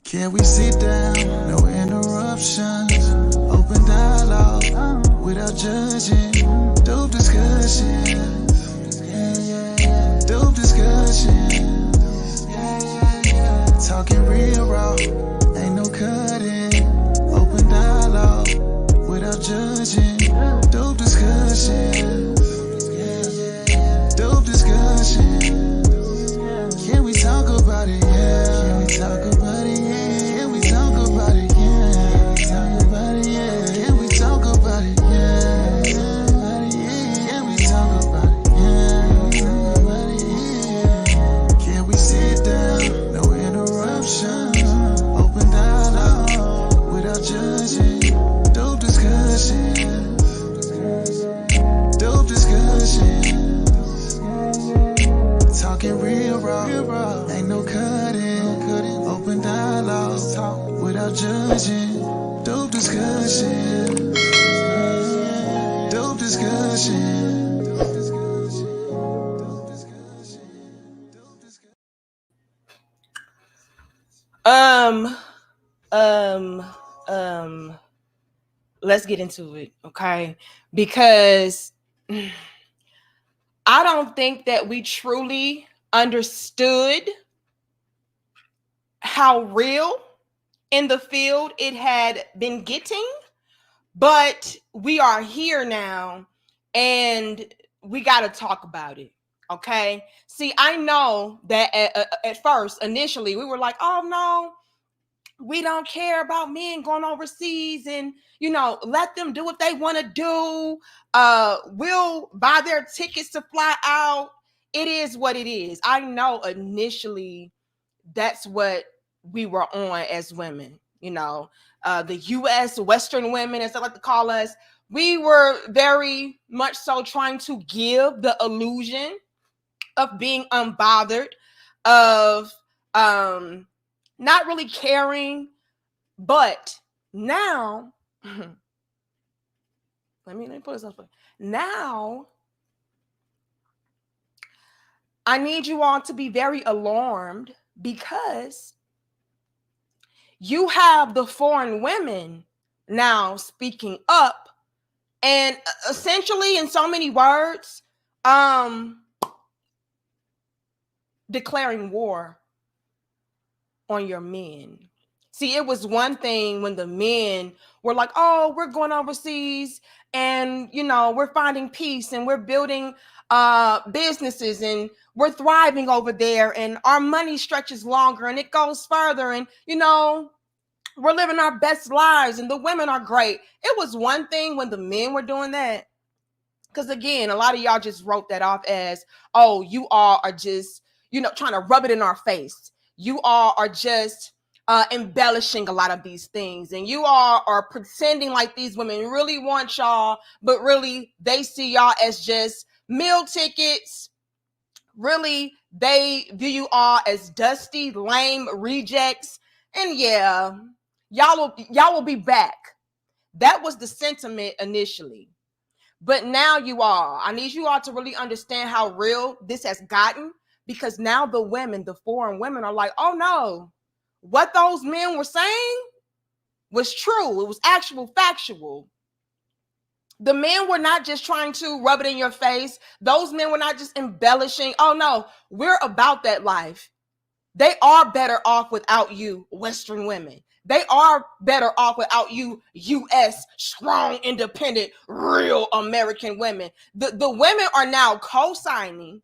Can we sit down? No interruptions. Open dialogue without judging. Dope discussions. Dope discussions. Talking real raw. Ain't no cutting. Open dialogue without judging. Dope discussions. Dope discussions. Can we talk about it? Yeah. Can we talk about it? Yeah. Can we talk about it? Yeah. Can we talk about it? Yeah. Can we talk about it? Yeah. Can we sit down? No interruptions. Open dialogue without judging. Dope discussions. Dope discussions. Talking real raw, ain't no cutting. Open dialogue without judging. Dope discussion. Dope discussion. Let's get into it, okay? Because I don't think that we truly understood how real in the field it had been getting, but we are here now and we got to talk about it. Okay. See, I know that at first, initially, we were like, oh no, we don't care about men going overseas and, let them do what they want to do. We'll buy their tickets to fly out. It is what it is. I know initially that's what we were on as women, the U.S. Western women, as they like to call us. We were very much so trying to give the illusion of being unbothered, of not really caring. But now, let me put this up. Now, I need you all to be very alarmed because you have the foreign women now speaking up and essentially, in so many words, declaring war on your men. See, it was one thing when the men were like, oh, we're going overseas and, we're finding peace and we're building businesses and we're thriving over there and our money stretches longer and it goes further and, we're living our best lives and the women are great. It was one thing when the men were doing that. Because again, a lot of y'all just wrote that off as, oh, you all are just, trying to rub it in our face. You all are just embellishing a lot of these things. And you all are pretending like these women really want y'all, but really they see y'all as just meal tickets. Really, they view you all as dusty, lame rejects. And yeah, y'all will be back. That was the sentiment initially. But now I need you all to really understand how real this has gotten, because now the women, the foreign women, are like, oh no, what those men were saying was true. It was actual factual. The men were not just trying to rub it in your face. Those men were not just embellishing. Oh no, we're about that life. They are better off without you, Western women. They are better off without you, U.S. strong, independent, real American women. The women are now co-signing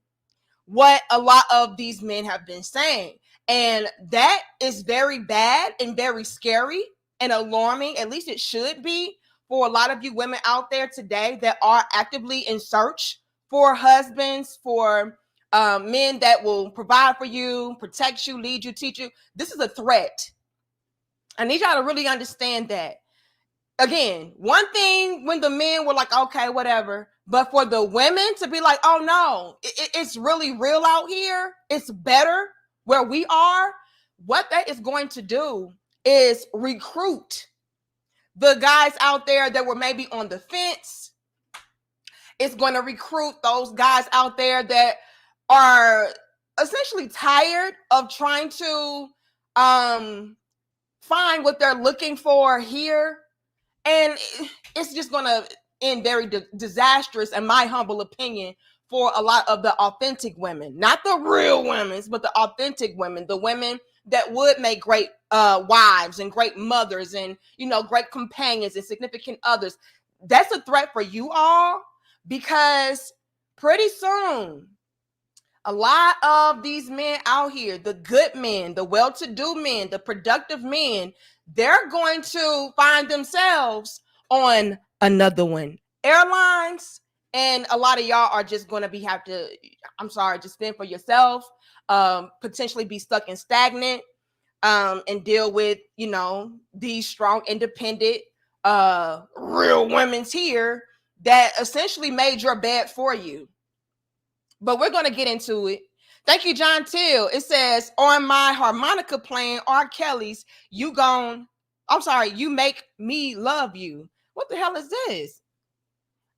what a lot of these men have been saying. And that is very bad and very scary and alarming. At least it should be for a lot of you women out there today that are actively in search for husbands, for men that will provide for you, protect you, lead you, teach you. This is a threat. I need y'all to really understand that. Again, one thing when the men were like, okay, whatever. But for the women to be like, oh no, it's really real out here. It's better where we are. What that is going to do is recruit the guys out there that were maybe on the fence. It's going to recruit those guys out there that are essentially tired of trying to find what they're looking for here, and it's just going to end very disastrous, in my humble opinion, for a lot of the authentic women, not the real women, but the authentic women, the women that would make great wives and great mothers and, you know, great companions and significant others. That's a threat for you all, because pretty soon, a lot of these men out here, the good men, the well-to-do men, the productive men, they're going to find themselves on another one. Airlines, and a lot of y'all are just going to have to, I'm sorry, just fend for yourself, potentially be stuck and stagnant, and deal with, you know, these strong, independent, real women's here that essentially made your bed for you. But we're going to get into it. Thank you, John Till. It says, on my harmonica playing R. Kelly's, you make me love you. What the hell is this?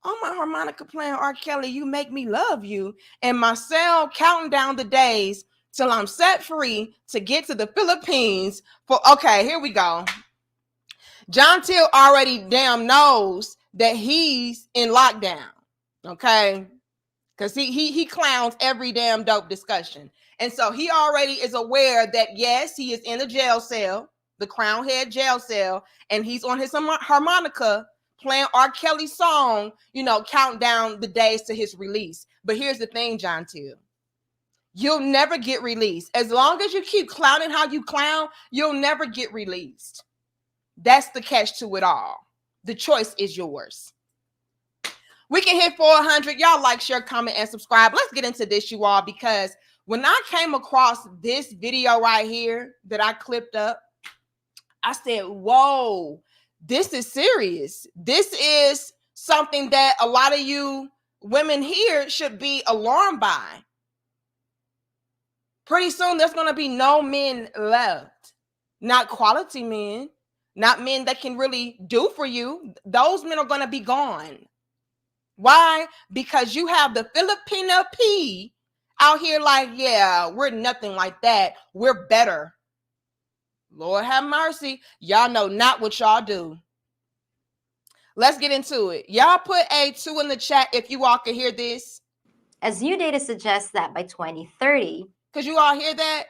On my harmonica playing R. Kelly, you make me love you. And my cell counting down the days till I'm set free to get to the Philippines for, okay, here we go. John Till already damn knows that he's in lockdown, okay? Because he clowns every damn dope discussion. And so he already is aware that, yes, he is in a jail cell, the Crown Head jail cell, and he's on his harmonica playing R. Kelly's song, you know, counting down the days to his release. But here's the thing, John Till. You'll never get released. As long as you keep clowning how you clown, you'll never get released. That's the catch to it all. The choice is yours. We can hit 400. Y'all like, share, comment, and subscribe. Let's get into this, you all, because when I came across this video right here that I clipped up, I said, whoa, this is serious. This is something that a lot of you women here should be alarmed by. Pretty soon, there's going to be no men left. Not quality men, not men that can really do for you. Those men are going to be gone. Why? Because you have the Filipino P out here like, yeah, we're nothing like that. We're better. Lord have mercy. Y'all know not what y'all do. Let's get into it. Y'all put a 2 in the chat if you all can hear this. As new data suggests that by 2030. Could you all hear that?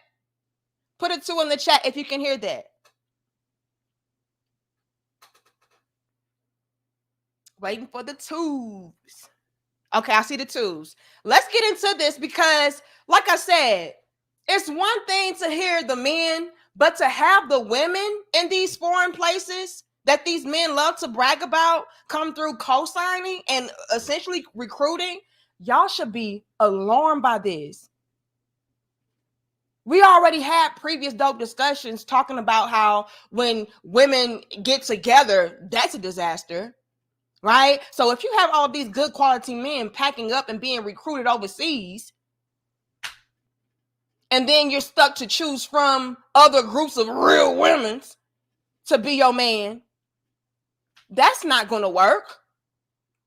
Put a 2 in the chat if you can hear that. Waiting for the 2s. Okay, I see the 2s. Let's get into this because, like I said, it's one thing to hear the men, but to have the women in these foreign places that these men love to brag about come through co-signing and essentially recruiting, y'all should be alarmed by this. We already had previous dope discussions talking about how when women get together, that's a disaster. Right? So if you have all these good quality men packing up and being recruited overseas, and then you're stuck to choose from other groups of real women to be your man, that's not going to work.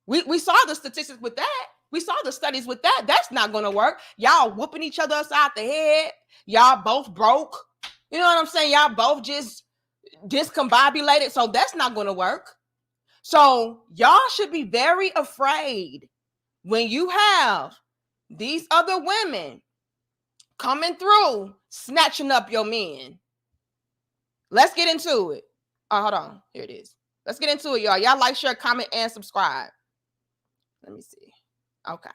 We saw the statistics with that. We saw the studies with that. That's not going to work. Y'all whooping each other upside the head. Y'all both broke. You know what I'm saying? Y'all both just discombobulated. So that's not going to work. So y'all should be very afraid when you have these other women coming through, snatching up your men. Let's get into it. Oh, hold on. Here it is. Let's get into it, y'all. Y'all like, share, comment, and subscribe. Let me see. Okay.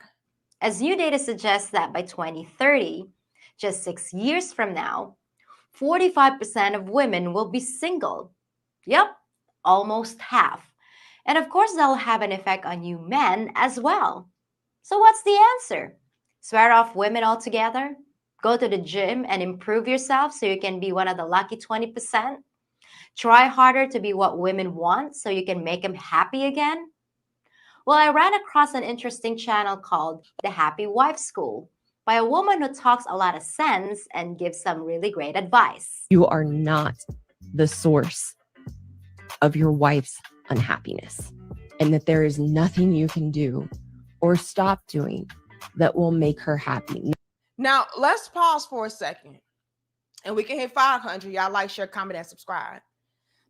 As new data suggests that by 2030, just 6 years from now, 45% of women will be single. Yep, almost half. And of course, that'll have an effect on you men as well. So what's the answer? Swear off women altogether? Go to the gym and improve yourself so you can be one of the lucky 20%? Try harder to be what women want so you can make them happy again? Well, I ran across an interesting channel called The Happy Wife School by a woman who talks a lot of sense and gives some really great advice. You are not the source of your wife's unhappiness, and that there is nothing you can do or stop doing that will make her happy. Now, let's pause for a second. And we can hit 500. Y'all like, share, comment, and subscribe.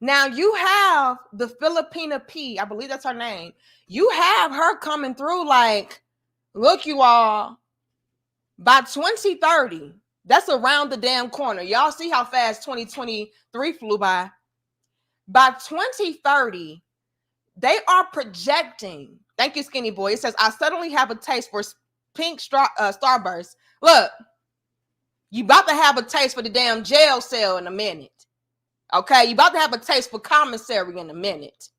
Now you have the Filipina P, I believe that's her name. You have her coming through like, look, you all, by 2030, that's around the damn corner. Y'all see how fast 2023 flew by. By 2030, they are projecting. Thank you, Skinny Boy. It says, I suddenly have a taste for pink Starburst. Look, you about to have a taste for the damn jail cell in a minute. Okay, you about to have a taste for commissary in a minute.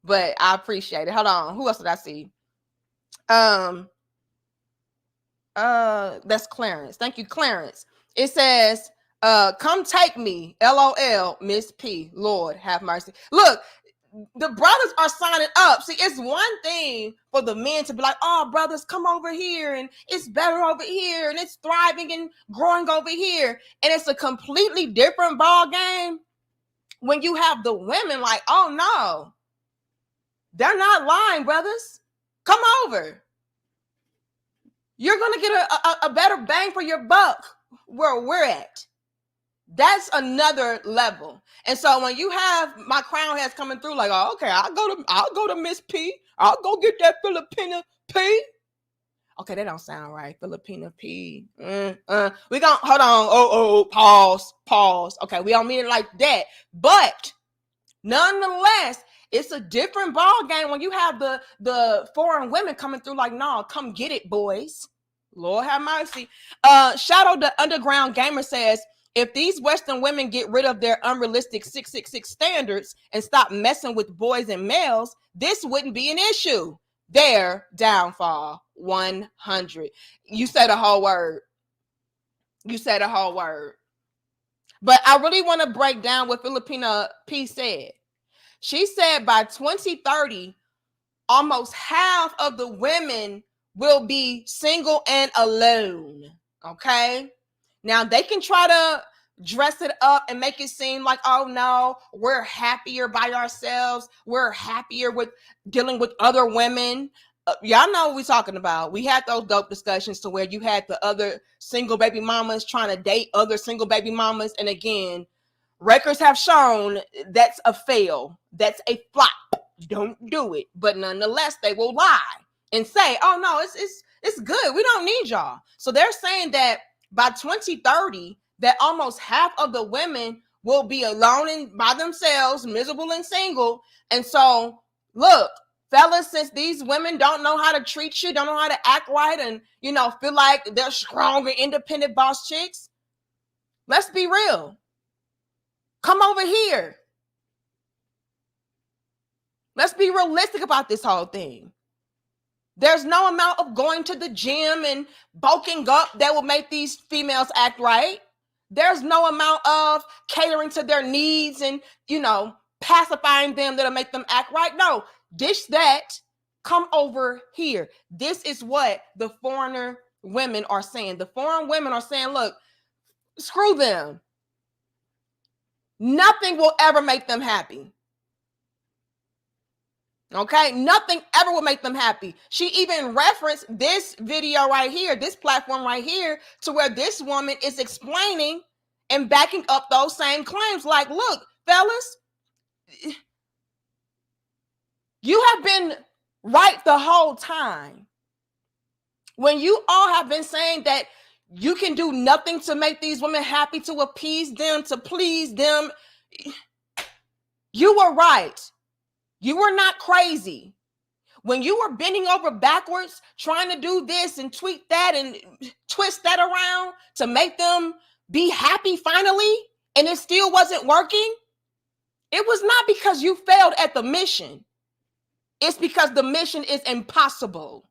But I appreciate it. Hold on. Who else did I see? That's Clarence. Thank you, Clarence. It says, come take me. LOL, Miss P. Lord have mercy. Look, the brothers are signing up. See, it's one thing for the men to be like, oh, brothers, come over here, and it's better over here, and it's thriving and growing over here. And it's a completely different ball game when you have the women like, oh no, they're not lying, brothers. Come over. You're going to get a better bang for your buck where we're at. That's another level. And so when you have my crown heads coming through like, oh, okay, I'll go to Miss P. I'll go get that Filipina P. Okay, that don't sound right. Filipina P. We gonna hold on. Pause. Okay, we don't mean it like that. But nonetheless, it's a different ball game when you have the foreign women coming through like, no, come get it, boys. Lord have mercy. Shadow the Underground Gamer says, if these Western women get rid of their unrealistic 666 standards and stop messing with boys and males, this wouldn't be an issue. Their downfall, 100. You said a whole word. But I really want to break down what Filipina P said. She said by 2030, almost half of the women will be single and alone. Okay? Now, they can try to dress it up and make it seem like, oh no, we're happier by ourselves. We're happier with dealing with other women. Y'all know what we're talking about. We had those dope discussions to where you had the other single baby mamas trying to date other single baby mamas. And again, records have shown that's a fail. That's a flop. Don't do it. But nonetheless, they will lie and say, oh no, it's good. We don't need y'all. So they're saying that by 2030, that almost half of the women will be alone and by themselves, miserable and single. And so, look, fellas, since these women don't know how to treat you, don't know how to act right, and, you know, feel like they're strong and independent boss chicks, let's be real. Come over here. Let's be realistic about this whole thing. There's no amount of going to the gym and bulking up that will make these females act right. There's no amount of catering to their needs and, you know, pacifying them that'll make them act right. No, dish that. Come over here. This is what the foreigner women are saying. The foreign women are saying, look, screw them. Nothing will ever make them happy. Okay, nothing ever will make them happy. She even referenced this video right here, this platform right here, to where this woman is explaining and backing up those same claims. Like, look, fellas, you have been right the whole time. When you all have been saying that you can do nothing to make these women happy, to appease them, to please them, you were right. You were not crazy. When you were bending over backwards, trying to do this and tweak that and twist that around to make them be happy finally, and it still wasn't working, it was not because you failed at the mission. It's because the mission is impossible.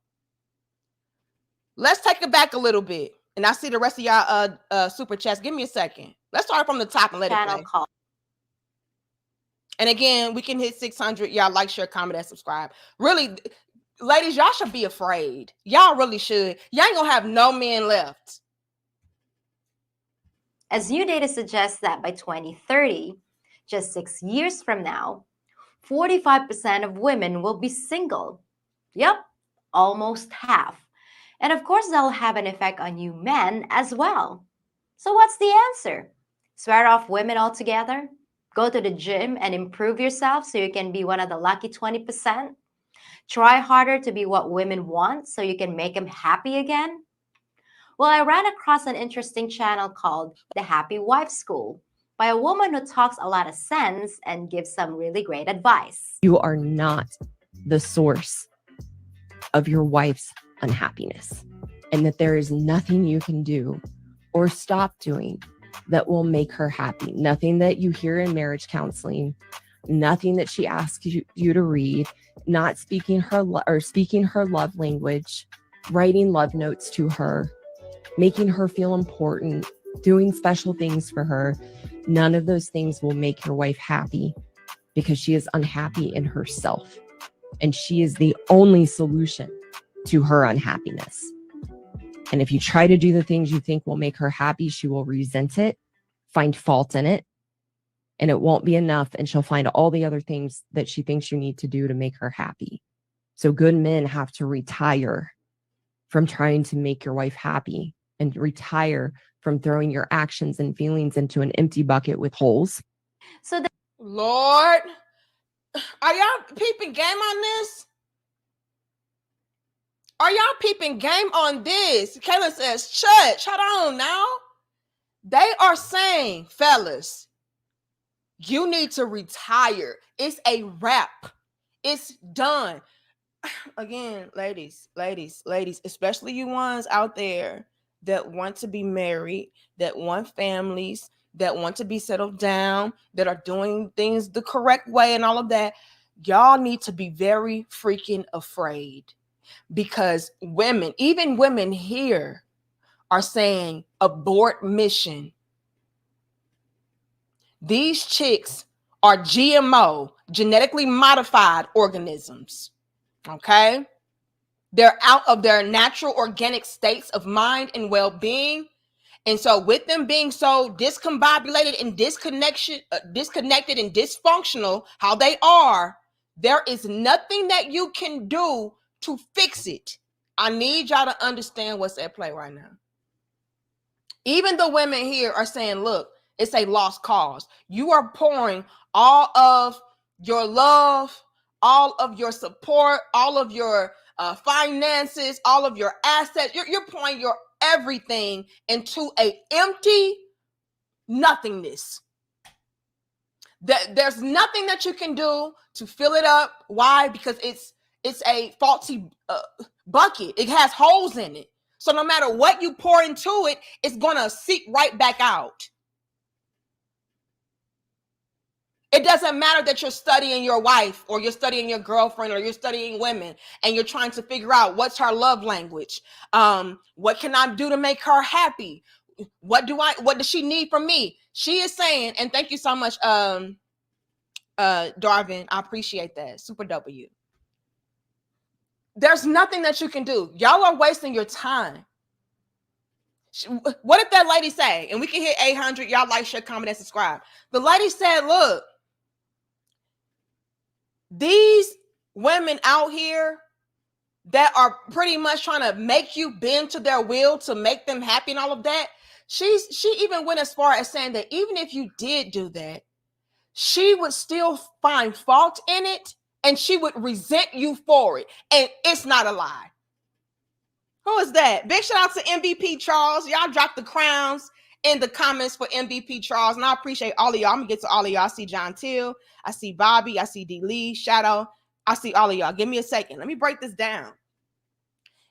Let's take it back a little bit. And I see the rest of y'all super chats. Give me a second. Let's start from the top and let it play. Call. And again, we can hit 600. Y'all like, share, comment, and subscribe. Really, ladies, y'all should be afraid. Y'all really should. Y'all ain't gonna have no men left. As new data suggests that by 2030, just 6 years from now, 45% of women will be single. Yep, almost half. And of course, that'll have an effect on you men as well. So what's the answer? Swear off women altogether? Go to the gym and improve yourself so you can be one of the lucky 20%? Try harder to be what women want so you can make them happy again? Well, I ran across an interesting channel called The Happy Wife School by a woman who talks a lot of sense and gives some really great advice. You are not the source of your wife's unhappiness, and that there is nothing you can do or stop doing that will make her happy. Nothing that you hear in marriage counseling, nothing that she asks you to read, not speaking speaking her love language, writing love notes to her, making her feel important, doing special things for her. None of those things will make your wife happy, because she is unhappy in herself, and she is the only solution to her unhappiness. And if you try to do the things you think will make her happy, she will resent it, find fault in it, and it won't be enough. And she'll find all the other things that she thinks you need to do to make her happy. So good men have to retire from trying to make your wife happy, and retire from throwing your actions and feelings into an empty bucket with holes. So Lord, are y'all peeping game on this? Are y'all peeping game on this? Kayla says, church, hold on now. They are saying, fellas, you need to retire. It's a wrap. It's done. Again, ladies, especially you ones out there that want to be married, that want families, that want to be settled down, that are doing things the correct way and all of that. Y'all need to be very freaking afraid, because women, even women here, are saying abort mission. These chicks are GMO, genetically modified organisms. Okay? They're out of their natural organic states of mind and well-being. And so with them being so discombobulated and disconnected and dysfunctional, how they are, there is nothing that you can do to fix it. I need y'all to understand what's at play right now. Even the women here are saying, look, it's a lost cause. You are pouring all of your love, all of your support, all of your finances, all of your assets. You're pouring your everything into a empty nothingness. There's nothing that you can do to fill it up. Why? Because it's a faulty bucket. It has holes in it. So no matter what you pour into it, it's going to seep right back out. It doesn't matter that you're studying your wife, or you're studying your girlfriend, or you're studying women, and you're trying to figure out what's her love language. What can I do to make her happy? What does she need from me? She is saying, and thank you so much, Darvin. I appreciate that. Super W. There's nothing that you can do. Y'all are wasting your time. What did that lady say? And we can hit 800. Y'all like, share, comment, and subscribe. The lady said, look, these women out here that are pretty much trying to make you bend to their will to make them happy and all of that. She even went as far as saying that even if you did do that, she would still find fault in it, and she would resent you for it. And it's not a lie. Who is that? Big shout out to MVP Charles. Y'all drop the crowns in the comments for MVP Charles. And I appreciate all of y'all. I'm going to get to all of y'all. I see John Till. I see Bobby. I see D. Lee. Shadow. I see all of y'all. Give me a second. Let me break this down.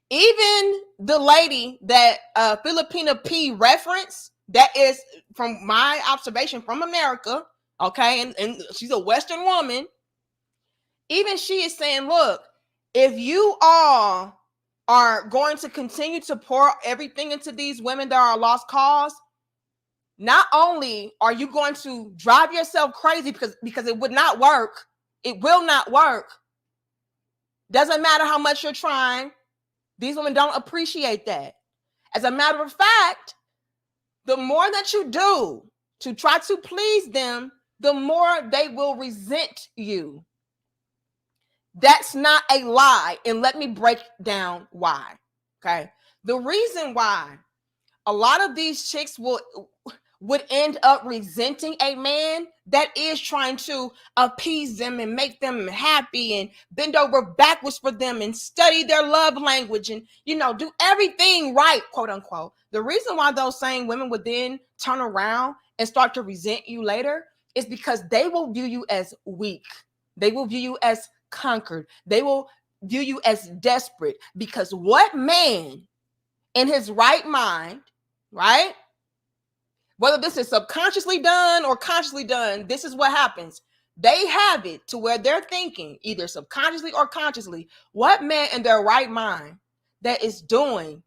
Even the lady that Filipina P referenced, that is from my observation from America, okay, and she's a Western woman. Even she is saying, look, if you all are going to continue to pour everything into these women that are a lost cause, not only are you going to drive yourself crazy because it would not work, it will not work. Doesn't matter how much you're trying. These women don't appreciate that. As a matter of fact, the more that you do to try to please them, the more they will resent you. That's not a lie. And let me break down why. Okay. The reason why a lot of these chicks will would end up resenting a man that is trying to appease them and make them happy and bend over backwards for them and study their love language and, do everything right, quote unquote. The reason why those same women would then turn around and start to resent you later is because they will view you as weak. They will view you as conquered. They will view you as desperate, because what man in his right mind, right? Whether this is subconsciously done or consciously done, this is what happens. They have it to where they're thinking, either subconsciously or consciously, what man in their right mind that is doing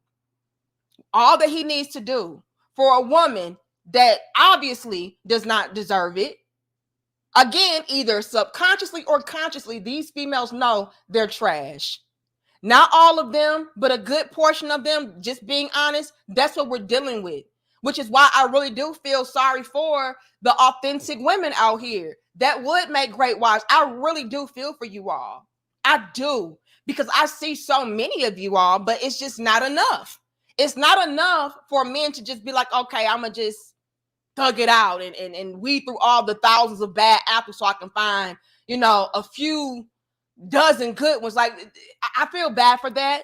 all that he needs to do for a woman that obviously does not deserve it. Again, either subconsciously or consciously, these females know they're trash. Not all of them, but a good portion of them, just being honest, that's what we're dealing with. Which is why I really do feel sorry for the authentic women out here that would make great wives. I really do feel for you all. I do, because I see so many of you all, but it's just not enough. It's not enough for men to just be like, okay, I'm going to just thug it out and weed through all the thousands of bad apples so I can find, a few dozen good ones. Like, I feel bad for that.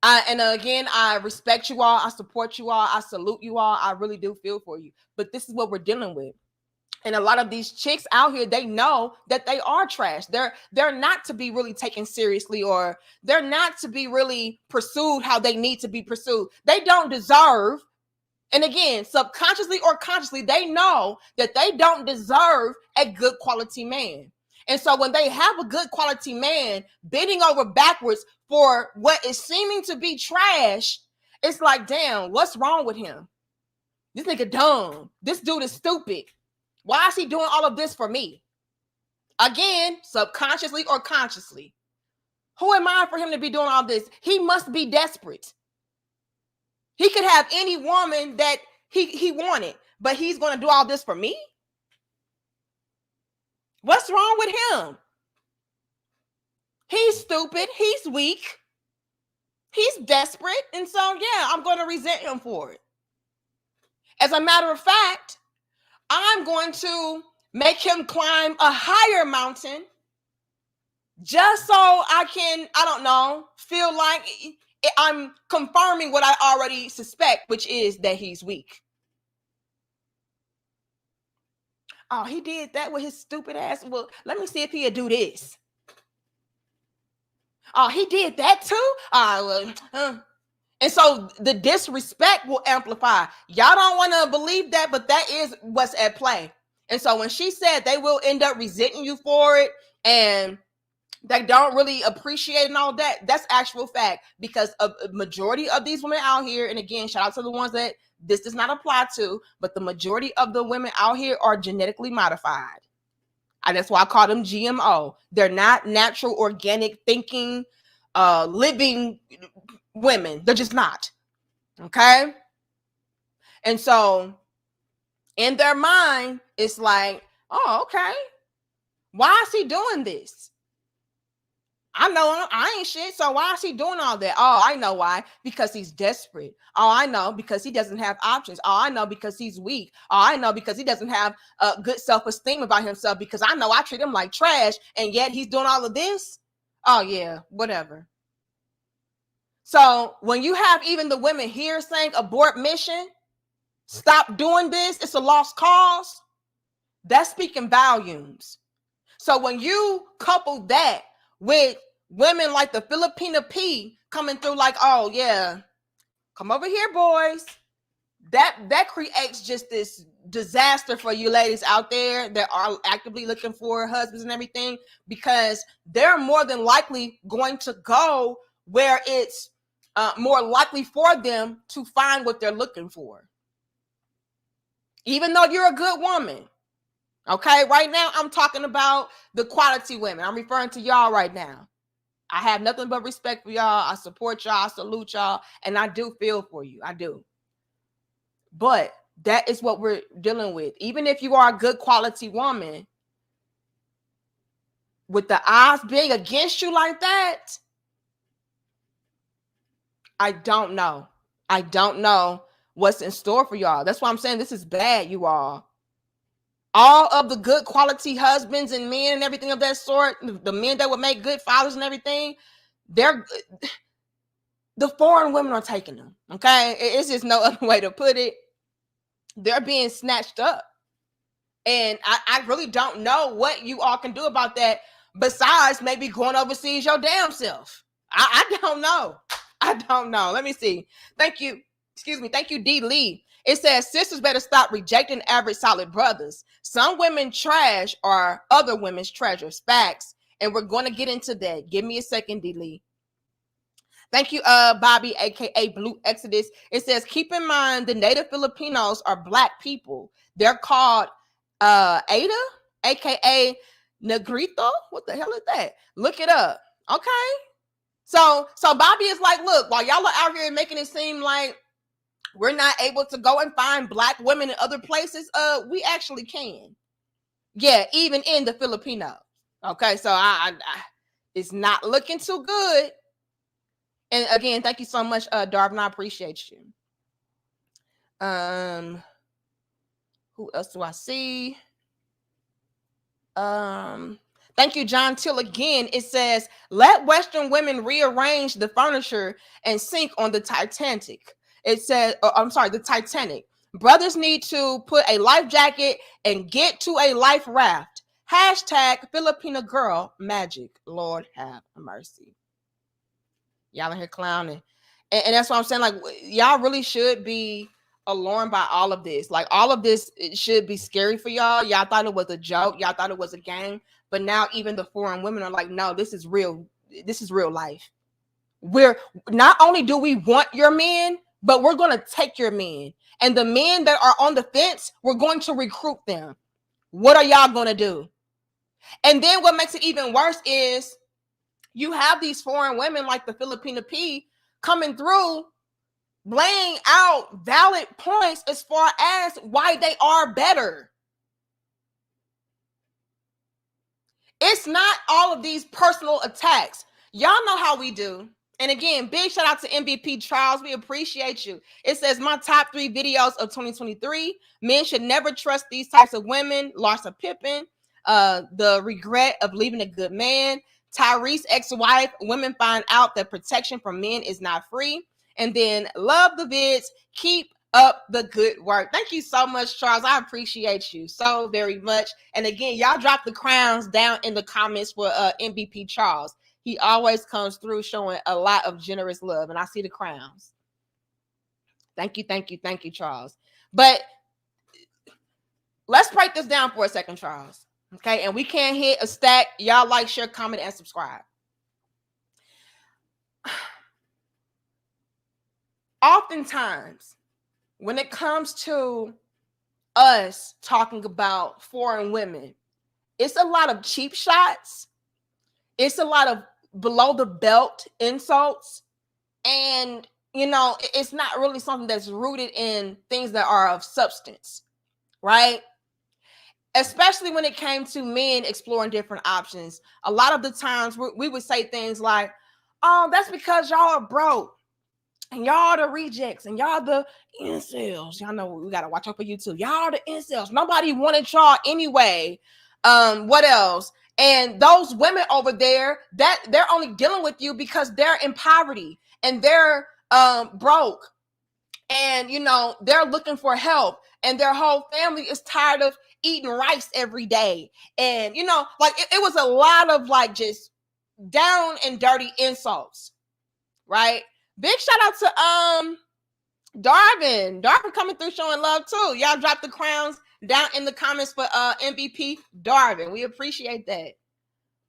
And again, I respect you all. I support you all. I salute you all. I really do feel for you. But this is what we're dealing with. And a lot of these chicks out here, they know that they are trash. They're not to be really taken seriously, or they're not to be really pursued how they need to be pursued. They don't deserve. And again, subconsciously or consciously, they know that they don't deserve a good quality man. And so when they have a good quality man bending over backwards for what is seeming to be trash, it's like, damn, what's wrong with him? This nigga dumb. This dude is stupid. Why is he doing all of this for me? Again, subconsciously or consciously. Who am I for him to be doing all this? He must be desperate. He could have any woman that he wanted, but he's going to do all this for me? What's wrong with him? He's stupid. He's weak. He's desperate. And so, yeah, I'm going to resent him for it. As a matter of fact, I'm going to make him climb a higher mountain just so I can, feel like I'm confirming what I already suspect, which is that he's weak. Oh, he did that with his stupid ass. Well, let me see if he'll do this. Oh, he did that too? And so the disrespect will amplify. Y'all don't want to believe that, but that is what's at play. And so when she said they will end up resenting you for it, and they don't really appreciate and all that, that's actual fact, because a majority of these women out here, and again, shout out to the ones that this does not apply to, but the majority of the women out here are genetically modified. And that's why I call them GMO. They're not natural, organic thinking, living women. They're just not. Okay? And so in their mind, it's like, oh, okay. Why is he doing this? I know I ain't shit, so why is he doing all that? Oh, I know why. Because he's desperate. Oh, I know, because he doesn't have options. Oh, I know, because he's weak. Oh, I know, because he doesn't have good self-esteem about himself, because I know I treat him like trash, and yet he's doing all of this. Oh, yeah, whatever. So when you have even the women here saying abort mission, stop doing this, it's a lost cause, that's speaking volumes. So when you couple that with women like the Filipina P coming through like, oh yeah, come over here, boys. That creates just this disaster for you ladies out there that are actively looking for husbands and everything, because they're more than likely going to go where it's more likely for them to find what they're looking for. Even though you're a good woman. Okay, right now I'm talking about the quality women. I'm referring to y'all right now. I have nothing but respect for y'all. I support y'all. I salute y'all. And I do feel for you. I do. But that is what we're dealing with. Even if you are a good quality woman, with the odds being against you like that, I don't know. I don't know what's in store for y'all. That's why I'm saying this is bad, you all. All of the good quality husbands and men and everything of that sort, the men that would make good fathers and everything, the foreign women are taking them. Okay, it's just no other way to put it. They're being snatched up. And I really don't know what you all can do about that besides maybe going overseas your damn self. I don't know. I don't know. Let me see. Thank you. Excuse me. Thank you, D. Lee. It says sisters better stop rejecting average solid brothers. Some women trash are other women's treasures. Facts. And we're going to get into that. Give me a second, D. Lee. Thank you, Bobby, aka Blue Exodus. It says, keep in mind the native Filipinos are Black people. They're called Ada, aka Negrito. What the hell is that? Look it up. Okay. So Bobby is like, look, while y'all are out here making it seem like we're not able to go and find Black women in other places, we actually can. Yeah, even in the Filipinos. Okay, so I it's not looking too good. And again, thank you so much, Darvin. I appreciate you. Who else do I see? Thank you, John Till. Again, it says, let Western women rearrange the furniture and sink on the Titanic. It says, the Titanic. Brothers need to put a life jacket and get to a life raft. Hashtag Filipina girl magic. Lord have mercy. Y'all in here clowning. And that's what I'm saying. Like, y'all really should be alarmed by all of this. Like, all of this, it should be scary for y'all. Y'all thought it was a joke. Y'all thought it was a game. But now even the foreign women are like, no, this is real. This is real life. We're not only do we want your men, but we're going to take your men. And the men that are on the fence, we're going to recruit them. What are y'all going to do? And then what makes it even worse is you have these foreign women like the Filipina P coming through, laying out valid points as far as why they are better. It's not all of these personal attacks. Y'all know how we do. And again, big shout out to MVP Charles. We appreciate you. It says, my top 3 videos of 2023. Men should never trust these types of women. Larsa Pippen. The regret of leaving a good man. Tyrese ex-wife. Women find out that protection from men is not free. And then love the vids. Keep up the good work. Thank you so much, Charles. I appreciate you so very much. And again, y'all drop the crowns down in the comments for MVP Charles. He always comes through showing a lot of generous love, and I see the crowns. Thank you, Charles. But let's break this down for a second, Charles. Okay, and we can't hit a stack. Y'all like, share, comment, and subscribe. Oftentimes, when it comes to us talking about foreign women, it's a lot of cheap shots. It's a lot of below the belt insults. And, you know, it's not really something that's rooted in things that are of substance, right? Especially when it came to men exploring different options. A lot of the times we would say things like, oh, that's because y'all are broke. And y'all the rejects, and y'all the incels. Y'all know we gotta watch out for you too. Y'all the incels. Nobody wanted y'all anyway. What else? And those women over there, that they're only dealing with you because they're in poverty and they're broke, and you know they're looking for help, and their whole family is tired of eating rice every day. And you know, like it was a lot of like just down and dirty insults, right? Big shout out to Darvin coming through showing love too. Y'all drop the crowns down in the comments for MVP Darvin. We appreciate that.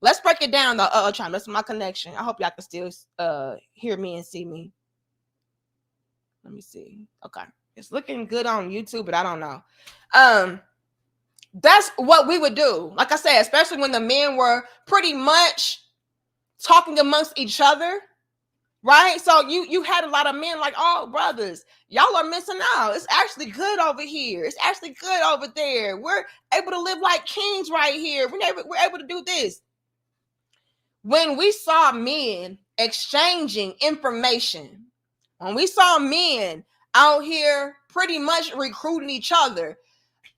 Let's break it down though. Trying to mess with my connection. I hope y'all can still hear me and see me. Let me see. Okay, it's looking good on YouTube, but I don't know. That's what we would do. Like I said, especially when the men were pretty much talking amongst each other. Right? So you had a lot of men like, oh, brothers, y'all are missing out. It's actually good over here. It's actually good over there. We're able to live like kings right here. We're able to do this. When we saw men exchanging information, when we saw men out here pretty much recruiting each other.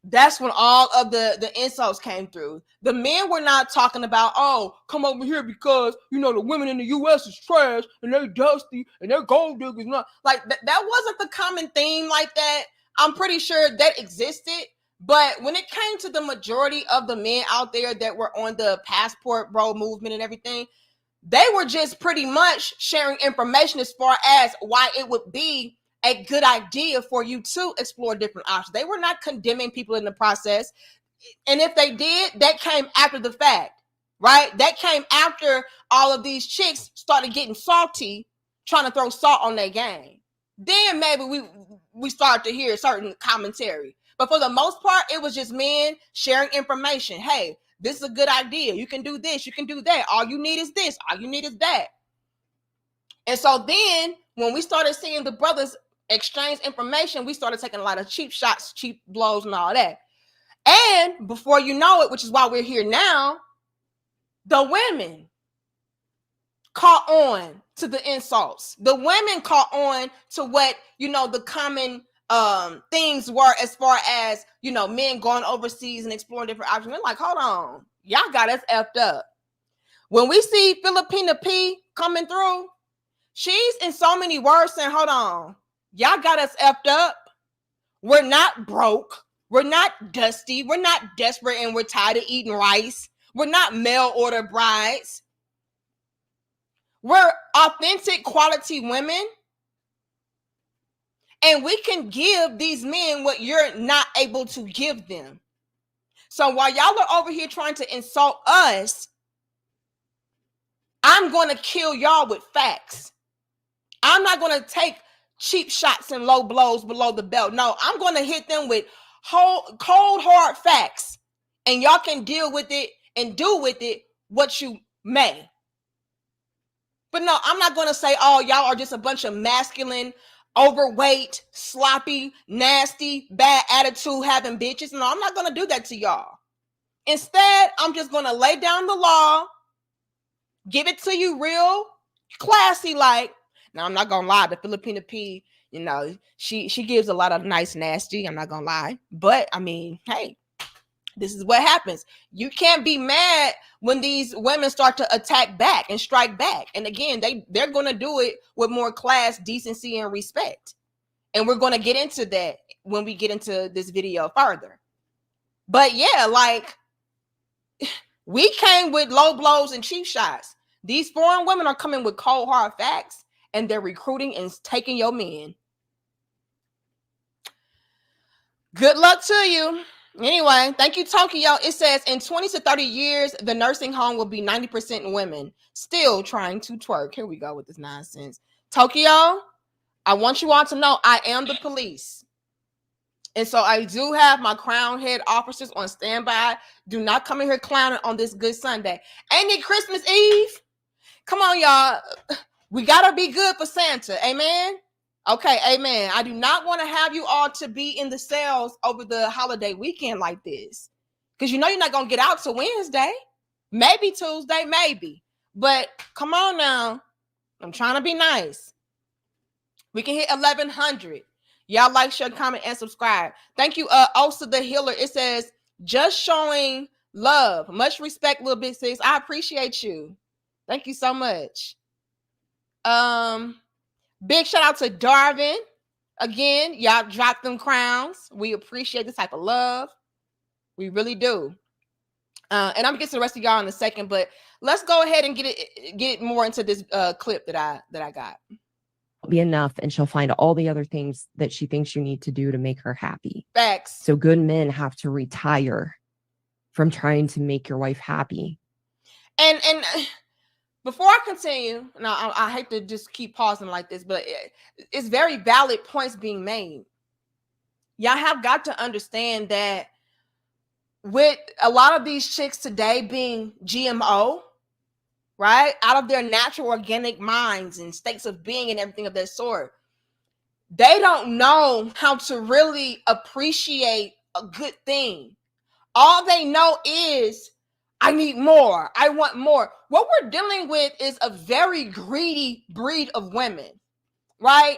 That's when all of the insults came through. The men were not talking about, oh, come over here because, you know, the women in the U.S. is trash and they're dusty and they're gold diggers. Not like that wasn't the common theme like that. I'm pretty sure that existed. But when it came to the majority of the men out there that were on the passport bro movement and everything, they were just pretty much sharing information as far as why it would be a good idea for you to explore different options. They were not condemning people in the process. And if they did, that came after the fact, right? That came after all of these chicks started getting salty, trying to throw salt on their game. Then maybe we started to hear certain commentary. But for the most part, it was just men sharing information. Hey, this is a good idea. You can do this. You can do that. All you need is this. All you need is that. And so then when we started seeing the brothers exchange information, we started taking a lot of cheap shots, cheap blows, and all that. And before you know it, which is why we're here now, the women caught on to the insults. The women caught on to what, you know, the common things were as far as, you know, men going overseas and exploring different options. We're like, hold on, y'all got us effed up. When we see Filipina P coming through, she's in so many words saying, hold on, y'all got us effed up. We're not broke. We're not dusty. We're not desperate and we're tired of eating rice. We're not mail order brides. We're authentic quality women. And we can give these men what you're not able to give them. So while y'all are over here trying to insult us, I'm going to kill y'all with facts. I'm not going to take cheap shots and low blows below the belt. No, I'm going to hit them with cold, hard facts. And y'all can deal with it and do with it what you may. But no, I'm not going to say, oh, y'all are just a bunch of masculine, overweight, sloppy, nasty, bad attitude having bitches. No, I'm not going to do that to y'all. Instead, I'm just going to lay down the law, give it to you real classy like. Now, I'm not going to lie, the Filipina P, you know, she gives a lot of nice nasty. I'm not going to lie. But, I mean, hey, this is what happens. You can't be mad when these women start to attack back and strike back. And again, they're going to do it with more class, decency, and respect. And we're going to get into that when we get into this video further. But yeah, like, we came with low blows and cheap shots. These foreign women are coming with cold, hard facts, and they're recruiting and taking your men. Good luck to you. Anyway, thank you, Tokyo. It says in 20 to 30 years, the nursing home will be 90% women still trying to twerk. Here we go with this nonsense. Tokyo, I want you all to know I am the police. And so I do have my crown head officers on standby. Do not come in here clowning on this good Sunday. Ain't it Christmas Eve? Come on, y'all. We got to be good for Santa. Amen. Okay, amen. I do not want to have you all to be in the cells over the holiday weekend like this. Because you know you're not going to get out till Wednesday. Maybe Tuesday, maybe. But come on now. I'm trying to be nice. We can hit 1,100. Y'all like, share, comment, and subscribe. Thank you, Osa the Healer. It says, just showing love. Much respect, little big sis. I appreciate you. Thank you so much. Big shout out to Darvin. Again, y'all dropped them crowns. We appreciate this type of love. We really do. And I'm gonna get to the rest of y'all in a second, but let's go ahead and get more into this clip that I got. Be enough, and she'll find all the other things that she thinks you need to do to make her happy. Facts. So good men have to retire from trying to make your wife happy. And before I continue, now I hate to just keep pausing like this, but it's very valid points being made. Y'all have got to understand that with a lot of these chicks today being GMO, right, out of their natural organic minds and states of being and everything of that sort, they don't know how to really appreciate a good thing. All they know is, I need more. I want more. What we're dealing with is a very greedy breed of women, right?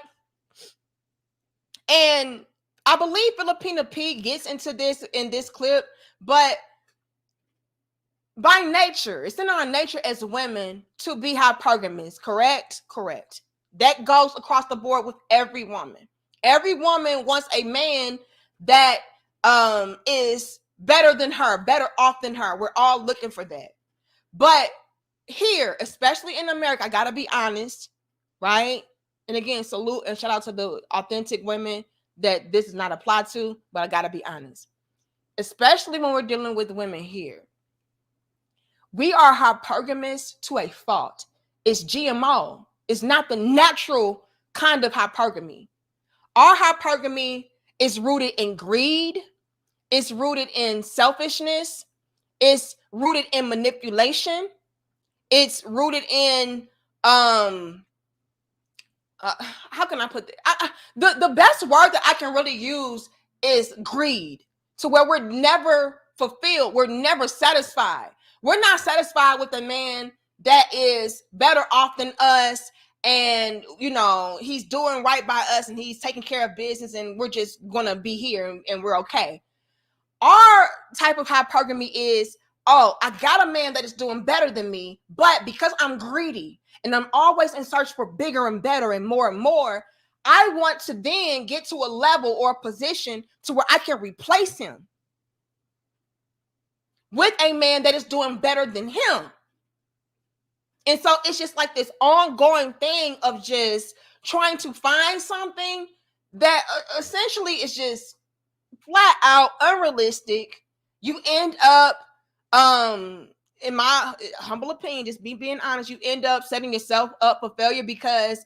And I believe Filipina P gets into this in this clip, but by nature, it's in our nature as women to be hypergamous, correct? Correct. That goes across the board with every woman. Every woman wants a man that is better than her, better off than her. We're all looking for that. But here, especially in America, I gotta be honest, right? And again, salute and shout out to the authentic women that this is not applied to, but I gotta be honest. Especially when we're dealing with women here. We are hypergamous to a fault. It's GMO. It's not the natural kind of hypergamy. Our hypergamy is rooted in greed. It's rooted in selfishness. It's rooted in manipulation. It's rooted in how can I put it? The best word that I can really use is greed, to where we're never fulfilled. We're never satisfied. We're not satisfied with a man that is better off than us, and he's doing right by us, and he's taking care of business, and we're just gonna be here and we're okay. Our type of hypergamy is, oh, I got a man that is doing better than me, but because I'm greedy and I'm always in search for bigger and better and more, I want to then get to a level or a position to where I can replace him with a man that is doing better than him. And so it's just like this ongoing thing of just trying to find something that essentially is just flat out unrealistic. You end up, in my humble opinion, just being honest, you end up setting yourself up for failure, because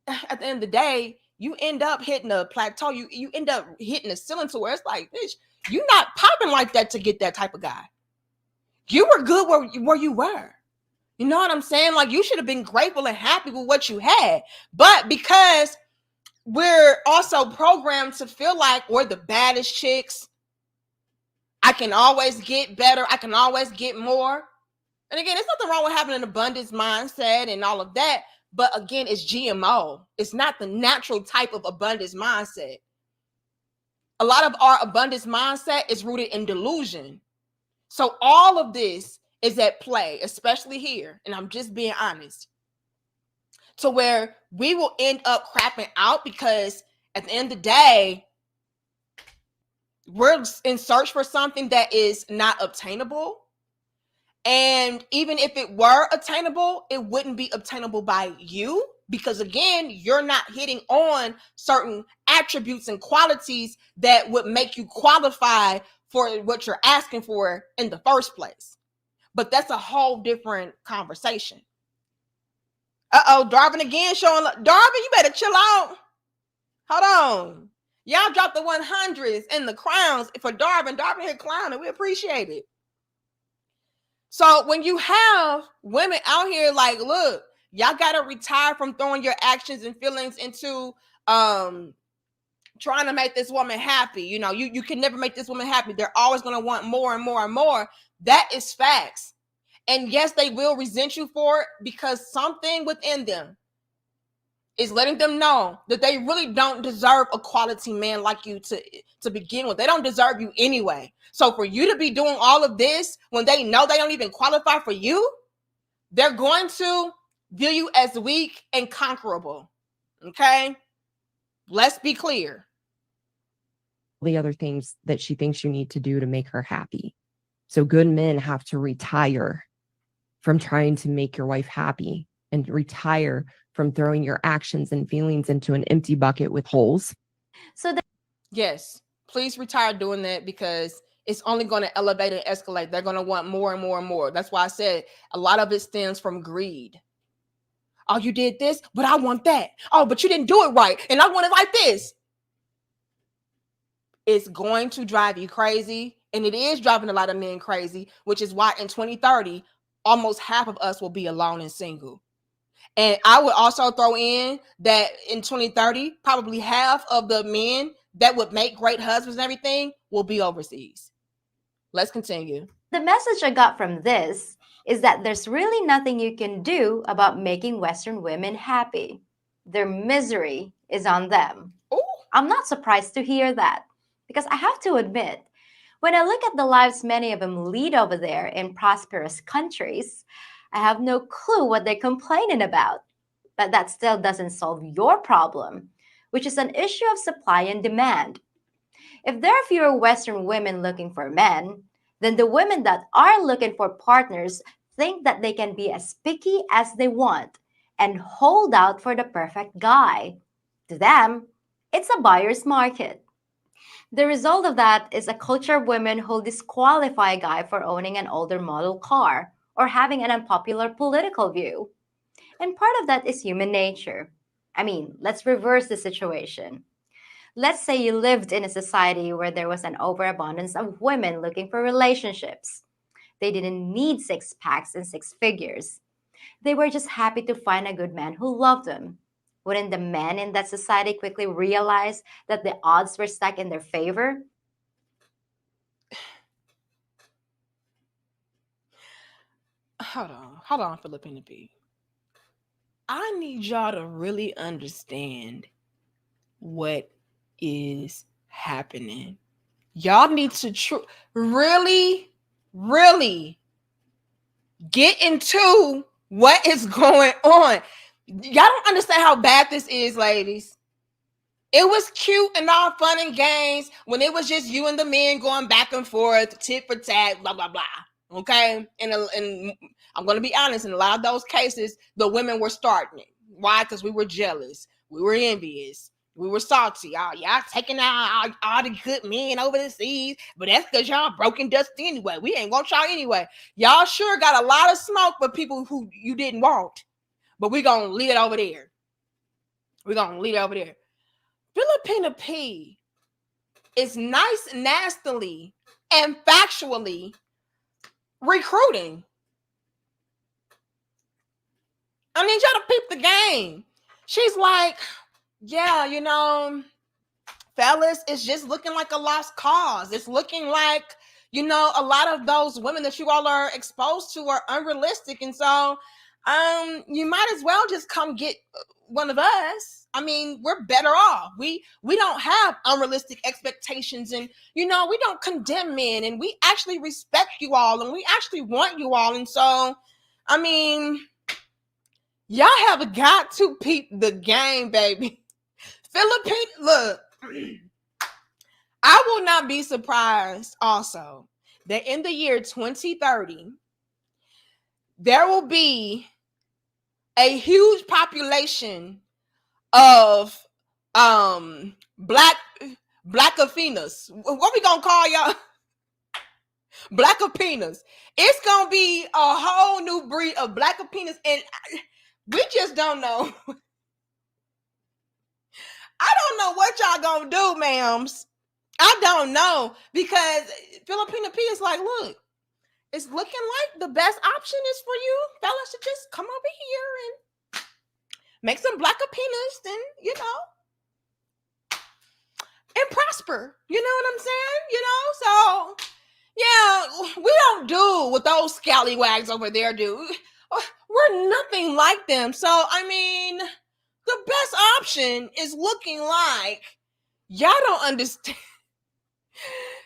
at the end of the day, you end up hitting a plateau. You end up hitting a ceiling to where it's like, bitch, you're not popping like that to get that type of guy. You were good where you were. You know what I'm saying? Like, you should have been grateful and happy with what you had. But because we're also programmed to feel like we're the baddest chicks, I can always get better, I can always get more. And again, there's nothing wrong with having an abundance mindset and all of that. But again, it's GMO. It's not the natural type of abundance mindset. A lot of our abundance mindset is rooted in delusion. So all of this is at play, especially here. And I'm just being honest. To where we will end up crapping out, because at the end of the day, we're in search for something that is not obtainable. And even if it were attainable, it wouldn't be obtainable by you, because again, you're not hitting on certain attributes and qualities that would make you qualify for what you're asking for in the first place. But that's a whole different conversation. Darvin again showing up. Darvin, you better chill out. Hold on. Y'all dropped the 100s and the crowns for Darvin. Darvin here clowning. We appreciate it. So when you have women out here like, look, y'all got to retire from throwing your actions and feelings into trying to make this woman happy. You can never make this woman happy. They're always going to want more and more and more. That is facts. And yes, they will resent you for it, because something within them is letting them know that they really don't deserve a quality man like you to begin with. They don't deserve you anyway. So for you to be doing all of this when they know they don't even qualify for you, they're going to view you as weak and conquerable. Okay? Let's be clear. The other things that she thinks you need to do to make her happy. So good men have to retire from trying to make your wife happy, and retire from throwing your actions and feelings into an empty bucket with holes. So yes, please retire doing that, because it's only going to elevate and escalate. They're going to want more and more and more. That's why I said a lot of it stems from greed. Oh, you did this, but I want that. Oh, but you didn't do it right, and I want it like this. It's going to drive you crazy, and it is driving a lot of men crazy, which is why in 2030, almost half of us will be alone and single. And I would also throw in that in 2030, probably half of the men that would make great husbands and everything will be overseas. Let's continue. The message I got from this is that there's really nothing you can do about making Western women happy. Their misery is on them. Ooh. I'm not surprised to hear that, because I have to admit, when I look at the lives many of them lead over there in prosperous countries, I have no clue what they're complaining about. But that still doesn't solve your problem, which is an issue of supply and demand. If there are fewer Western women looking for men, then the women that are looking for partners think that they can be as picky as they want and hold out for the perfect guy. To them, it's a buyer's market. The result of that is a culture of women who disqualify a guy for owning an older model car or having an unpopular political view. And part of that is human nature. I mean, let's reverse the situation. Let's say you lived in a society where there was an overabundance of women looking for relationships. They didn't need six packs and six figures. They were just happy to find a good man who loved them. Wouldn't the men in that society quickly realize that the odds were stacked in their favor? Hold on, Filipina B. I need y'all to really understand what is happening. Y'all need to really, really get into what is going on. Y'all don't understand how bad this is, ladies. It was cute and all fun and games when it was just you and the men going back and forth, tit for tat, blah, blah, blah. Okay? And I'm going to be honest, in a lot of those cases, the women were starting it. Why? Because we were jealous. We were envious. We were salty. Y'all taking out all the good men over the seas, but that's because y'all broken dust anyway. We ain't want y'all anyway. Y'all sure got a lot of smoke for people who you didn't want, but we're going to leave it over there. We're going to leave it over there. Filipina P is nice, nastily, and factually recruiting. I need y'all to peep the game. She's like, yeah, you know, fellas, it's just looking like a lost cause. It's looking like, you know, a lot of those women that you all are exposed to are unrealistic. And so you might as well just come get one of us. I mean, we're better off. We don't have unrealistic expectations, and you know, we don't condemn men, and we actually respect you all, and we actually want you all. And so, I mean, y'all have got to peep the game, baby. Philippine, look, I will not be surprised also that in the year 2030, there will be a huge population of black Athenas. What we gonna call y'all? Black Athenas. It's gonna be a whole new breed of black Athenas, and we just don't know. I don't know what y'all gonna do, ma'ams. I don't know, because Filipina P is like, look, it's looking like the best option is for you fellas to just come over here and make some black Athenas, and you know, and prosper. You know what I'm saying? You know, so yeah, we don't do what those scallywags over there do. We're nothing like them. So I mean, the best option is looking like y'all don't understand.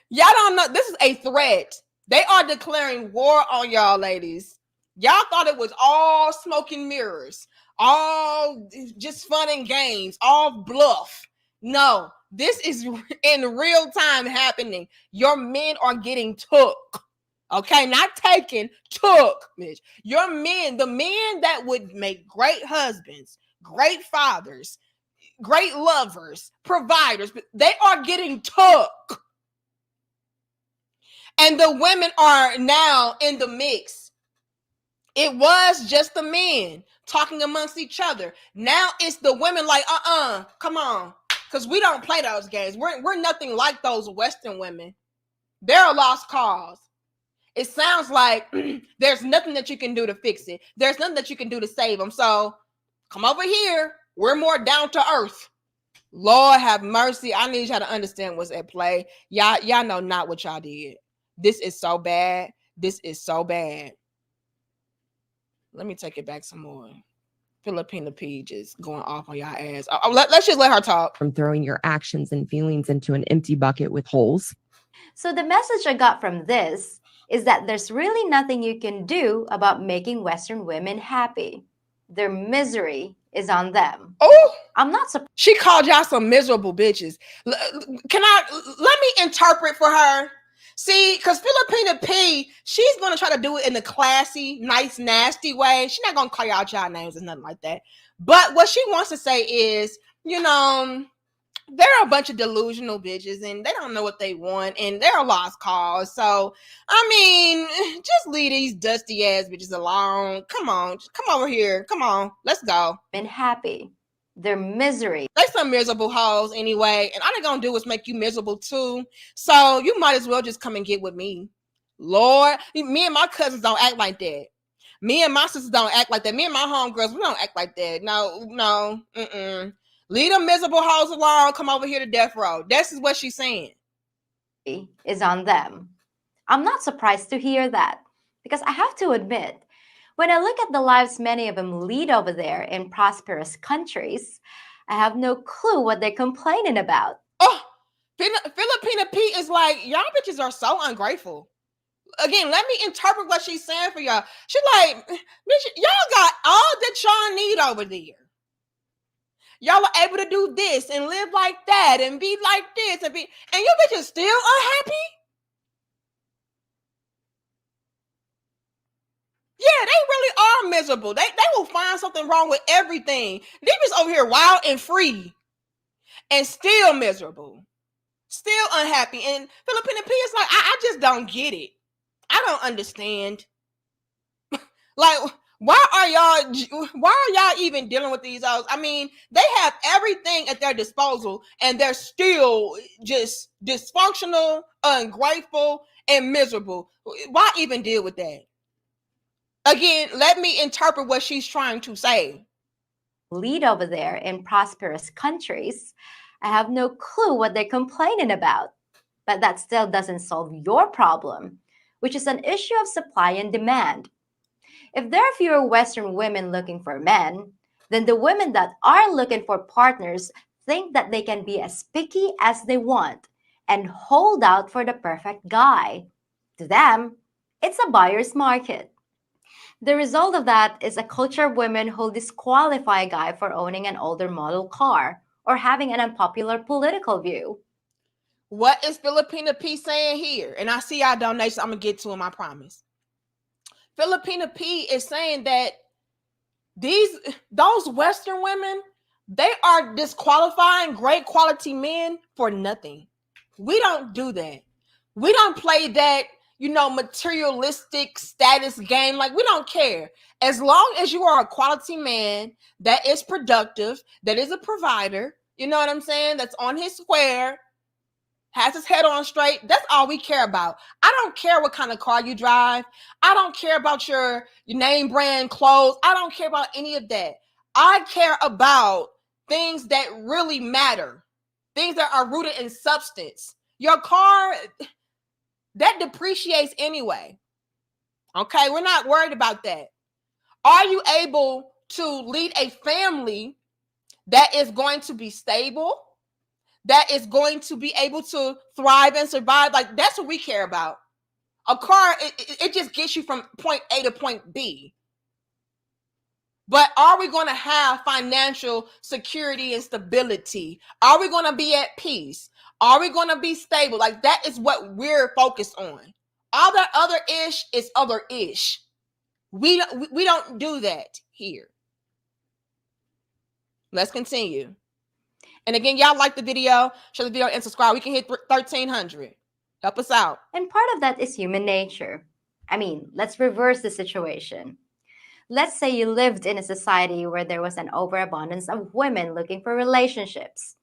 Y'all don't know. This is a threat. They are declaring war on y'all, ladies. Y'all thought it was all smoke and mirrors, all just fun and games, all bluff. No, this is in real time happening. Your men are getting took. Okay, not taken, took, Mitch. Your men, the men that would make great husbands, great fathers, great lovers, providers, they are getting took. And the women are now in the mix. It was just the men talking amongst each other. Now it's the women like, come on. Because we don't play those games. We're nothing like those Western women. They're a lost cause. It sounds like there's nothing that you can do to fix it. There's nothing that you can do to save them. So come over here. We're more down to earth. Lord have mercy. I need y'all to understand what's at play. Y'all know not what y'all did. This is so bad. This is so bad. Let me take it back some more. Filipina P just going off on y'all ass. Let's just let her talk. From throwing your actions and feelings into an empty bucket with holes. So the message I got from this is that there's really nothing you can do about making Western women happy. Their misery is on them. Oh, I'm not surprised. She called y'all some miserable bitches. Let me interpret for her. See, because Filipina P, she's going to try to do it in a classy, nice, nasty way. She's not going to call y'all child names or nothing like that. But what she wants to say is, you know, they're a bunch of delusional bitches and they don't know what they want and they're a lost cause. So, I mean, just leave these dusty ass bitches alone. Come on, come over here. Come on, let's go. And happy. Their misery. They some miserable hoes anyway, and all they're gonna do is make you miserable too. So you might as well just come and get with me. Lord, me and my cousins don't act like that. Me and my sisters don't act like that. Me and my homegirls, we don't act like that. No. Leave them miserable hoes alone. Come over here to death row. This is what she's saying. Is on them. I'm not surprised to hear that, because I have to admit, when I look at the lives many of them lead over there in prosperous countries, I have no clue what they're complaining about. Oh, Filipina P is like, y'all bitches are so ungrateful. Again, let me interpret what she's saying for y'all. She's like, bitch, y'all got all that y'all need over there. Y'all are able to do this and live like that and be like this and you bitches still unhappy? Yeah, they really are miserable. They will find something wrong with everything. They just over here wild and free and still miserable, still unhappy. And Filipina P is like, I just don't get it. I don't understand. Like, why are y'all even dealing with these hoes? I mean, they have everything at their disposal and they're still just dysfunctional, ungrateful, and miserable. Why even deal with that? Again, let me interpret what she's trying to say. Lead over there in prosperous countries, I have no clue what they're complaining about. But that still doesn't solve your problem, which is an issue of supply and demand. If there are fewer Western women looking for men, then the women that are looking for partners think that they can be as picky as they want and hold out for the perfect guy. To them, it's a buyer's market. The result of that is a culture of women who disqualify a guy for owning an older model car or having an unpopular political view. What is Filipina P saying here? And I see our donations. I'm going to get to them, I promise. Filipina P is saying that those Western women, they are disqualifying great quality men for nothing. We don't do that. We don't play that, materialistic status game. Like, we don't care. As long as you are a quality man that is productive, that is a provider, you know what I'm saying? That's on his square, has his head on straight. That's all we care about. I don't care what kind of car you drive. I don't care about your name brand clothes. I don't care about any of that. I care about things that really matter, things that are rooted in substance. Your car, that depreciates anyway. Okay, we're not worried about that. Are you able to lead a family that is going to be stable, that is going to be able to thrive and survive? Like, that's what we care about. A car, it just gets you from point A to point B. But are we going to have financial security and stability? Are we going to be at peace? Are we going to be stable? Like, that is what we're focused on. All that other ish is other ish. We don't do that here. Let's continue. And again, y'all like the video, share the video and subscribe. We can hit 1,300. Help us out. And part of that is human nature. I mean, let's reverse the situation. Let's say you lived in a society where there was an overabundance of women looking for relationships.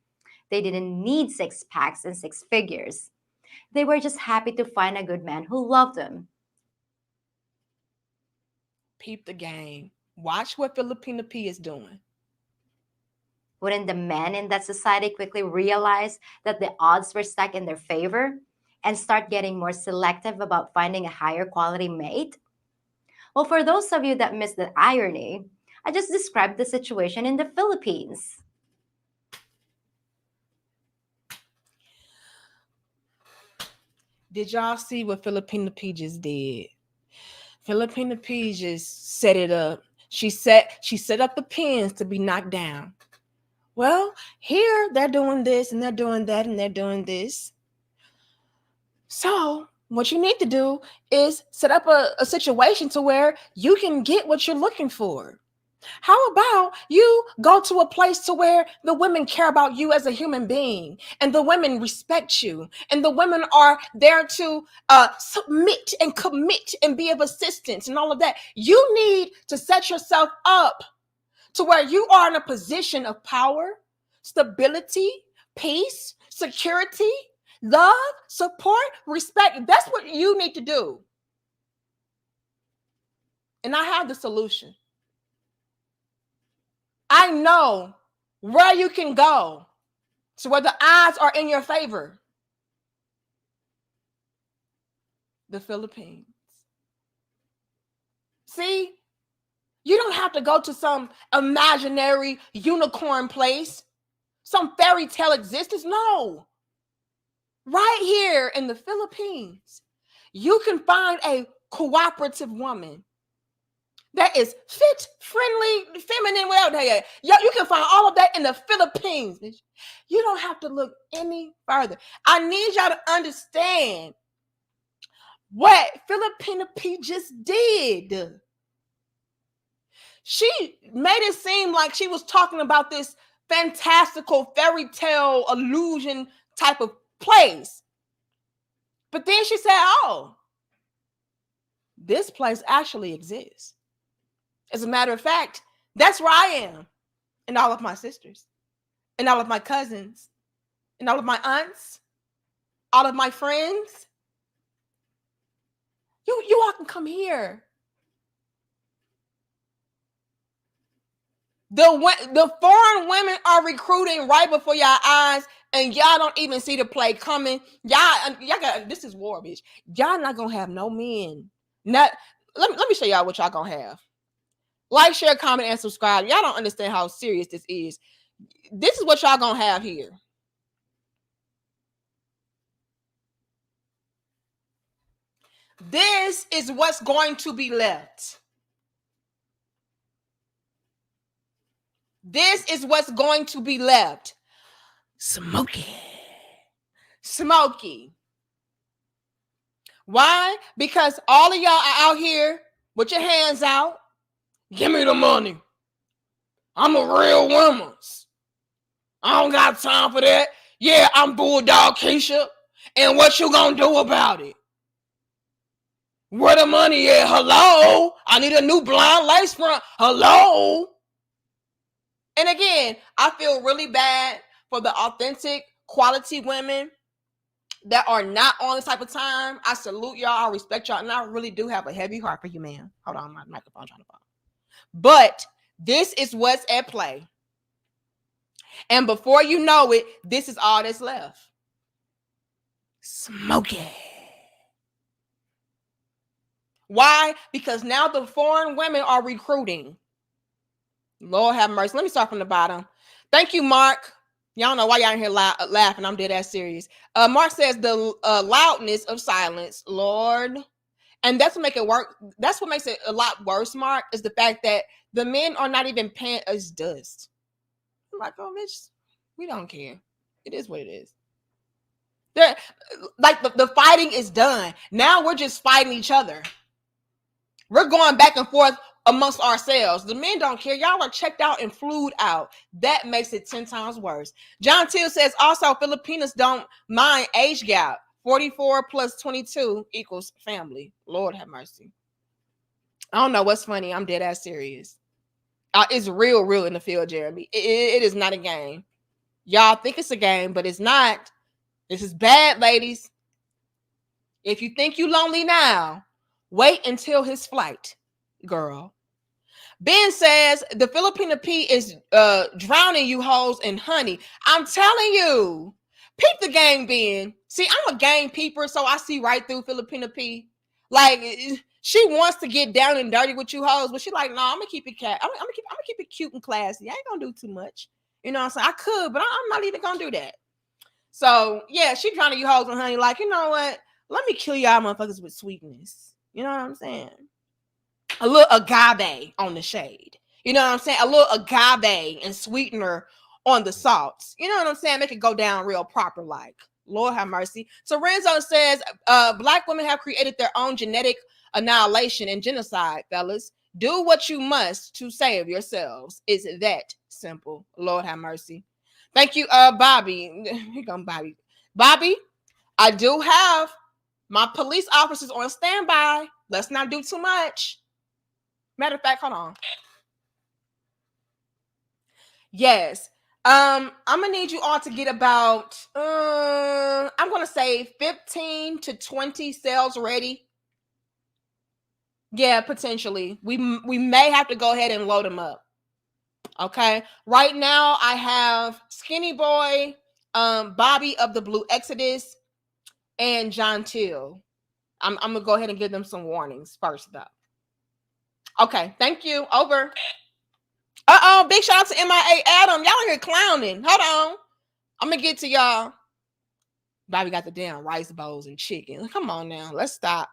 They didn't need 6 packs and 6 figures. They were just happy to find a good man who loved them. Peep the game. Watch what Filipina P is doing. Wouldn't the men in that society quickly realize that the odds were stacked in their favor and start getting more selective about finding a higher quality mate? Well, for those of you that missed the irony, I just described the situation in the Philippines. Did y'all see what Filipina P just did? Filipina P just set it up. She set up the pins to be knocked down. Well, here they're doing this and they're doing that and they're doing this. So what you need to do is set up a situation to where you can get what you're looking for. How about you go to a place to where the women care about you as a human being and the women respect you and the women are there to submit and commit and be of assistance and all of that. You need to set yourself up to where you are in a position of power, stability, peace, security, love, support, respect. That's what you need to do. And I have the solution. I know where you can go so where the odds are in your favor. The Philippines. See, you don't have to go to some imaginary unicorn place, some fairy tale existence. No. Right here in the Philippines, you can find a cooperative woman that is fit, friendly, feminine, whatever that is. You can find all of that in the Philippines. Bitch. You don't have to look any further. I need y'all to understand what Filipina P just did. She made it seem like she was talking about this fantastical fairy tale illusion type of place. But then she said, oh, this place actually exists. As a matter of fact, that's where I am, and all of my sisters, and all of my cousins, and all of my aunts, all of my friends. You all can come here. The foreign women are recruiting right before y'all eyes, and y'all don't even see the play coming. Y'all got, this is war, bitch. Y'all not gonna have no men. Let me show y'all what y'all gonna have. Like, share, comment, and subscribe. Y'all don't understand how serious this is. This is what y'all gonna have here. This is what's going to be left. This is what's going to be left. Smoky. Why? Because all of y'all are out here with your hands out. Give me the money. I'm a real woman. I don't got time for that. Yeah, I'm Bulldog Keisha. And what you gonna do about it? Where the money at? Hello? I need a new blind lace front. Hello? And again, I feel really bad for the authentic, quality women that are not on this type of time. I salute y'all. I respect y'all. And I really do have a heavy heart for you, man. Hold on, my microphone trying to fall. But this is what's at play. And before you know it, this is all that's left. Smoky. Why? Because now the foreign women are recruiting. Lord have mercy. Let me start from the bottom. Thank you, Mark. Y'all know why y'all in here laughing. I'm dead ass serious. Mark says the loudness of silence, Lord. And that's what makes it work. That's what makes it a lot worse, Mark, is the fact that the men are not even paying us dust. I'm like, oh, bitch, we don't care. It is what it is. Like the fighting is done. Now we're just fighting each other. We're going back and forth amongst ourselves. The men don't care. Y'all are checked out and flued out. That makes it 10 times worse. John Till says also Filipinos don't mind age gap. 44 plus 22 equals family. Lord have mercy. I don't know what's funny. I'm dead ass serious. It's real in the field, Jeremy. It is not a game. Y'all think it's a game, but it's not. This is bad, ladies. If you think you lonely now, wait until his flight, girl. Ben says the Filipina P is drowning you hoes in honey. I'm telling you. Peep the game, Ben. See, I'm a game peeper, so I see right through Filipina P. Like, She wants to get down and dirty with you hoes, but she like, no, I'm gonna keep it cat. I'm gonna keep it cute and classy. I ain't gonna do too much. You know what I'm saying? I could, but I'm not even gonna do that. So yeah, she trying to you hoes and honey, like, you know what? Let me kill y'all motherfuckers with sweetness. You know what I'm saying? A little agave on the shade. You know what I'm saying? A little agave and sweetener on the salts. You know what I'm saying? Make it go down real proper like. Lord have mercy. So Renzo says, Black women have created their own genetic annihilation and genocide, fellas. Do what you must to save yourselves. It's that simple. Lord have mercy. Thank you, Bobby. Here come Bobby. Bobby, I do have my police officers on standby. Let's not do too much. Matter of fact, hold on. Yes. I'm gonna need you all to get about I'm gonna say 15 to 20 cells ready. Yeah, potentially. We may have to go ahead and load them up. Okay. Right now I have Skinny Boy, Bobby of the Blue Exodus, and John Till. I'm gonna go ahead and give them some warnings first though. Okay, thank you. Over. Big shout out to MIA Adam. Y'all here clowning. Hold on. I'm gonna get to y'all. Bobby got the damn rice bowls and chicken. Come on now. Let's stop.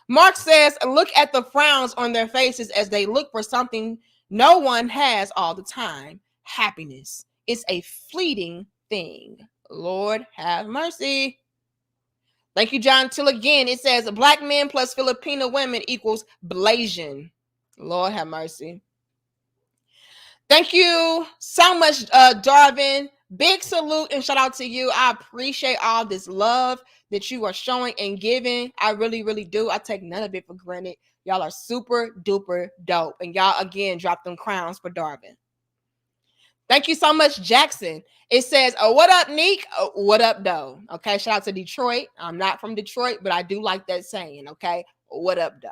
Mark says, look at the frowns on their faces as they look for something no one has all the time. Happiness. It's a fleeting thing. Lord have mercy. Thank you, John Till again. It says Black men plus Filipino women equals Blasian. Lord have mercy. Thank you so much, Darvin. Big salute and shout out to you. I appreciate all this love that you are showing and giving. I really, really do. I take none of it for granted. Y'all are super duper dope. And y'all, again, drop them crowns for Darvin. Thank you so much, Jackson. It says, what up, Neek? What up, though? Okay, shout out to Detroit. I'm not from Detroit, but I do like that saying, okay? What up, though?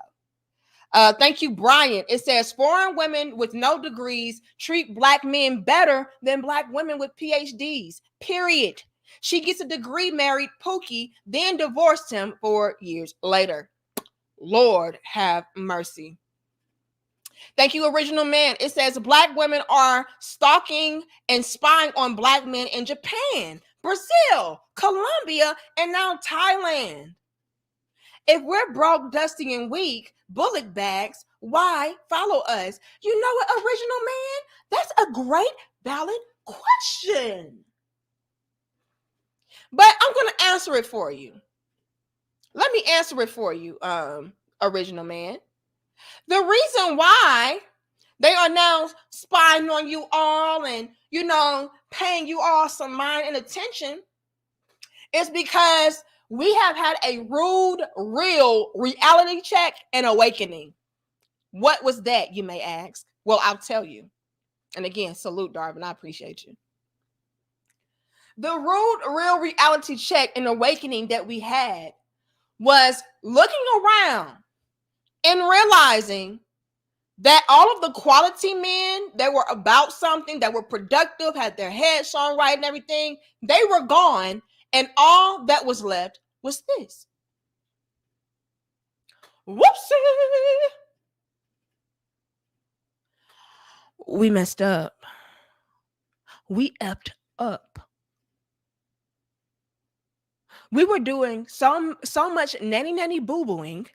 Thank you, Brian. It says foreign women with no degrees treat Black men better than Black women with PhDs, period. She gets a degree, married Pookie, then divorced him 4 years later. Lord have mercy. Thank you, Original Man. It says Black women are stalking and spying on Black men in Japan, Brazil, Colombia, and now Thailand. If we're broke, dusty, and weak, bullet bags, why follow us? You know what, Original Man? That's a great, valid question. But I'm going to answer it for you. Let me answer it for you, Original Man. The reason why they are now spying on you all and, you know, paying you all some mind and attention is because we have had a rude, real reality check and awakening. What was that, you may ask? Well, I'll tell you. And again, salute, Darvin. I appreciate you. The rude, real reality check and awakening that we had was looking around and realizing that all of the quality men that were about something, that were productive, had their heads on right and everything, they were gone. And all that was left was this. Whoopsie. We messed up. We effed up. We were doing so much nanny boo-booing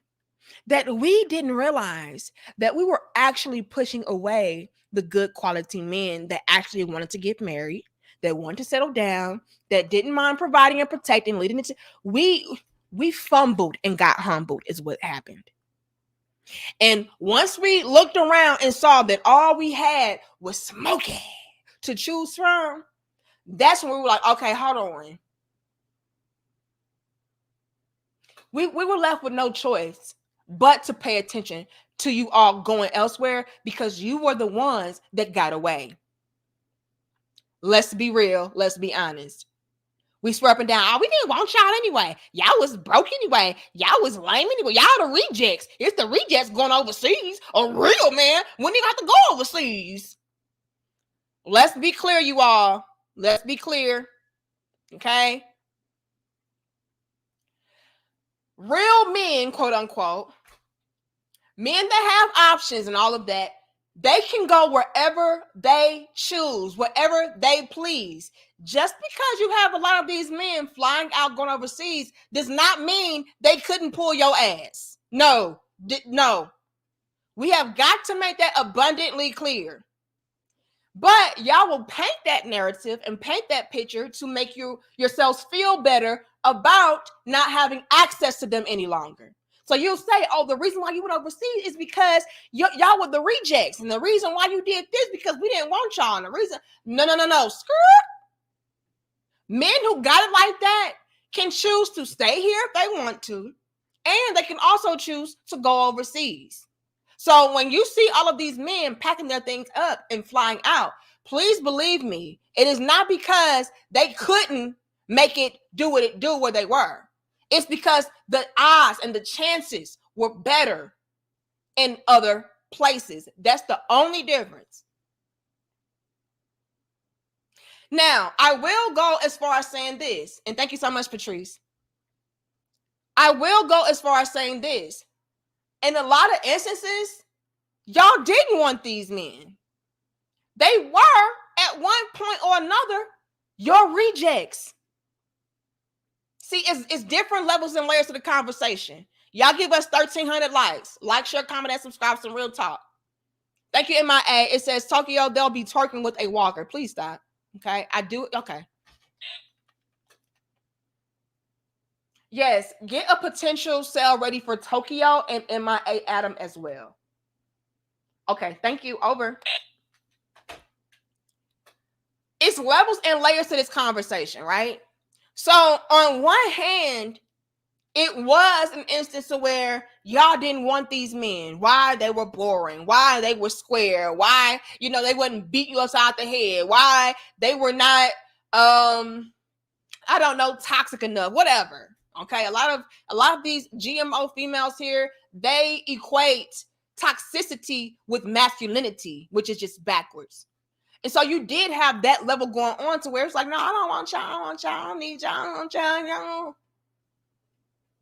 that we didn't realize that we were actually pushing away the good quality men that actually wanted to get married, that wanted to settle down, that didn't mind providing and protecting, leading into we fumbled and got humbled is what happened. And once we looked around and saw that all we had was smoky to choose from, that's when we were like, okay, hold on. We were left with no choice but to pay attention to you all going elsewhere because you were the ones that got away. Let's be real. Let's be honest. We swear up and down. Oh, we didn't want y'all anyway. Y'all was broke anyway. Y'all was lame anyway. Y'all the rejects. It's the rejects going overseas. A real man wouldn't even have to go overseas. Let's be clear, you all. Let's be clear. Okay? Real men, quote unquote, Men that have options and all of that, they can go wherever they choose, wherever they please. Just because you have a lot of these men flying out, going overseas, does not mean they couldn't pull your ass. No. We have got to make that abundantly clear. But y'all will paint that narrative and paint that picture to make yourselves feel better about not having access to them any longer. So you'll say, oh, the reason why you went overseas is because y'all were the rejects. And the reason why you did this because we didn't want y'all. And the reason, no. Screw. Men who got it like that can choose to stay here if they want to. And they can also choose to go overseas. So when you see all of these men packing their things up and flying out, please believe me, it is not because they couldn't make it do where they were. It's because the odds and the chances were better in other places. That's the only difference. Now, I will go as far as saying this, and thank you so much, Patrice. I will go as far as saying this. In a lot of instances, y'all didn't want these men. They were, at one point or another, your rejects. See, it's different levels and layers to the conversation. Y'all give us 1,300 likes. Like, share, comment, and subscribe to Real Talk. Thank you, MIA. It says, Tokyo, they'll be twerking with a walker. Please stop. Okay, I do. Okay. Yes, get a potential sale ready for Tokyo and MIA Adam as well. Okay, thank you. Over. It's levels and layers to this conversation, right? So on one hand, it was an instance of where y'all didn't want these men. Why? They were boring. Why? They were square. Why? They wouldn't beat you upside the head. Why? They were not, I don't know, toxic enough, whatever. Okay. A lot of these GMO females here, they equate toxicity with masculinity, which is just backwards. And so you did have that level going on to where it's like, no, I don't want y'all, I don't need y'all, I don't want y'all.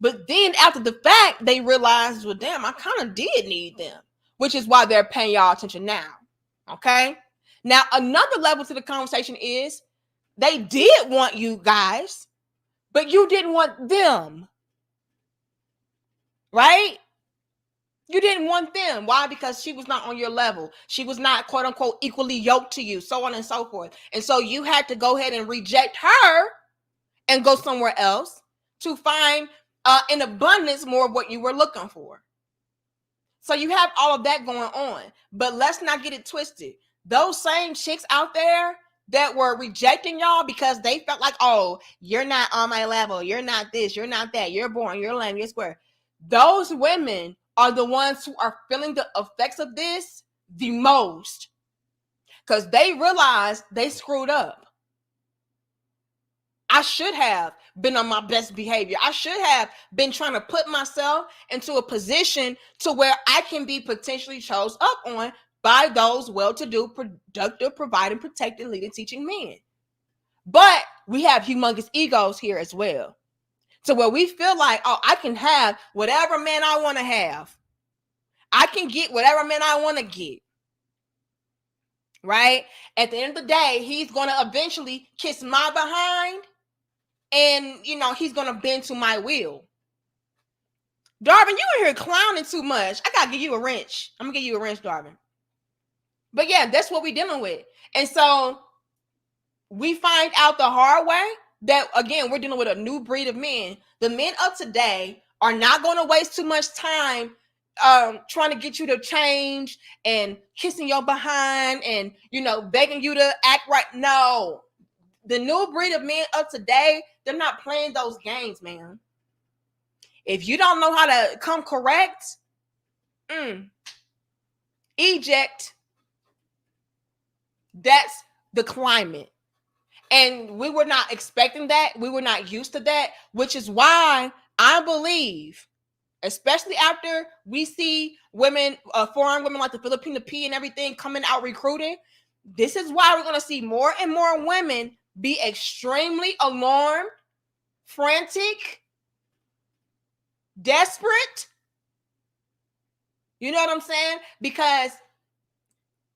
But then after the fact, they realized, well, damn, I kind of did need them, which is why they're paying y'all attention now. Okay. Now, another level to the conversation is they did want you guys, but you didn't want them. Right? You didn't want them. Why? Because she was not on your level. She was not, quote unquote, equally yoked to you, so on and so forth. And so you had to go ahead and reject her and go somewhere else to find in abundance more of what you were looking for. So you have all of that going on. But let's not get it twisted. Those same chicks out there that were rejecting y'all because they felt like, oh, you're not on my level. You're not this. You're not that. You're boring. You're lame. You're square. Those women are the ones who are feeling the effects of this the most because they realize they screwed up. I should have been on my best behavior. I should have been trying to put myself into a position to where I can be potentially chose up on by those well-to-do, productive, providing, protecting, leading, teaching men. But we have humongous egos here as well. So where we feel like, oh, I can have whatever man I want to have. I can get whatever man I want to get. Right? At the end of the day, he's going to eventually kiss my behind and, he's going to bend to my will. Darvin, you in here clowning too much. I got to give you a wrench. I'm going to give you a wrench, Darvin. But yeah, that's what we're dealing with. And so we find out the hard way that, again, we're dealing with a new breed of men. The men of today are not going to waste too much time trying to get you to change and kissing your behind and, begging you to act right. No, the new breed of men of today, they're not playing those games, man. If you don't know how to come correct, eject. That's the climate. And we were not expecting that. We were not used to that, which is why I believe, especially after we see women, foreign women like the Filipina P and everything coming out recruiting, this is why we're going to see more and more women be extremely alarmed, frantic, desperate, You know what I'm saying? Because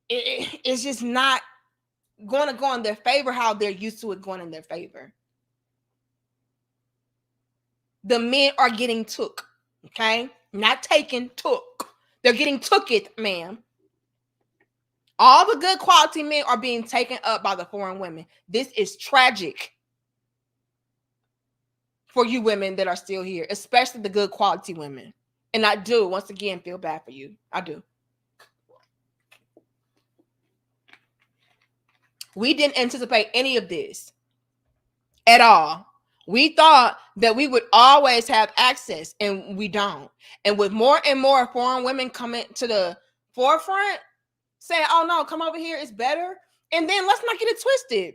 it's just not going to go in their favor how they're used to it going in their favor. The men are getting took, okay? Not taken, took. They're getting took it, ma'am. All the good quality men are being taken up by the foreign women. This is tragic for you women that are still here, especially the good quality women. And I do, once again, feel bad for you. I do. We didn't anticipate any of this at all. We thought that we would always have access, and we don't. And with more and more foreign women coming to the forefront, saying, oh no, come over here, it's better. And then let's not get it twisted.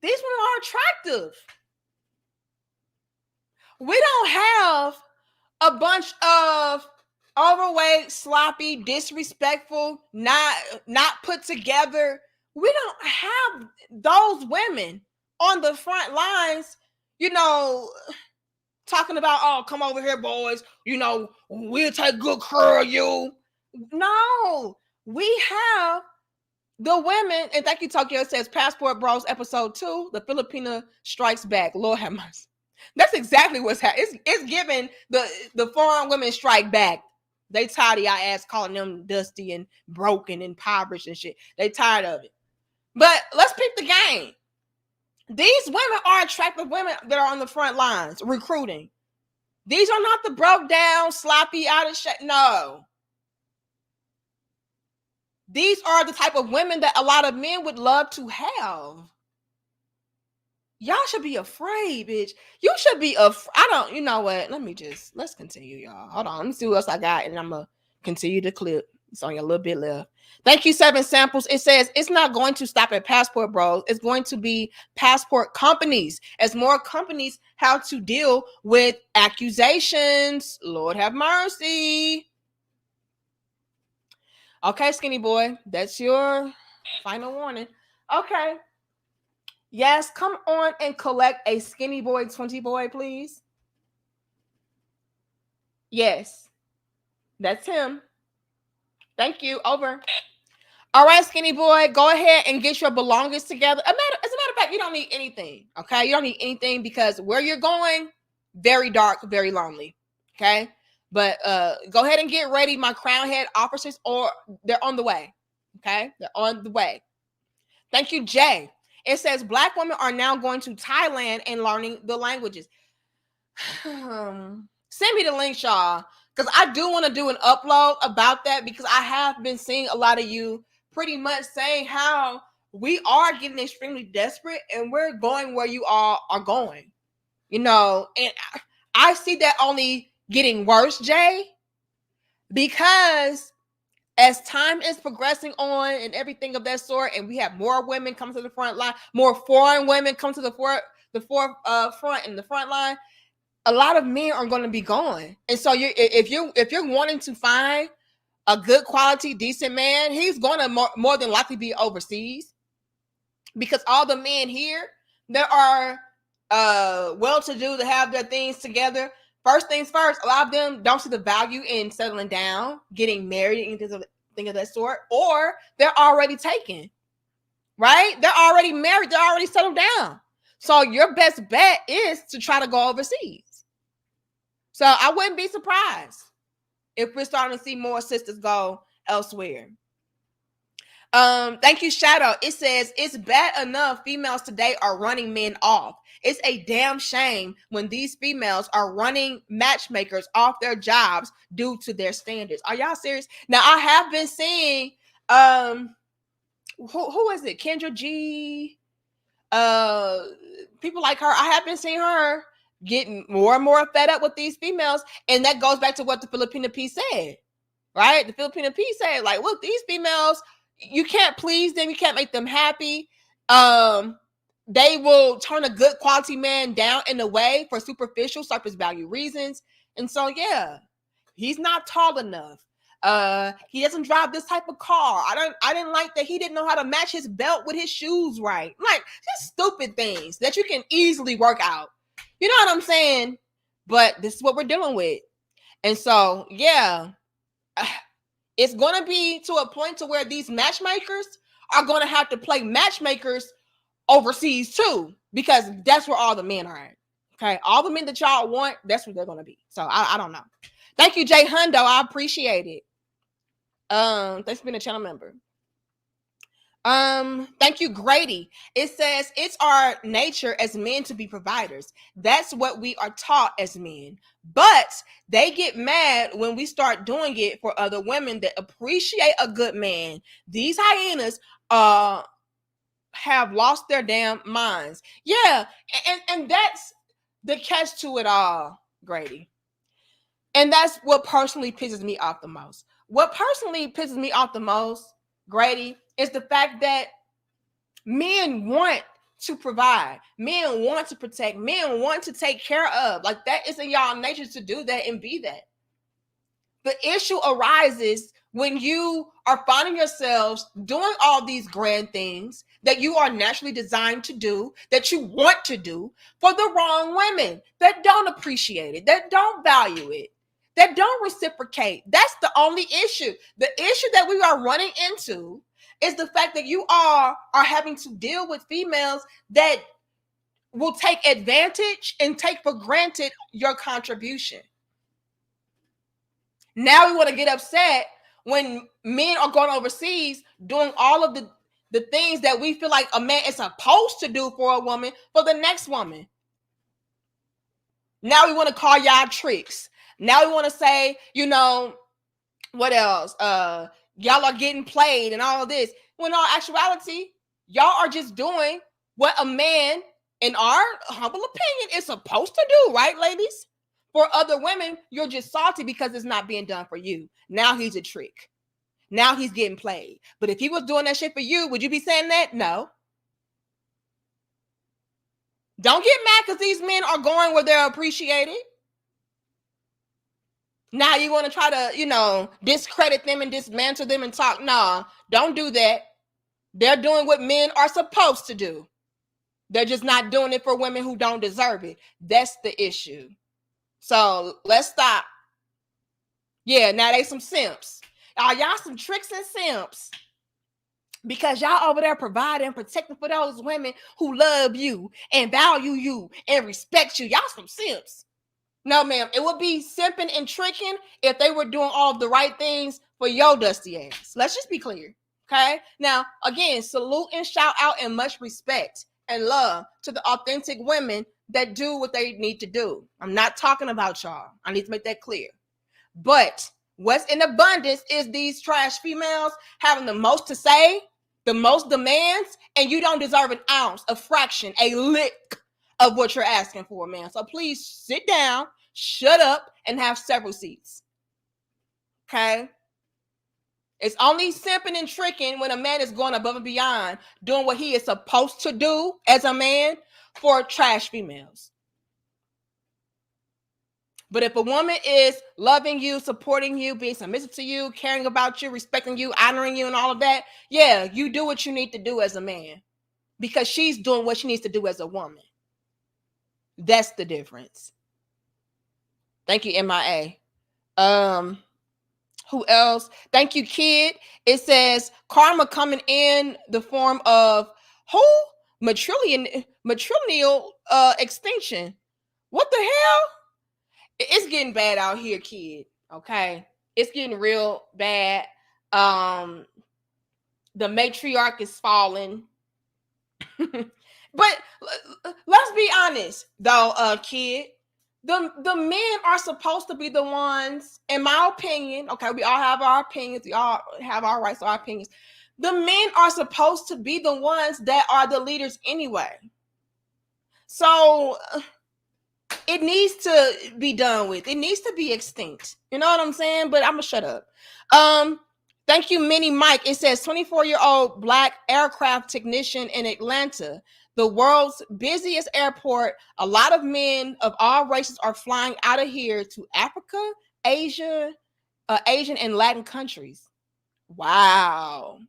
These women are attractive. We don't have a bunch of overweight, sloppy, disrespectful, not put together. We don't have those women on the front lines, you know, talking about, oh, come over here, boys. You know, we'll take good care of you. No, we have the women, and thank you, Tokyo. It says Passport Bros episode 2, the Filipina strikes back. Lord have mercy. That's exactly what's happening. It's giving the foreign women strike back. They tired of y'all ass calling them dusty and broken and impoverished and shit. They tired of it. But let's pick the game. These women are attractive women that are on the front lines recruiting. These are not the broke down, sloppy, out of shape. No. These are the type of women that a lot of men would love to have. Y'all should be afraid, bitch. You should be I don't, you know what? Let's continue, y'all. Hold on. Let me see what else I got, and I'm going to continue the clip. It's only a little bit left. Thank you, 7 Samples. It says it's not going to stop at Passport Bros. It's going to be passport companies, as more companies have to deal with accusations. Lord have mercy. Okay, skinny boy, that's your final warning. Okay. Yes, come on and collect a skinny boy 20 boy, please. Yes, that's him. Thank you. Over. All right, skinny boy, go ahead and get your belongings together. As a matter of fact, you don't need anything, okay? You don't need anything because where you're going, very dark, very lonely, okay? But go ahead and get ready. My crown head officers, or they're on the way, okay? They're on the way. Thank you, Jay. It says Black women are now going to Thailand and learning the languages. Send me the link, y'all, because I do want to do an upload about that, because I have been seeing a lot of you pretty much saying how we are getting extremely desperate and we're going where you all are going, you know, and I see that only getting worse, Jay, because as time is progressing on and everything of that sort, and we have more women come to the front line, more foreign women come to the front and the front line, a lot of men are going to be gone. And so if you're wanting to find a good quality, decent man, he's going to more than likely be overseas, because all the men here that are well-to-do, to have their things together, first things first, a lot of them don't see the value in settling down, getting married, anything of that sort, or they're already taken, right? They're already married. They're already settled down. So your best bet is to try to go overseas. So I wouldn't be surprised if we're starting to see more sisters go elsewhere. Thank you, Shadow. It says it's bad enough females today are running men off. It's a damn shame when these females are running matchmakers off their jobs due to their standards. Are y'all serious? Now I have been seeing who is it? Kendra G, people like her. I have been seeing her getting more and more fed up with these females, and that goes back to what the Filipina P said, right? The Filipina P said, like, look, these females, you can't please them, you can't make them happy. They will turn a good quality man down in a way for superficial surface value reasons. And so, yeah, he's not tall enough. He doesn't drive this type of car. I didn't like that he didn't know how to match his belt with his shoes right. Like, just stupid things that you can easily work out. You know what I'm saying? But this is what we're dealing with. And so, yeah, it's going to be to a point to where these matchmakers are going to have to play matchmakers overseas too, because that's where all the men are at. Okay, all the men that y'all want, that's where they're going to be. So I don't know. Thank you, Jay Hundo. I appreciate it. Thanks for being a channel member. Thank you, Grady. It says it's our nature as men to be providers. That's what we are taught as men. But they get mad when we start doing it for other women that appreciate a good man. These hyenas have lost their damn minds. Yeah, and that's the catch to it all, Grady. And that's what personally pisses me off the most. What personally pisses me off the most, Grady, is the fact that men want to provide, men want to protect, men want to take care of. Like, that is in y'all nature to do that and be that. The issue arises when you are finding yourselves doing all these grand things that you are naturally designed to do, that you want to do, for the wrong women that don't appreciate it, that don't value it, that don't reciprocate. That's the only issue. The issue that we are running into is the fact that you are having to deal with females that will take advantage and take for granted your contribution. Now we want to get upset when men are going overseas doing all of the things that we feel like a man is supposed to do for a woman for the next woman. Now we want to call y'all tricks. Now we want to say, you know, what else? Y'all are getting played and all of this. When in all actuality, y'all are just doing what a man, in our humble opinion, is supposed to do, right, ladies? For other women, you're just salty because it's not being done for you. Now he's a trick. Now he's getting played. But if he was doing that shit for you, would you be saying that? No. Don't get mad because these men are going where they're appreciated. Now you want to try to, you know, discredit them and dismantle them and talk. Nah, don't do that. They're doing what men are supposed to do. They're just not doing it for women who don't deserve it. That's the issue. So let's stop. Yeah, now they some simps. Y'all some tricks and simps. Because y'all over there providing and protecting for those women who love you and value you and respect you. Y'all some simps. No, ma'am. It would be simping and tricking if they were doing all of the right things for your dusty ass. Let's just be clear. Okay? Now, again, salute and shout out and much respect and love to the authentic women that do what they need to do. I'm not talking about y'all. I need to make that clear. But what's in abundance is these trash females having the most to say, the most demands, and you don't deserve an ounce, a fraction, a lick of what you're asking for, man. So please sit down, shut up, and have several seats. Okay? It's only simping and tricking when a man is going above and beyond, doing what he is supposed to do as a man for trash females. But if a woman is loving you, supporting you, being submissive to you, caring about you, respecting you, honoring you, and all of that, yeah, you do what you need to do as a man because she's doing what she needs to do as a woman. That's the difference. Thank you, MIA. Who else? Thank you, Kid. It says karma coming in the form of who? Matrilineal extinction. What the hell? It's getting bad out here, Kid. Okay, it's getting real bad. The matriarch is falling. But let's be honest, though, Kid. The men are supposed to be the ones, in my opinion. Okay, we all have our opinions. We all have our rights to our opinions. The men are supposed to be the ones that are the leaders anyway. So it needs to be done with. It needs to be extinct. You know what I'm saying? But I'm gonna shut up. Thank you, Minnie Mike. It says 24-year-old Black aircraft technician in Atlanta, the world's busiest airport. A lot of men of all races are flying out of here to Africa, Asia, Asian and Latin countries. Wow,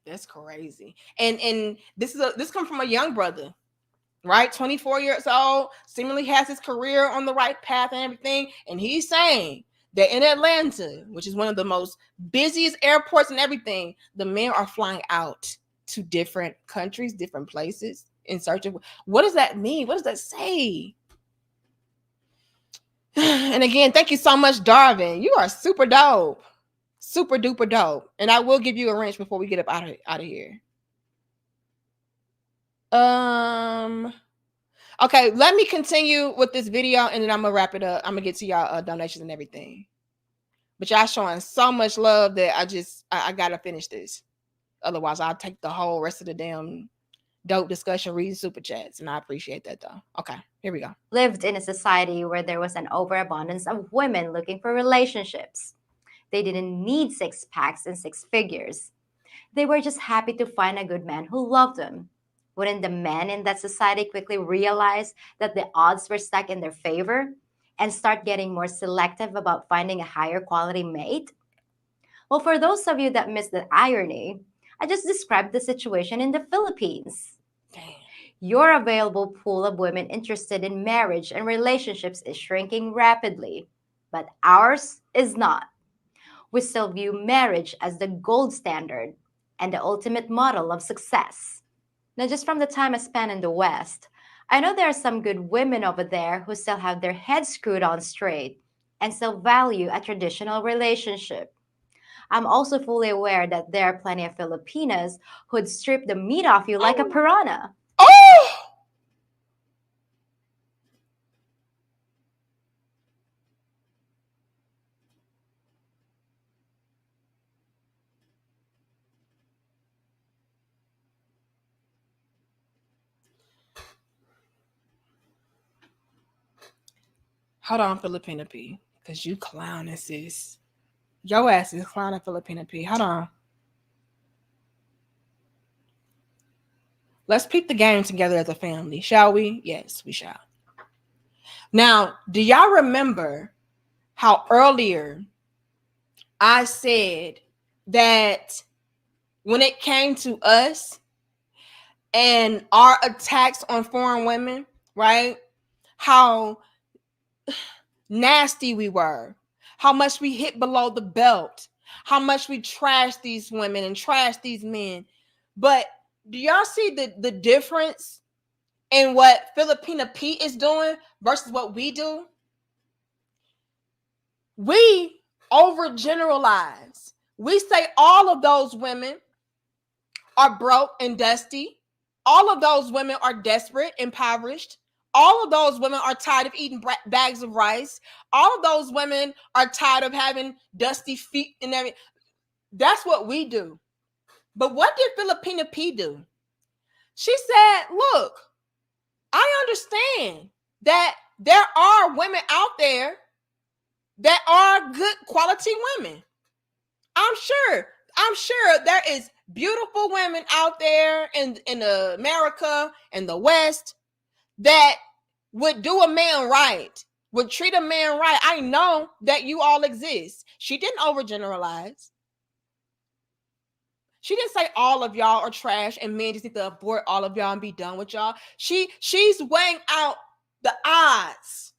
that's crazy. And this comes from a young brother, right? 24 years old, seemingly has his career on the right path and everything. And he's saying that in Atlanta, which is one of the most busiest airports and everything, the men are flying out to different countries, different places in search of, what does that mean? What does that say? And again, thank you so much, Darvin. You are super dope. Super duper dope. And I will give you a wrench before we get up out of here. Okay, let me continue with this video and then I'm gonna wrap it up. I'm gonna get to y'all donations and everything. But y'all showing so much love that I gotta finish this. Otherwise, I'll take the whole rest of the damn dope discussion reading super chats, and I appreciate that though. Okay, here we go. Lived in a society where there was an overabundance of women looking for relationships. They didn't need six packs and six figures. They were just happy to find a good man who loved them. Wouldn't the men in that society quickly realize that the odds were stacked in their favor and start getting more selective about finding a higher quality mate? Well, for those of you that missed the irony, I just described the situation in the Philippines. Damn. Your available pool of women interested in marriage and relationships is shrinking rapidly, but ours is not. We still view marriage as the gold standard and the ultimate model of success. Now, just from the time I spent in the West, I know there are some good women over there who still have their heads screwed on straight and still value a traditional relationship. I'm also fully aware that there are plenty of Filipinas who'd strip the meat off you like a piranha. Oh! Hold on, Filipina P, because you clowning, sis. Your ass is clowning, Filipina P. Hold on. Let's peep the game together as a family, shall we? Yes, we shall. Now, do y'all remember how earlier I said that when it came to us and our attacks on foreign women, right? How nasty we were, how much we hit below the belt, how much we trashed these women and trashed these men. But do y'all see the difference in what Filipina P is doing versus what we do? We overgeneralize. We say all of those women are broke and dusty. All of those women are desperate, impoverished. All of those women are tired of eating bags of rice. All of those women are tired of having dusty feet and everything. That's what we do. But what did Filipina P do? She said, look, I understand that there are women out there that are good quality women. I'm sure there is beautiful women out there in America and the West that would do a man right, would treat a man right. I know that you all exist. She didn't overgeneralize. She didn't say all of y'all are trash and men just need to abort all of y'all and be done with y'all. She's weighing out the odds.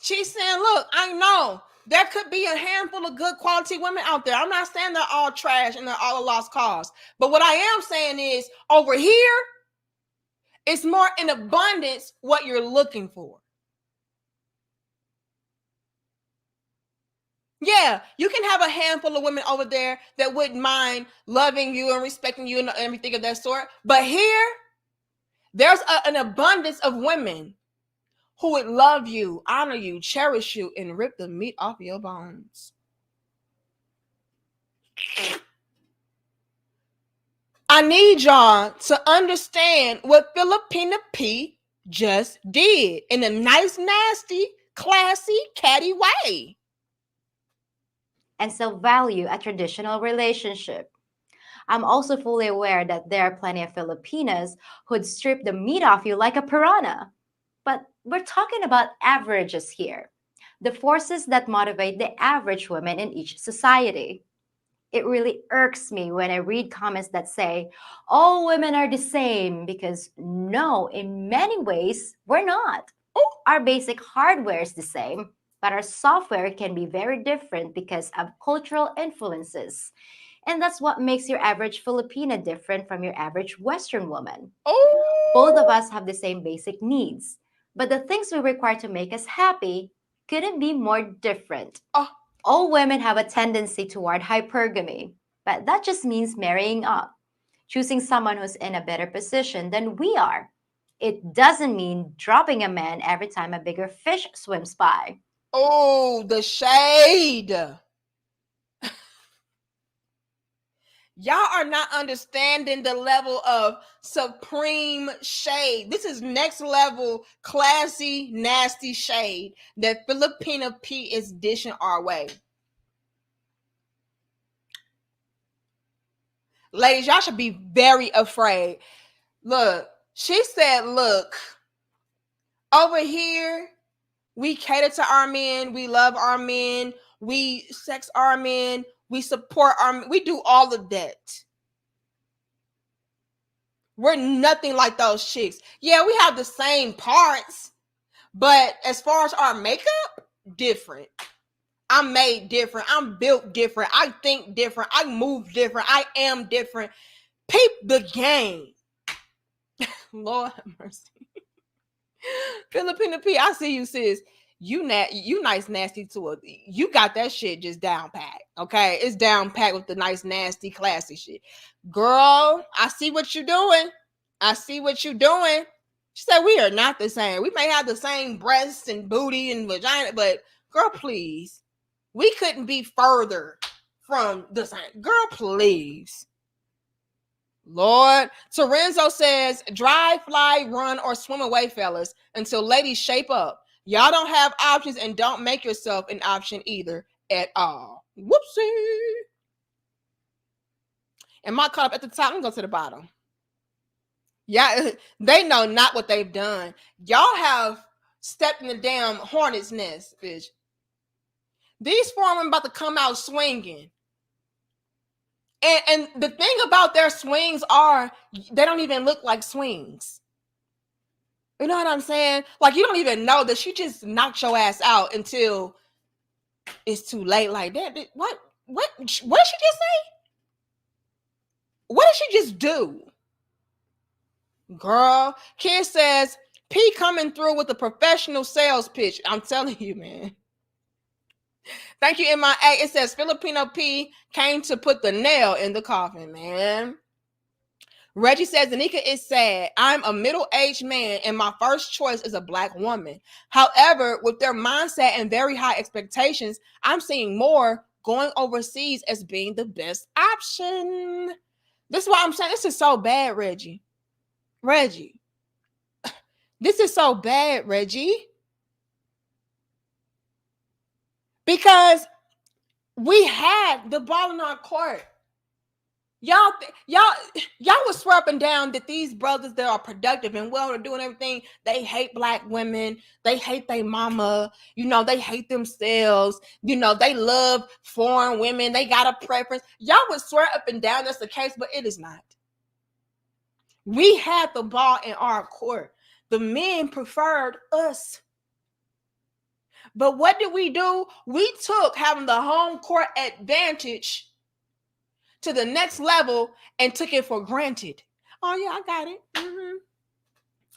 She's saying, look, I know there could be a handful of good quality women out there. I'm not saying they're all trash and they're all a lost cause. But what I am saying is over here, it's more in abundance what you're looking for. Yeah, you can have a handful of women over there that wouldn't mind loving you and respecting you and everything of that sort. But here, there's an abundance of women who would love you, honor you, cherish you, and rip the meat off your bones. I need y'all to understand what Filipina P just did in a nice, nasty, classy, catty way. And still value a traditional relationship. I'm also fully aware that there are plenty of Filipinas who'd strip the meat off you like a piranha. But we're talking about averages here, the forces that motivate the average woman in each society. It really irks me when I read comments that say, all women are the same, because no, in many ways, we're not. Our basic hardware is the same, but our software can be very different because of cultural influences. And that's what makes your average Filipina different from your average Western woman. Both of us have the same basic needs, but the things we require to make us happy couldn't be more different. All women have a tendency toward hypergamy, but that just means marrying up, choosing someone who's in a better position than we are. It doesn't mean dropping a man every time a bigger fish swims by. Oh, the shade. Y'all are not understanding the level of supreme shade. This is next level, classy, nasty shade that Filipina P is dishing our way. Ladies, y'all should be very afraid. Look, she said, look, over here, we cater to our men, we love our men, we sex our men, we support our men, we do all of that. We're nothing like those chicks. Yeah, we have the same parts, but as far as our makeup, different. I'm made different. I'm built different. I think different. I move different. I am different. Peep the game. Lord have mercy. Filipina P, I see you, sis. You nice nasty to a, you got that shit just down packed. Okay, it's down packed with the nice nasty classy shit. Girl, I see what you're doing. I see what you're doing. She said we are not the same. We may have the same breasts and booty and vagina, but girl, please, we couldn't be further from the same. Girl, please. Lord, Terenzo says, drive, fly, run, or swim away, fellas, until ladies shape up. Y'all don't have options and don't make yourself an option either at all. Whoopsie. And my cup at the top, I'm going to go to the bottom. Yeah, they know not what they've done. Y'all have stepped in the damn hornet's nest, bitch. These foremen about to come out swinging. And the thing about their swings are they don't even look like swings. You know what I'm saying? Like, you don't even know that she just knocked your ass out until it's too late. Like that. What did she just say? What did she just do? Girl, Kid says, P coming through with a professional sales pitch. I'm telling you, man. Thank you, MIA. It says Filipino P came to put the nail in the coffin, man. Reggie says, Anika is sad. I'm a middle-aged man and my first choice is a black woman. However, with their mindset and very high expectations, I'm seeing more going overseas as being the best option. This is why I'm saying this is so bad, Reggie. Reggie. This is so bad, Reggie. Because we had the ball in our court. Y'all was swear up and down that these brothers that are productive and well are doing everything. They hate black women. They hate their mama. You know, they hate themselves. You know, they love foreign women. They got a preference. Y'all would swear up and down that's the case, but it is not. We had the ball in our court. The men preferred us. But what did we do? We took having the home court advantage to the next level and took it for granted. Oh yeah, I got it.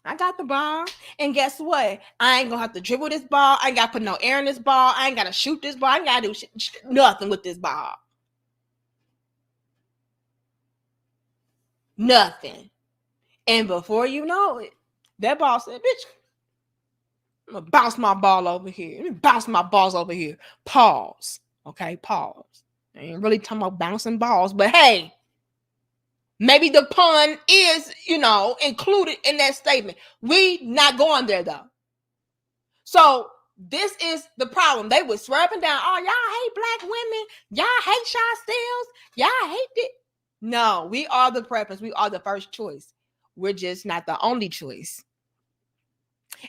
I got the ball. And guess what? I ain't gonna have to dribble this ball. I ain't gotta put no air in this ball. I ain't gotta shoot this ball. I ain't gotta do nothing with this ball. Nothing. And before you know it, that ball said, bitch, I'm gonna bounce my ball over here. Let me bounce my balls over here. Pause. Okay, pause. I ain't really talking about bouncing balls, but hey, maybe the pun is, included in that statement. We not going there though. So this is the problem. They would swear up and down, oh, y'all hate black women. Y'all hate yourselves. Y'all hate it. No, we are the preference. We are the first choice. We're just not the only choice.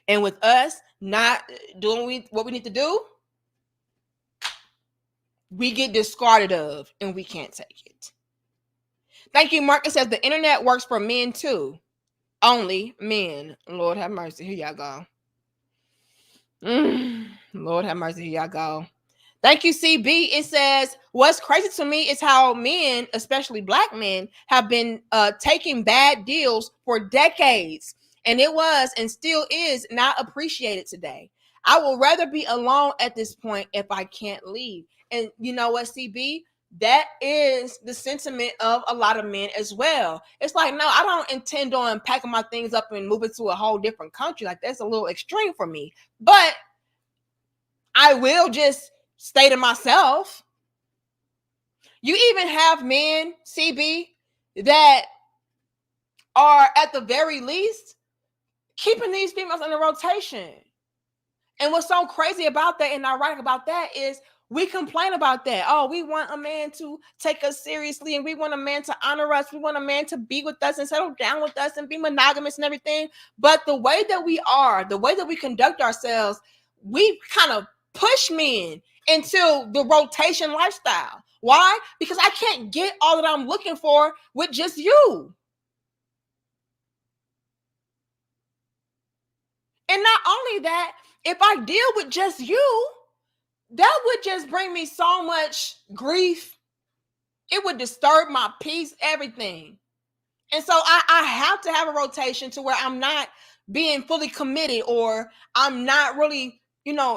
And with us not doing what we need to do, we get discarded of and we can't take it. Thank you, Marcus says the internet works for men too. Only men. Lord have mercy. Here y'all go. Lord have mercy. Here y'all go. Thank you, CB. It says, what's crazy to me is how men, especially black men, have been taking bad deals for decades. And it was and still is not appreciated today. I will rather be alone at this point if I can't leave. And you know what, CB? That is the sentiment of a lot of men as well. It's like, no, I don't intend on packing my things up and moving to a whole different country. Like, that's a little extreme for me. But I will just stay to myself. You even have men, CB, that are at the very least keeping these females in a rotation. And what's so crazy about that and ironic about that is we complain about that. Oh, we want a man to take us seriously and we want a man to honor us. We want a man to be with us and settle down with us and be monogamous and everything. But the way that we are, the way that we conduct ourselves, we kind of push men into the rotation lifestyle. Why? Because I can't get all that I'm looking for with just you. And not only that, if I deal with just you, that would just bring me so much grief. It would disturb my peace, everything. And so I have to have a rotation to where I'm not being fully committed or I'm not really,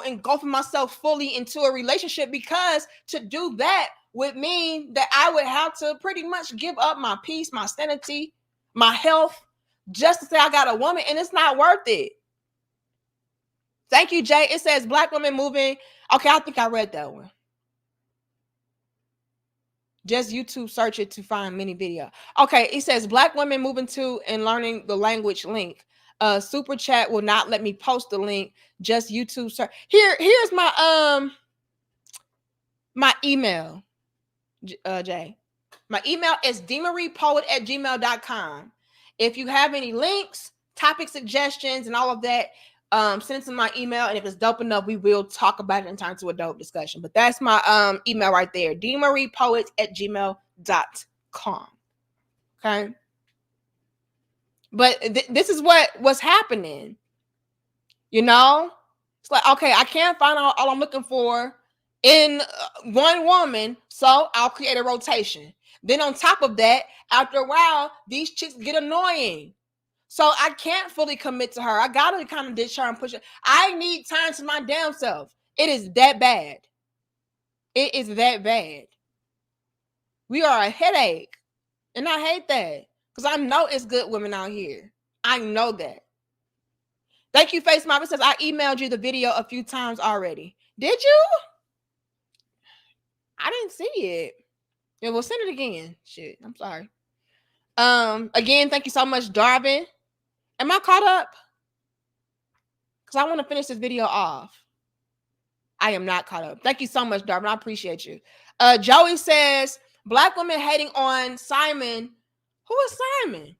engulfing myself fully into a relationship, because to do that would mean that I would have to pretty much give up my peace, my sanity, my health, just to say I got a woman, and it's not worth it. Thank you, Jay. It says black women moving. Okay, I think I read that one. Just YouTube search it to find many video. Okay, it says black women moving to and learning the language link. Super chat will not let me post the link. Just YouTube search. Here's my my email, Jay. My email is demariepoet@gmail.com. If you have any links, topic suggestions, and all of that, send it to my email, and if it's dope enough, we will talk about it and turn into a dope discussion. But that's my email right there, demariepoet@gmail.com. Okay. But this is what's happening. It's like, okay, I can't find all I'm looking for in one woman, so I'll create a rotation. Then on top of that, after a while, these chicks get annoying. So I can't fully commit to her. I gotta kind of ditch her and push her. I need time to my damn self. It is that bad. It is that bad. We are a headache. And I hate that. Because I know it's good women out here. I know that. Thank you, Face Mob. It says I emailed you the video a few times already. Did you? I didn't see it. Yeah, we'll send it again. Shit, I'm sorry. Again, thank you so much, Darvin. Am I caught up? Because I want to finish this video off. I am not caught up. Thank you so much, Darvin. I appreciate you. Joey says, black women hating on Simon. Who is Simon?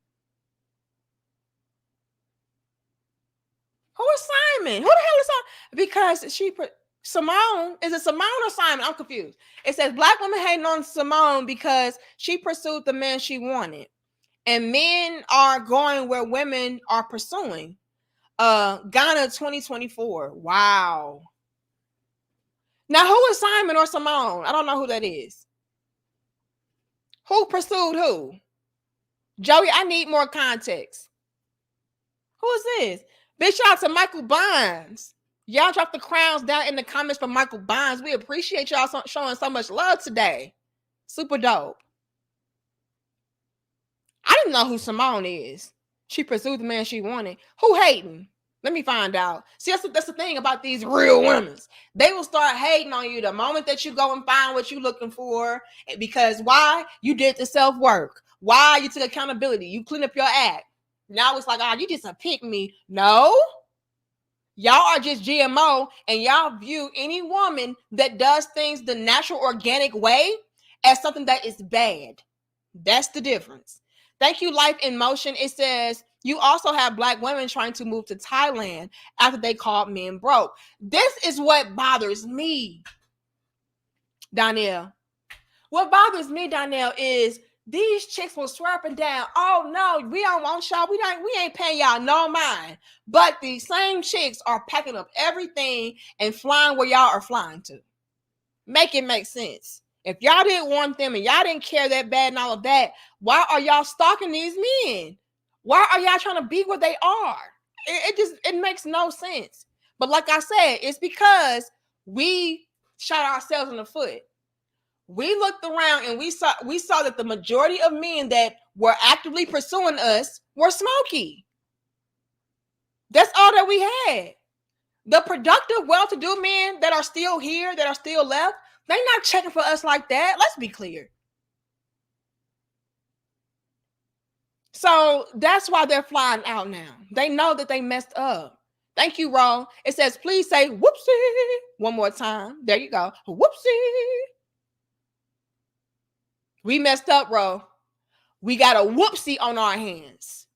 Who is Simon? Who the hell is Simon? Because Simone, is it Simone or Simon? I'm confused. It says black women hating on Simone because she pursued the man she wanted. And men are going where women are pursuing. Ghana 2024. Wow. Now, who is Simon or Simone? I don't know who that is. Who pursued who? Joey, I need more context. Who is this? Big shout out to Michael Bonds. Y'all drop the crowns down in the comments for Michael Bonds. We appreciate y'all showing so much love today. Super dope. I didn't know who Simone is. She pursued the man she wanted. Who hating? Let me find out. See, that's the thing about these real women. They will start hating on you the moment that you go and find what you're looking for. Because why? You did the self-work. Why? You took accountability. You clean up your act. Now it's like, you just a pick me. No. Y'all are just GMO, and y'all view any woman that does things the natural, organic way as something that is bad. That's the difference. Thank you, Life in Motion. It says, you also have black women trying to move to Thailand after they called men broke. This is what bothers me, Donnell. What bothers me, Donnell, is These chicks will swear up and down, oh no, we don't want y'all. We ain't paying y'all no mind. But these same chicks are packing up everything and flying where y'all are flying to. Make it make sense. If y'all didn't want them and y'all didn't care that bad and all of that, why are y'all stalking these men? Why are y'all trying to be where they are? It makes no sense. But like I said, it's because we shot ourselves in the foot. We looked around and we saw that the majority of men that were actively pursuing us were smoky. That's all that we had. The productive, well-to-do men that are still here, that are still left, they're not checking for us like that. Let's be clear. So that's why they're flying out now. They know that they messed up. Thank you, Ro. It says, please say whoopsie one more time. There you go. Whoopsie. We messed up, Ro. We got a whoopsie on our hands.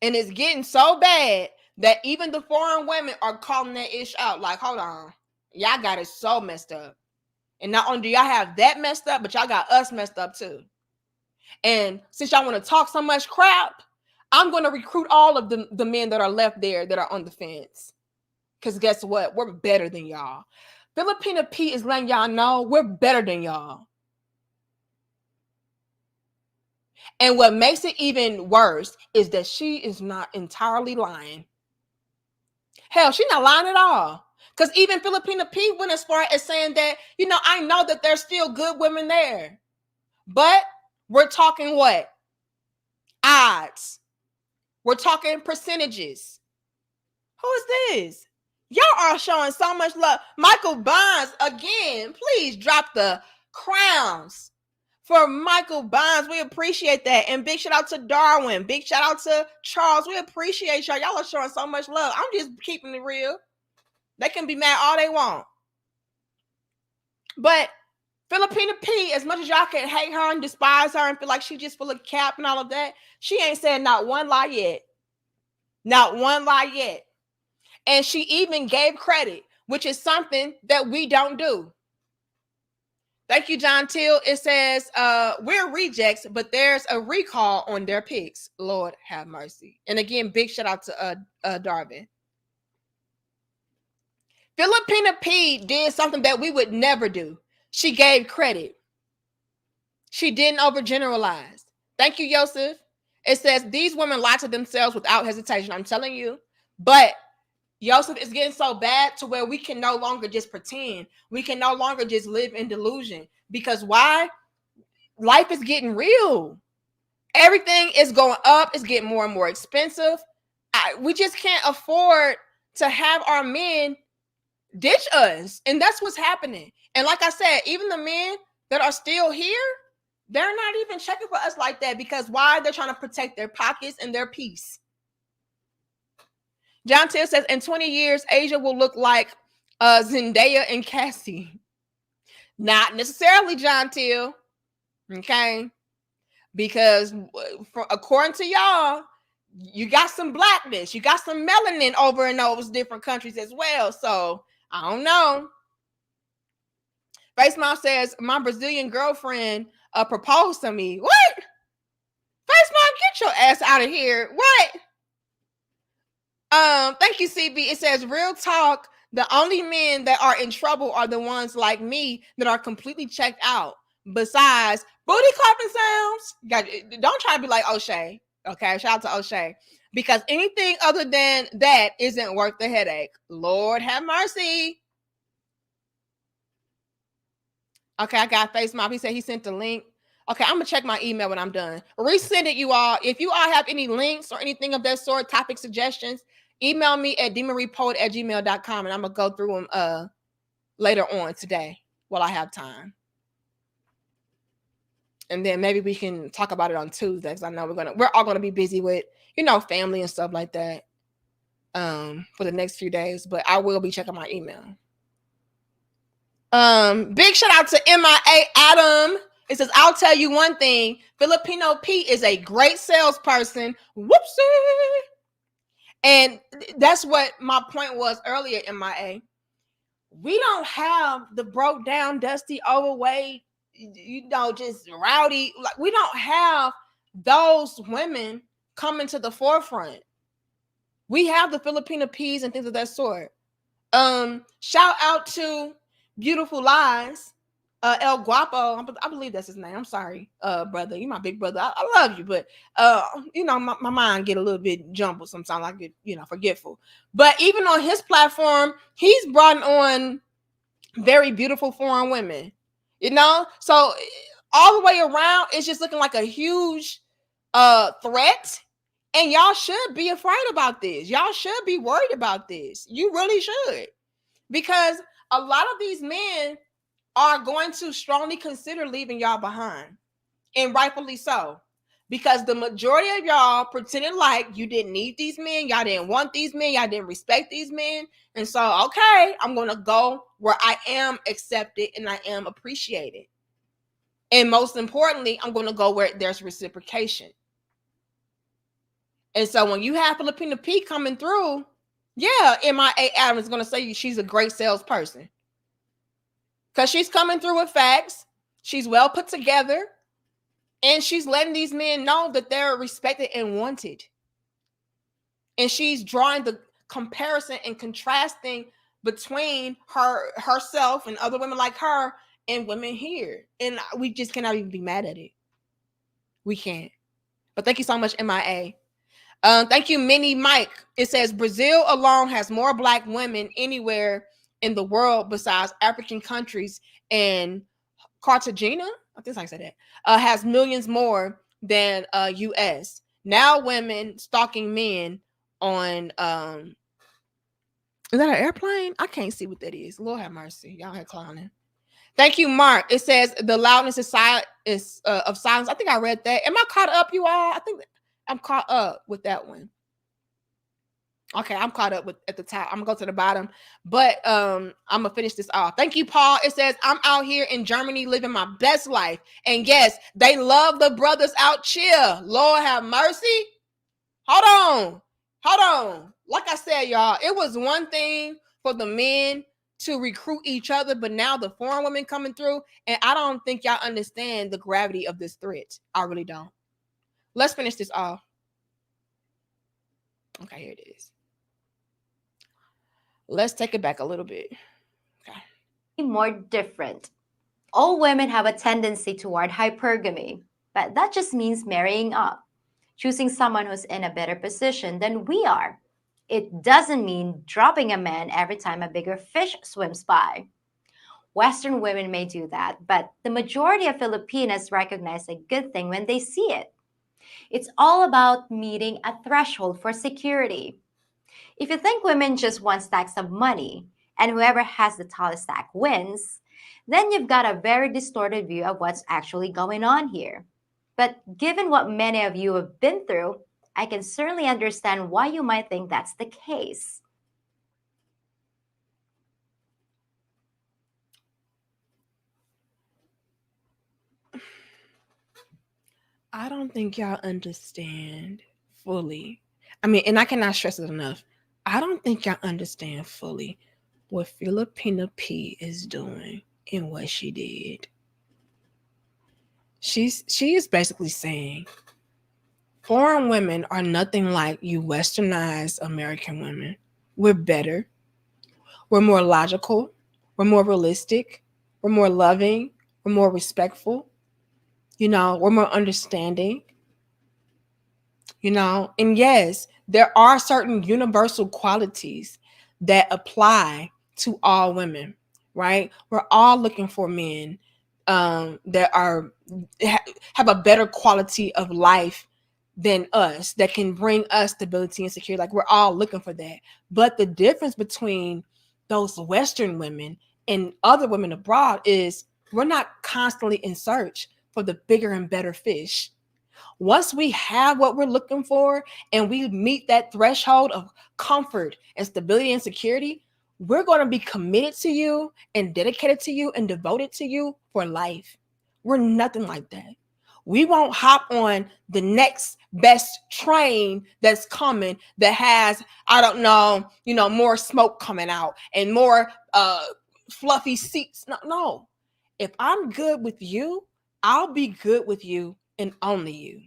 And it's getting so bad that even the foreign women are calling that ish out. Like, hold on. Y'all got it so messed up. And not only do y'all have that messed up, but y'all got us messed up too. And since y'all want to talk so much crap, I'm going to recruit all of the men that are left there that are on the fence. Because guess what? We're better than y'all. Filipina P is letting y'all know we're better than y'all. And what makes it even worse is that she is not entirely lying. Hell, she's not lying at all. Because even Filipina P went as far as saying that, I know that there's still good women there. But we're talking what? Odds. We're talking percentages. Who is this? Y'all are showing so much love. Michael Bonds, again, please drop the crowns for Michael Bonds. We appreciate that. And big shout out to Darwin. Big shout out to Charles. We appreciate y'all. Y'all are showing so much love. I'm just keeping it real. They can be mad all they want. But Filipina P, as much as y'all can hate her and despise her and feel like she's just full of cap and all of that, she ain't said not one lie yet. Not one lie yet. And she even gave credit, which is something that we don't do. Thank you, John Till. It says, we're rejects, but there's a recall on their picks. Lord have mercy. And again, big shout out to Darvin. Filipina P did something that we would never do. She gave credit. She didn't overgeneralize. Thank you, Joseph. It says, these women lie to themselves without hesitation. I'm telling you. But Joseph, is getting so bad to where we can no longer just pretend. We can no longer just live in delusion. Because why? Life is getting real. Everything is going up. It's getting more and more expensive. We just can't afford to have our men ditch us. And that's what's happening. And like I said, even the men that are still here, they're not even checking for us like that. Because why? They're trying to protect their pockets and their peace. John Till says, in 20 years, Asia will look like Zendaya and Cassie. Not necessarily, John Till. Okay? Because according to y'all, you got some blackness. You got some melanin over in those different countries as well. So, I don't know. Face Mom says, my Brazilian girlfriend proposed to me. What? Face Mom, get your ass out of here. What? Thank you, CB. It says, real talk, the only men that are in trouble are the ones like me that are completely checked out. Besides, booty clapping sounds. Don't try to be like O'Shea. Okay, shout out to O'Shea. Because anything other than that isn't worth the headache. Lord have mercy. Okay, I got Face Mob. He said he sent the link. Okay, I'm going to check my email when I'm done. Resend it, you all. If you all have any links or anything of that sort, topic suggestions, email me at demonrepoet@gmail.com, and I'm going to go through them later on today while I have time. And then maybe we can talk about it on Tuesday, because I know we're all going to be busy with, family and stuff like that for the next few days. But I will be checking my email. Big shout out to MIA Adam. It says, I'll tell you one thing. Filipino P is a great salesperson. Whoopsie. And that's what my point was earlier, MIA. We don't have the broke down, dusty, overweight, just rowdy. Like, we don't have those women coming to the forefront. We have the Filipino peas and things of that sort. Shout out to Beautiful Lies, El Guapo. I believe that's his name. I'm sorry, brother. You my big brother. I love you, but my mind get a little bit jumbled sometimes. I get forgetful. But even on his platform, he's brought on very beautiful foreign women. So all the way around, it's just looking like a huge threat. And y'all should be afraid about this. Y'all should be worried about this. You really should. Because a lot of these men are going to strongly consider leaving y'all behind. And rightfully so. Because the majority of y'all pretended like you didn't need these men. Y'all didn't want these men. Y'all didn't respect these men. And so, okay, I'm going to go where I am accepted and I am appreciated. And most importantly, I'm going to go where there's reciprocation. And so when you have Filipino P coming through, yeah, MIA Adams is going to say she's a great salesperson. Because she's coming through with facts. She's well put together. And she's letting these men know that they're respected and wanted. And she's drawing the comparison and contrasting between herself and other women like her and women here. And we just cannot even be mad at it. We can't. But thank you so much, MIA. Thank you, Minnie Mike. It says Brazil alone has more Black women anywhere in the world besides African countries, and Cartagena, I think I said that, has millions more than US. Now women stalking men on is that an airplane? I can't see what that is. Lord have mercy. Y'all had clowning. Thank you, Mark. It says the loudness of silence. I think I read that. Am I caught up, you all? I think I'm caught up with that one. Okay, I'm caught up with at the top. I'm gonna go to the bottom, but I'm gonna finish this off. Thank you, Paul. It says I'm out here in Germany living my best life, and yes, they love the brothers out here. Lord have mercy. Hold on. Like I said, y'all, it was one thing for the men to recruit each other, but now the foreign women coming through, and I don't think y'all understand the gravity of this threat. I really don't. Let's finish this off. Okay, here it is. Let's take it back a little bit. Okay. More different. All women have a tendency toward hypergamy, but that just means marrying up, choosing someone who's in a better position than we are. It doesn't mean dropping a man every time a bigger fish swims by. Western women may do that, but the majority of Filipinas recognize a good thing when they see it. It's all about meeting a threshold for security. If you think women just want stacks of money and whoever has the tallest stack wins, then you've got a very distorted view of what's actually going on here. But given what many of you have been through, I can certainly understand why you might think that's the case. I don't think y'all understand fully. I mean, and I cannot stress it enough. I don't think y'all understand fully what Filipina P is doing and what she did. She is basically saying foreign women are nothing like you westernized American women. We're better. We're more logical. We're more realistic. We're more loving. We're more respectful. We're more understanding. And yes, there are certain universal qualities that apply to all women, right? We're all looking for men that have a better quality of life than us, that can bring us stability and security. Like, we're all looking for that. But the difference between those Western women and other women abroad is we're not constantly in search for the bigger and better fish. Once we have what we're looking for and we meet that threshold of comfort and stability and security, we're going to be committed to you and dedicated to you and devoted to you for life. We're nothing like that. We won't hop on the next best train that's coming that has, I don't know, more smoke coming out and more fluffy seats. No. If I'm good with you, I'll be good with you and only you.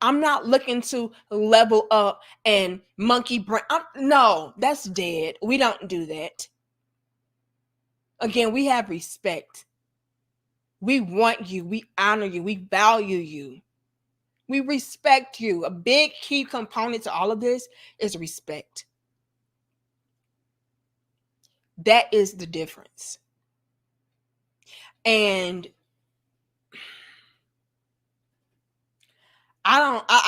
I'm not looking to level up and monkey brain. No, that's dead. We don't do that. Again, we have respect. We want you. We honor you. We value you. We respect you. A big key component to all of this is respect. That is the difference. And I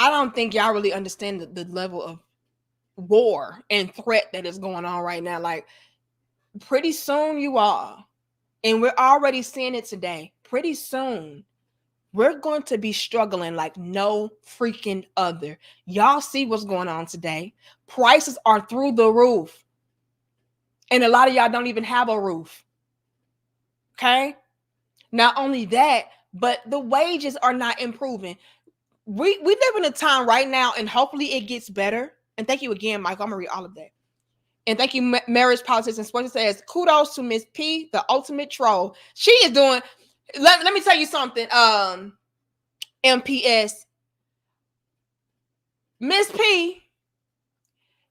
don't think y'all really understand the level of war and threat that is going on right now. Like, pretty soon you are, and we're already seeing it today. Pretty soon we're going to be struggling like no freaking other. Y'all see what's going on today. Prices are through the roof. And a lot of y'all don't even have a roof. Okay? Not only that, but the wages are not improving. We live in a time right now, and hopefully it gets better. And thank you again, Michael. I'm going to read all of that. And thank you, Marriage, Politics, and Sports. Says, kudos to Miss P, the ultimate troll. She is doing, let me tell you something, MPS. Miss P,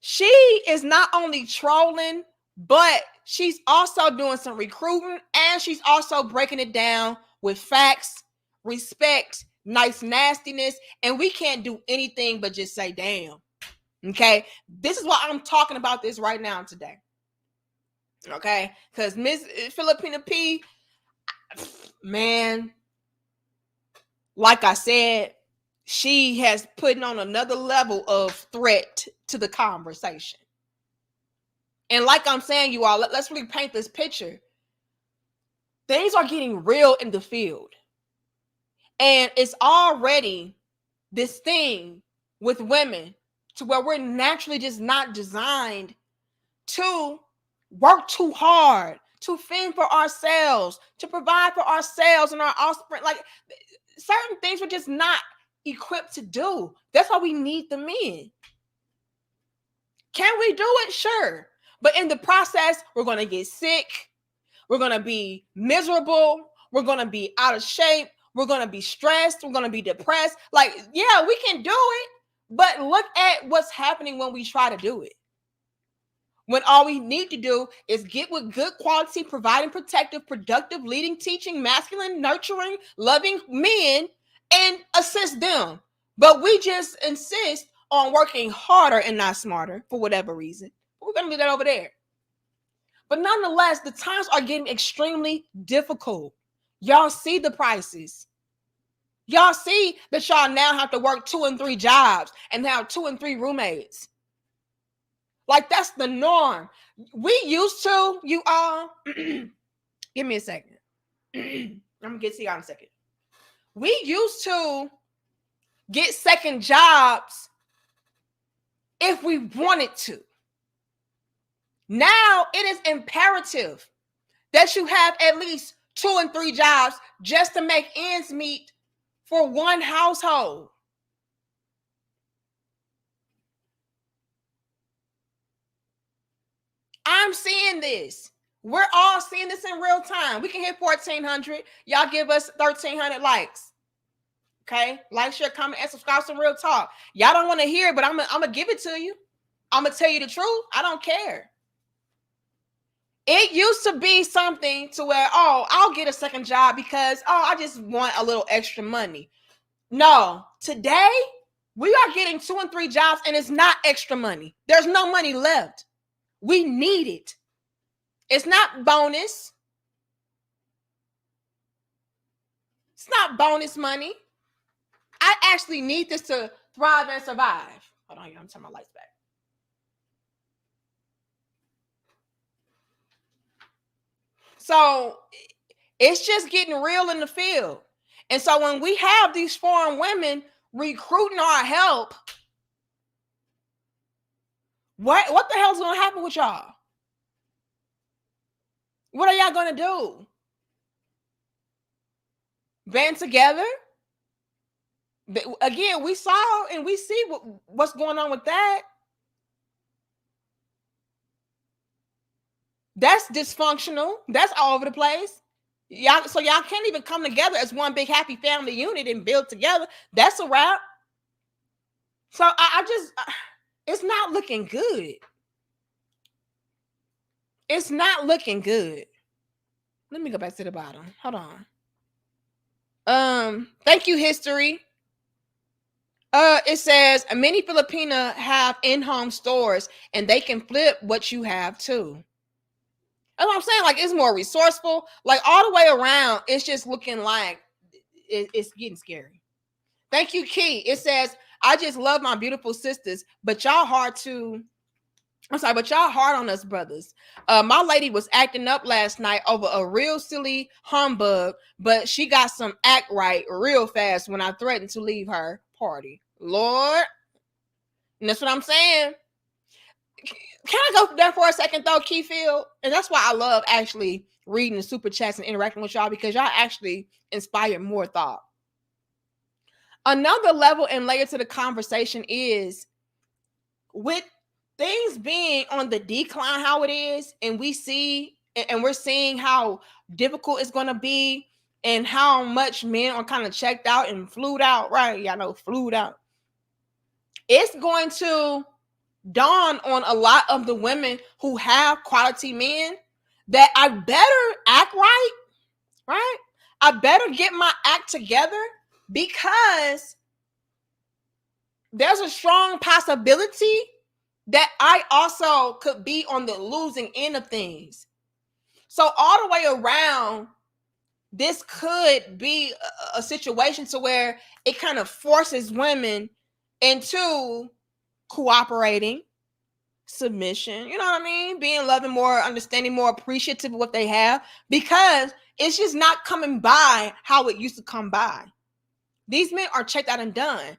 she is not only trolling, but she's also doing some recruiting, and she's also breaking it down with facts, respect, nice nastiness, and we can't do anything but just say, damn. Okay? This is why I'm talking about this right now today. Okay? Because Miss Filipina P, man, like I said, she has put on another level of threat to the conversation. And like I'm saying, you all, let's really paint this picture. Things are getting real in the field. And it's already this thing with women to where we're naturally just not designed to work too hard, to fend for ourselves, to provide for ourselves and our offspring. Like, certain things we're just not equipped to do. That's why we need the men. Can we do it? Sure. But in the process, we're going to get sick. We're going to be miserable. We're going to be out of shape. We're going to be stressed. We're going to be depressed. Like, yeah, we can do it. But look at what's happening when we try to do it. When all we need to do is get with good quality, providing, protective, productive, leading, teaching, masculine, nurturing, loving men and assist them. But we just insist on working harder and not smarter for whatever reason. We're going to leave that over there. But nonetheless, the times are getting extremely difficult. Y'all see the prices. Y'all see that y'all now have to work 2 and 3 jobs and have 2 and 3 roommates. Like, that's the norm. We used to, you all, give me a second. I'm going to get to y'all in a second. We used to get second jobs if we wanted to. Now it is imperative that you have at least 2 and 3 jobs just to make ends meet for one household. I'm seeing this. We're all seeing this in real time. We can hit 1,400. Y'all give us 1,300 likes. Okay? Like, share, comment, and subscribe to Real Talk. Y'all don't want to hear it, but I'm going to give it to you. I'm going to tell you the truth. I don't care. It used to be something to where, oh, I'll get a second job because, oh, I just want a little extra money. No, today we are getting 2 and 3 jobs and it's not extra money. There's no money left. We need it. It's not bonus. It's not bonus money. I actually need this to thrive and survive. Hold on, I'm turning my lights back. So it's just getting real in the field. And so when we have these foreign women recruiting our help, what the hell's going to happen with y'all? What are y'all going to do? Band together? Again, we saw and we see what's going on with that. That's dysfunctional. That's all over the place. So y'all can't even come together as one big happy family unit and build together. That's a wrap. So I just, it's not looking good. It's not looking good. Let me go back to the bottom. Hold on. Thank you, history. It says many Filipina have in-home stores and they can flip what you have too. That's what I'm saying. Like, it's more resourceful. Like, all the way around, it's just looking like it's getting scary. Thank you, Key. It says, I just love my beautiful sisters, but y'all hard on us brothers. My lady was acting up last night over a real silly humbug, but she got some act right real fast when I threatened to leave her party. Lord. And that's what I'm saying. Can I go there for a second though, Keyfield? And that's why I love actually reading the super chats and interacting with y'all, because y'all actually inspire more thought. Another level and layer to the conversation is, with things being on the decline how it is, and we're seeing how difficult it's going to be and how much men are kind of checked out and flued out, right? Y'all know, flued out. It's going to dawn on a lot of the women who have quality men that I better act right? I better get my act together, because there's a strong possibility that I also could be on the losing end of things. So all the way around, this could be a situation to where it kind of forces women into cooperating, submission, you know what I mean? Being loving, more understanding, more appreciative of what they have, because it's just not coming by how it used to come by. These men are checked out and done.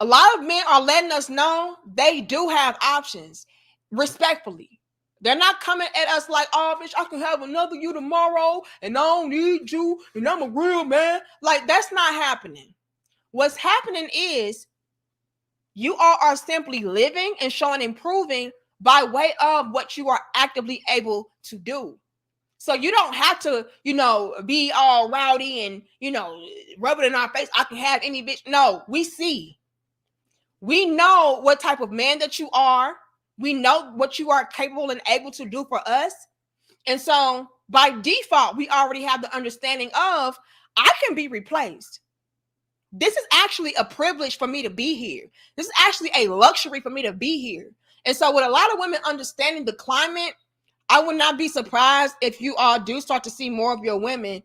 A lot of men are letting us know they do have options, respectfully. They're not coming at us like, oh, bitch, I can have another you tomorrow, and I don't need you, and I'm a real man. Like, that's not happening. What's happening is you all are simply living and showing improving by way of what you are actively able to do. So you don't have to, be all rowdy and, rub it in our face. I can have any bitch. No, we see. We know what type of man that you are. We know what you are capable and able to do for us. And so by default, we already have the understanding of, I can be replaced. This is actually a privilege for me to be here. This is actually a luxury for me to be here. And so with a lot of women understanding the climate, I would not be surprised if you all do start to see more of your women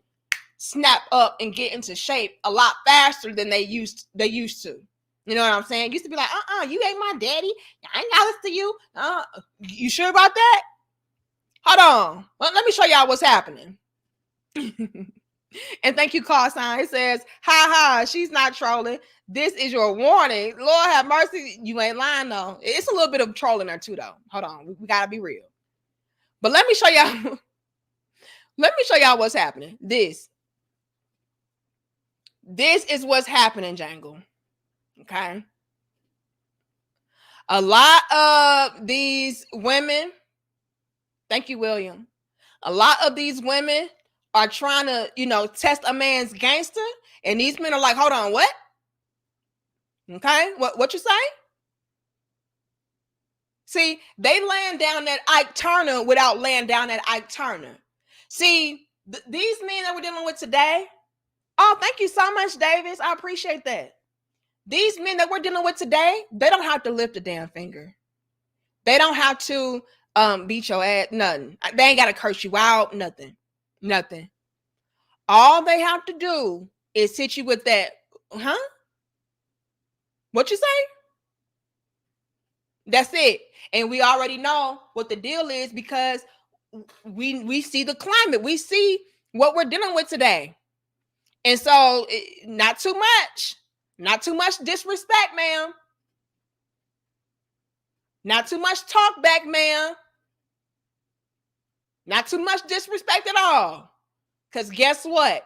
snap up and get into shape a lot faster than they used to. You know what I'm saying? It used to be like, you ain't my daddy. I ain't gotta listen to you. You sure about that? Hold on. Well, let me show y'all what's happening. And thank you, call sign. It says, ha, she's not trolling. This is your warning. Lord have mercy. You ain't lying, though. It's a little bit of trolling there, too, though. Hold on. We got to be real. But let me show y'all. Let me show y'all what's happening. This is what's happening, Jangle. Okay. A lot of these women, thank you, William. A lot of these women are trying to, test a man's gangster. And these men are like, hold on, what? Okay, what you say? See, they laying down that Ike Turner without laying down that Ike Turner. See, these men that we're dealing with today, oh, thank you so much, Davis. I appreciate that. These men that we're dealing with today, they don't have to lift a damn finger. They don't have to beat your ass, nothing. They ain't got to curse you out, nothing. All they have to do is hit you with that, huh? What you say? That's it. And we already know what the deal is, because we see the climate. We see what we're dealing with today. And so not too much disrespect, ma'am. Not too much talk back, ma'am. Not too much disrespect at all. Because guess what?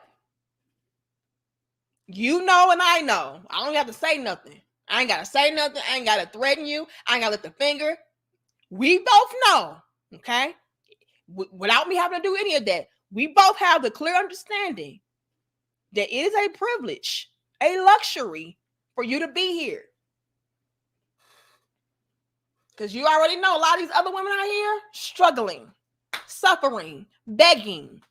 You know and I know. I don't have to say nothing. I ain't got to say nothing. I ain't got to threaten you. I ain't got to lift a finger. We both know, okay? Without me having to do any of that, we both have the clear understanding that it is a privilege, a luxury for you to be here. Because you already know a lot of these other women out here struggling, suffering, begging.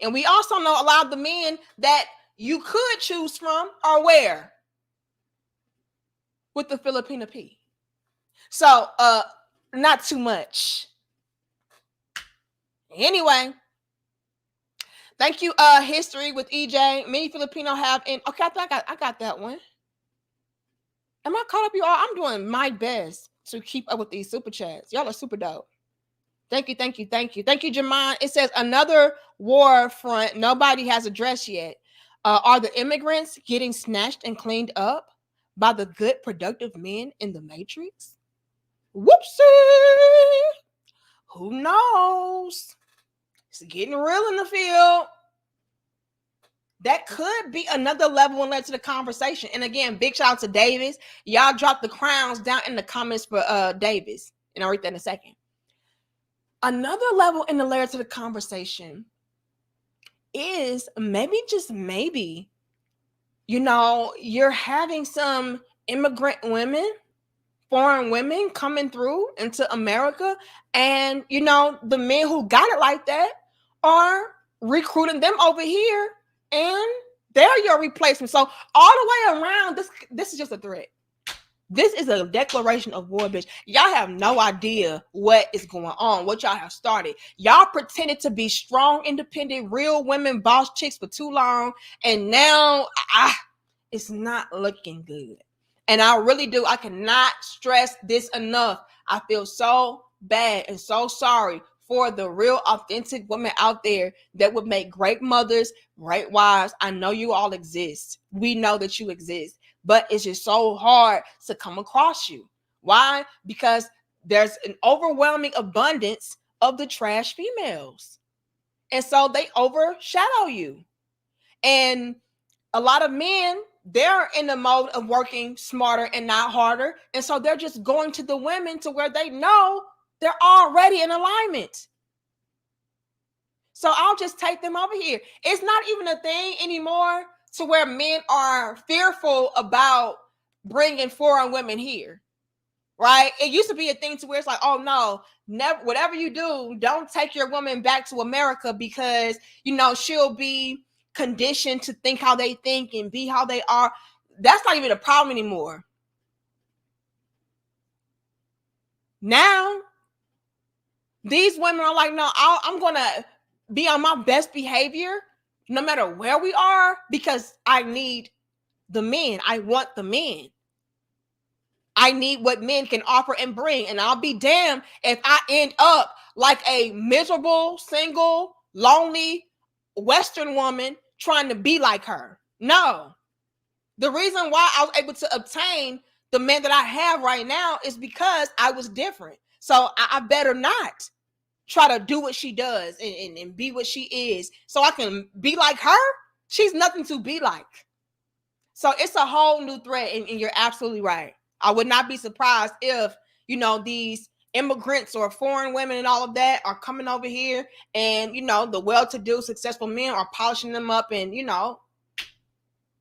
And we also know a lot of the men that you could choose from are where? With the Filipina P. So, not too much. Anyway, thank you, History with EJ. Many Filipino have in. Okay, I got that one. Am I caught up, you all? I'm doing my best to keep up with these super chats. Y'all are super dope. Thank you, thank you, thank you. Thank you, Jamon. It says another war front nobody has addressed yet. Are the immigrants getting snatched and cleaned up by the good, productive men in the Matrix? Whoopsie! Who knows? It's getting real in the field. That could be another level and led to the conversation. And again, big shout out to Davis. Y'all drop the crowns down in the comments for Davis. And I'll read that in a second. Another level in the layer to the conversation is maybe, just maybe, you're having some immigrant women, foreign women coming through into America, and the men who got it like that are recruiting them over here, and they're your replacement. So all the way around, this is just a threat. This is a declaration of war, bitch. Y'all have no idea what is going on, what y'all have started. Y'all pretended to be strong, independent, real women, boss chicks for too long, and now it's not looking good. And I really do. I cannot stress this enough. I feel so bad and so sorry for the real authentic women out there that would make great mothers, great wives. I know you all exist. We know that you exist. But it's just so hard to come across you. Why? Because there's an overwhelming abundance of the trash females. And so they overshadow you. And a lot of men, they're in the mode of working smarter and not harder. And so they're just going to the women to where they know they're already in alignment. So I'll just take them over here. It's not even a thing anymore to where men are fearful about bringing foreign women here, right? It used to be a thing to where it's like, oh no, never, whatever you do, don't take your woman back to America because, she'll be conditioned to think how they think and be how they are. That's not even a problem anymore. Now, these women are like, no, I'm going to be on my best behavior no matter where we are, because I need the men. I want the men. I need what men can offer and bring. And I'll be damned if I end up like a miserable, single, lonely Western woman trying to be like her. No. The reason why I was able to obtain the man that I have right now is because I was different. So I better not try to do what she does and be what she is so I can be like her. She's nothing to be like. So it's a whole new threat, and you're absolutely right. I would not be surprised if, these immigrants or foreign women and all of that are coming over here and, the well-to-do, successful men are polishing them up and,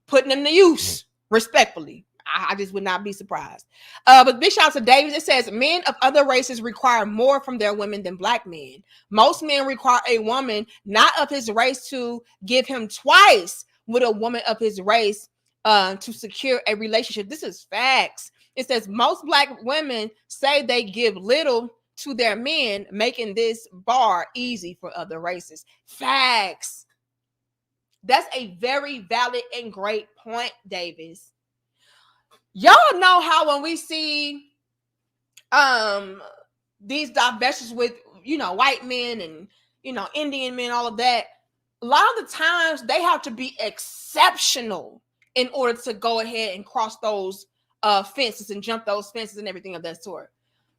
putting them to use respectfully. I just would not be surprised. But big shout out to Davis. It says men of other races require more from their women than black men. Most men require a woman not of his race to give him twice with a woman of his race to secure a relationship. This is facts. It says most black women say they give little to their men, making this bar easy for other races. Facts. That's a very valid and great point, Davis. Y'all know how when we see these divestitures with white men and Indian men, all of that, a lot of the times they have to be exceptional in order to go ahead and cross those fences and jump those fences and everything of that sort,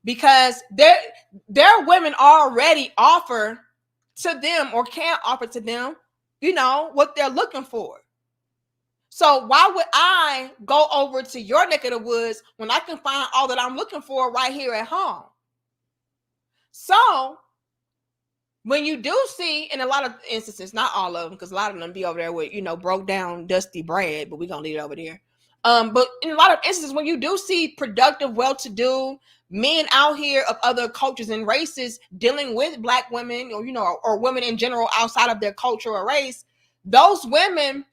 because their women already offer to them or can't offer to them what they're looking for. So why would I go over to your neck of the woods when I can find all that I'm looking for right here at home? So when you do see, in a lot of instances, not all of them, because a lot of them be over there with, broke down, dusty bread, but we're going to leave it over there. But in a lot of instances, when you do see productive, well-to-do men out here of other cultures and races dealing with Black women, or women in general outside of their culture or race, those women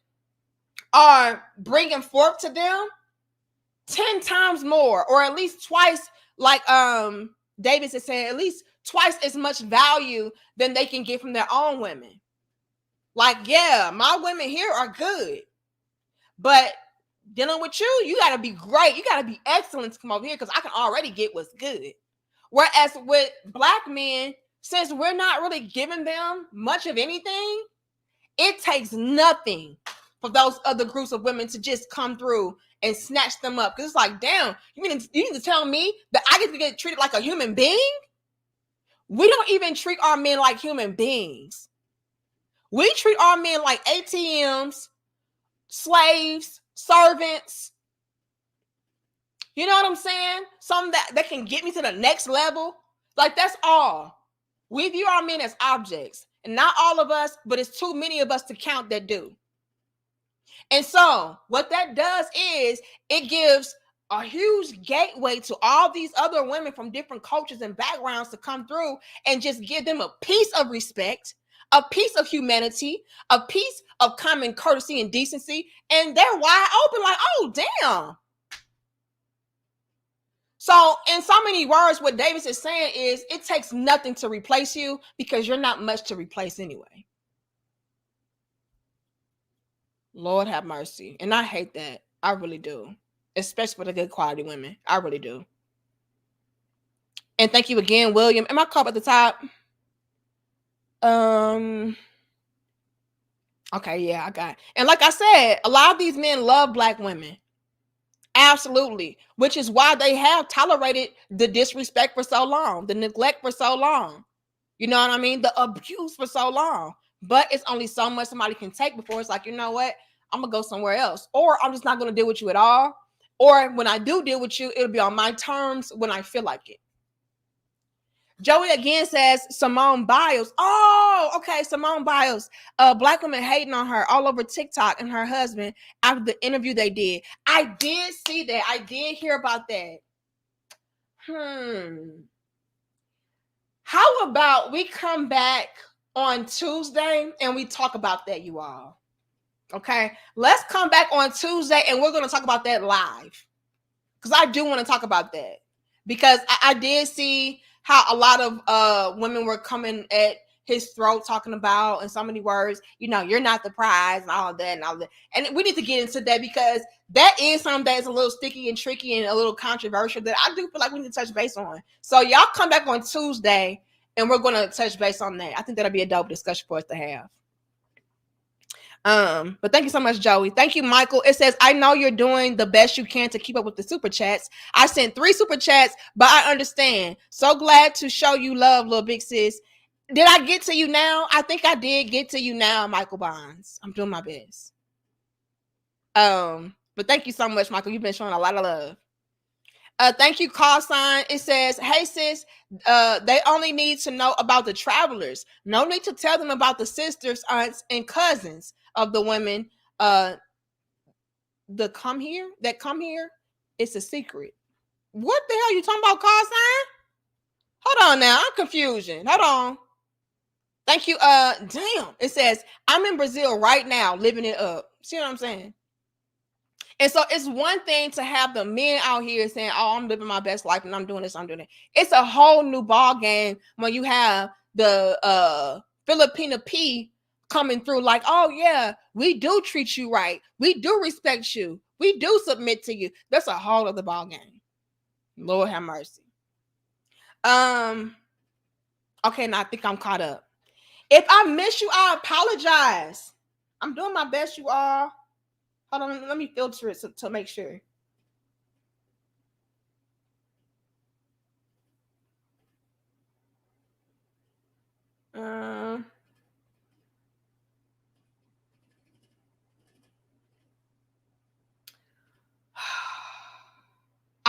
are bringing forth to them 10 times more, or at least twice, like Davis is saying, at least twice as much value than they can get from their own women. Like, yeah, my women here are good, but dealing with you, you got to be great. You got to be excellent to come over here, because I can already get what's good. Whereas with Black men, since we're not really giving them much of anything, it takes nothing for those other groups of women to just come through and snatch them up. Because it's like, damn, you need to tell me that I get to get treated like a human being? We don't even treat our men like human beings. We treat our men like ATMs, slaves, servants. You know what I'm saying? Something that can get me to the next level. Like, that's all. We view our men as objects. And not all of us, but it's too many of us to count that do. And so what that does is it gives a huge gateway to all these other women from different cultures and backgrounds to come through and just give them a piece of respect, a piece of humanity, a piece of common courtesy and decency. And they're wide open like, oh, damn. So in so many words, what Davis is saying is it takes nothing to replace you, because you're not much to replace anyway. Lord have mercy. And I hate that. I really do. Especially for the good quality women. I really do. And thank you again, William. Am I caught at the top? Okay, yeah, I got it. And like I said, a lot of these men love Black women. Absolutely. Which is why they have tolerated the disrespect for so long, the neglect for so long. You know what I mean? The abuse for so long. But it's only so much somebody can take before it's like, you know what? I'm going to go somewhere else. Or I'm just not going to deal with you at all. Or when I do deal with you, it'll be on my terms when I feel like it. Joey again says Simone Biles. Oh, okay. Simone Biles. Black women hating on her all over TikTok and her husband after the interview they did. I did see that. I did hear about that. How about we come back on Tuesday and we talk about that, you all? Okay. Let's come back on Tuesday and we're going to talk about that live. Because I do want to talk about that. Because I did see how a lot of women were coming at his throat talking about in so many words, you're not the prize and all of that and all of that. And we need to get into that, because that is something that is a little sticky and tricky and a little controversial that I do feel like we need to touch base on. So y'all come back on Tuesday and we're going to touch base on that. I think that'll be a dope discussion for us to have. But thank you so much, Joey. Thank you, Michael. It says, I know you're doing the best you can to keep up with the super chats. I sent 3 super chats, but I understand. So glad to show you love, little big sis. Did I get to you now? I think I did get to you now, Michael Bonds. I'm doing my best. But thank you so much, Michael. You've been showing a lot of love. Thank you, call sign. It says, hey sis, they only need to know about the travelers. No need to tell them about the sisters, aunts, and cousins of the women that come here. It's a secret. What the hell you talking about, call sign? Hold on now, I'm confusion. Hold on. Thank you. Damn. It says, I'm in Brazil right now, living it up. See what I'm saying? And so it's one thing to have the men out here saying, oh, I'm living my best life and I'm doing this, I'm doing it. It's a whole new ball game when you have the Filipina P coming through like, oh yeah, we do treat you right. We do respect you. We do submit to you. That's a whole other ball game. Lord have mercy. Okay, now I think I'm caught up. If I miss you, I apologize. I'm doing my best, you all. Hold on, let me filter it to make sure.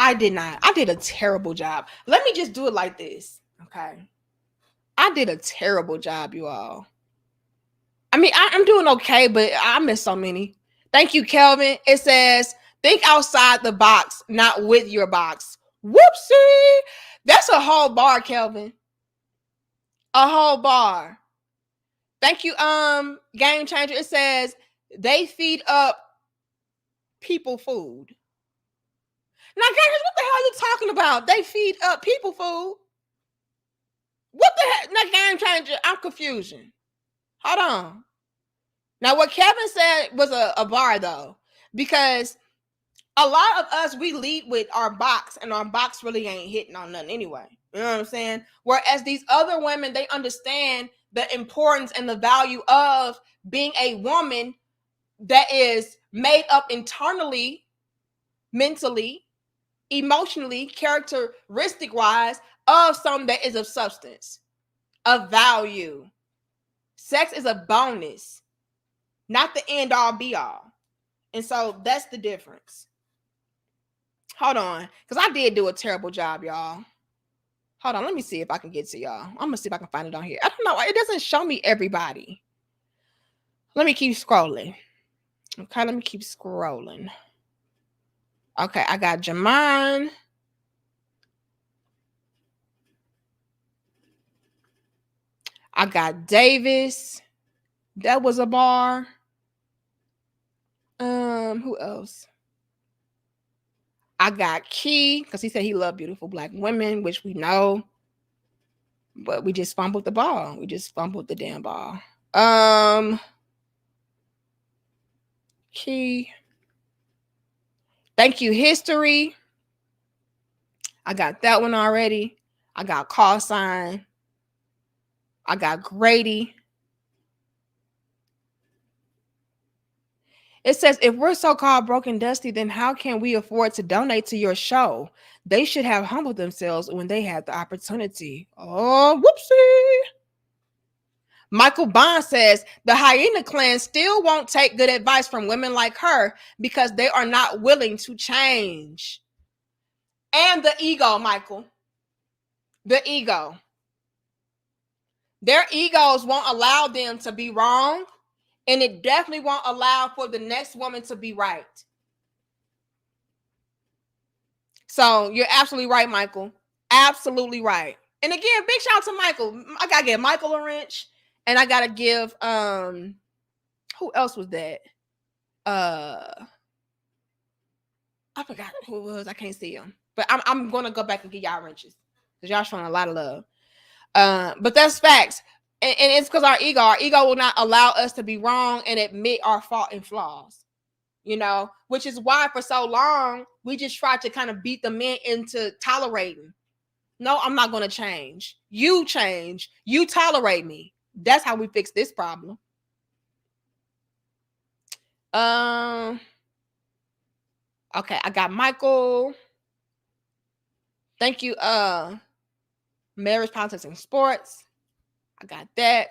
I did not. I did a terrible job. Let me just do it like this. Okay. I did a terrible job, you all. I mean, I'm doing okay, but I missed so many. Thank you, Kelvin. It says, think outside the box, not with your box. Whoopsie. That's a whole bar, Kelvin. A whole bar. Thank you, Game Changer. It says, they feed up people food. Now, guys, what the hell are you talking about? They feed up people food. What the heck? Now, Game Changer, I'm confusion. Hold on. Now, what Kevin said was a bar, though, because a lot of us, we lead with our box, and our box really ain't hitting on nothing anyway. You know what I'm saying? Whereas these other women, they understand the importance and the value of being a woman that is made up internally, mentally, emotionally, characteristic-wise, of something that is of substance, of value. Sex is a bonus, not the end all be all. And so that's the difference. Hold on, because I did do a terrible job, y'all. Hold on, let me see if I can get to y'all. I'm going to see if I can find it on here. I don't know. It doesn't show me everybody. Let me keep scrolling. Okay, let me keep scrolling. Okay, I got Jamon. I got Davis. That was a bar. Who else? I got Key, because he said he loved beautiful Black women, which we know. But we just fumbled the ball. We just fumbled the damn ball. Key. Thank you, History. I got that one already. I got Call Sign. I got Grady. It says, if we're so-called broken dusty, then how can we afford to donate to your show? They should have humbled themselves when they had the opportunity. Oh, whoopsie. Michael Bond says, the hyena clan still won't take good advice from women like her because they are not willing to change. And the ego, Michael. The ego. Their egos won't allow them to be wrong, and it definitely won't allow for the next woman to be right. So you're absolutely right, Michael. Absolutely right. And again, big shout out to Michael. I gotta give Michael a wrench, and I gotta give who else was that? I forgot who it was. I can't see him, but I'm gonna go back and give y'all wrenches because y'all showing a lot of love. But that's facts, and it's because our ego will not allow us to be wrong and admit our fault and flaws. You know, which is why for so long we just tried to kind of beat the men into tolerating. No, I'm not going to change. You change. You tolerate me. That's how we fix this problem. Okay, I got Michael. Thank you. Marriage, politics, and sports. I got that.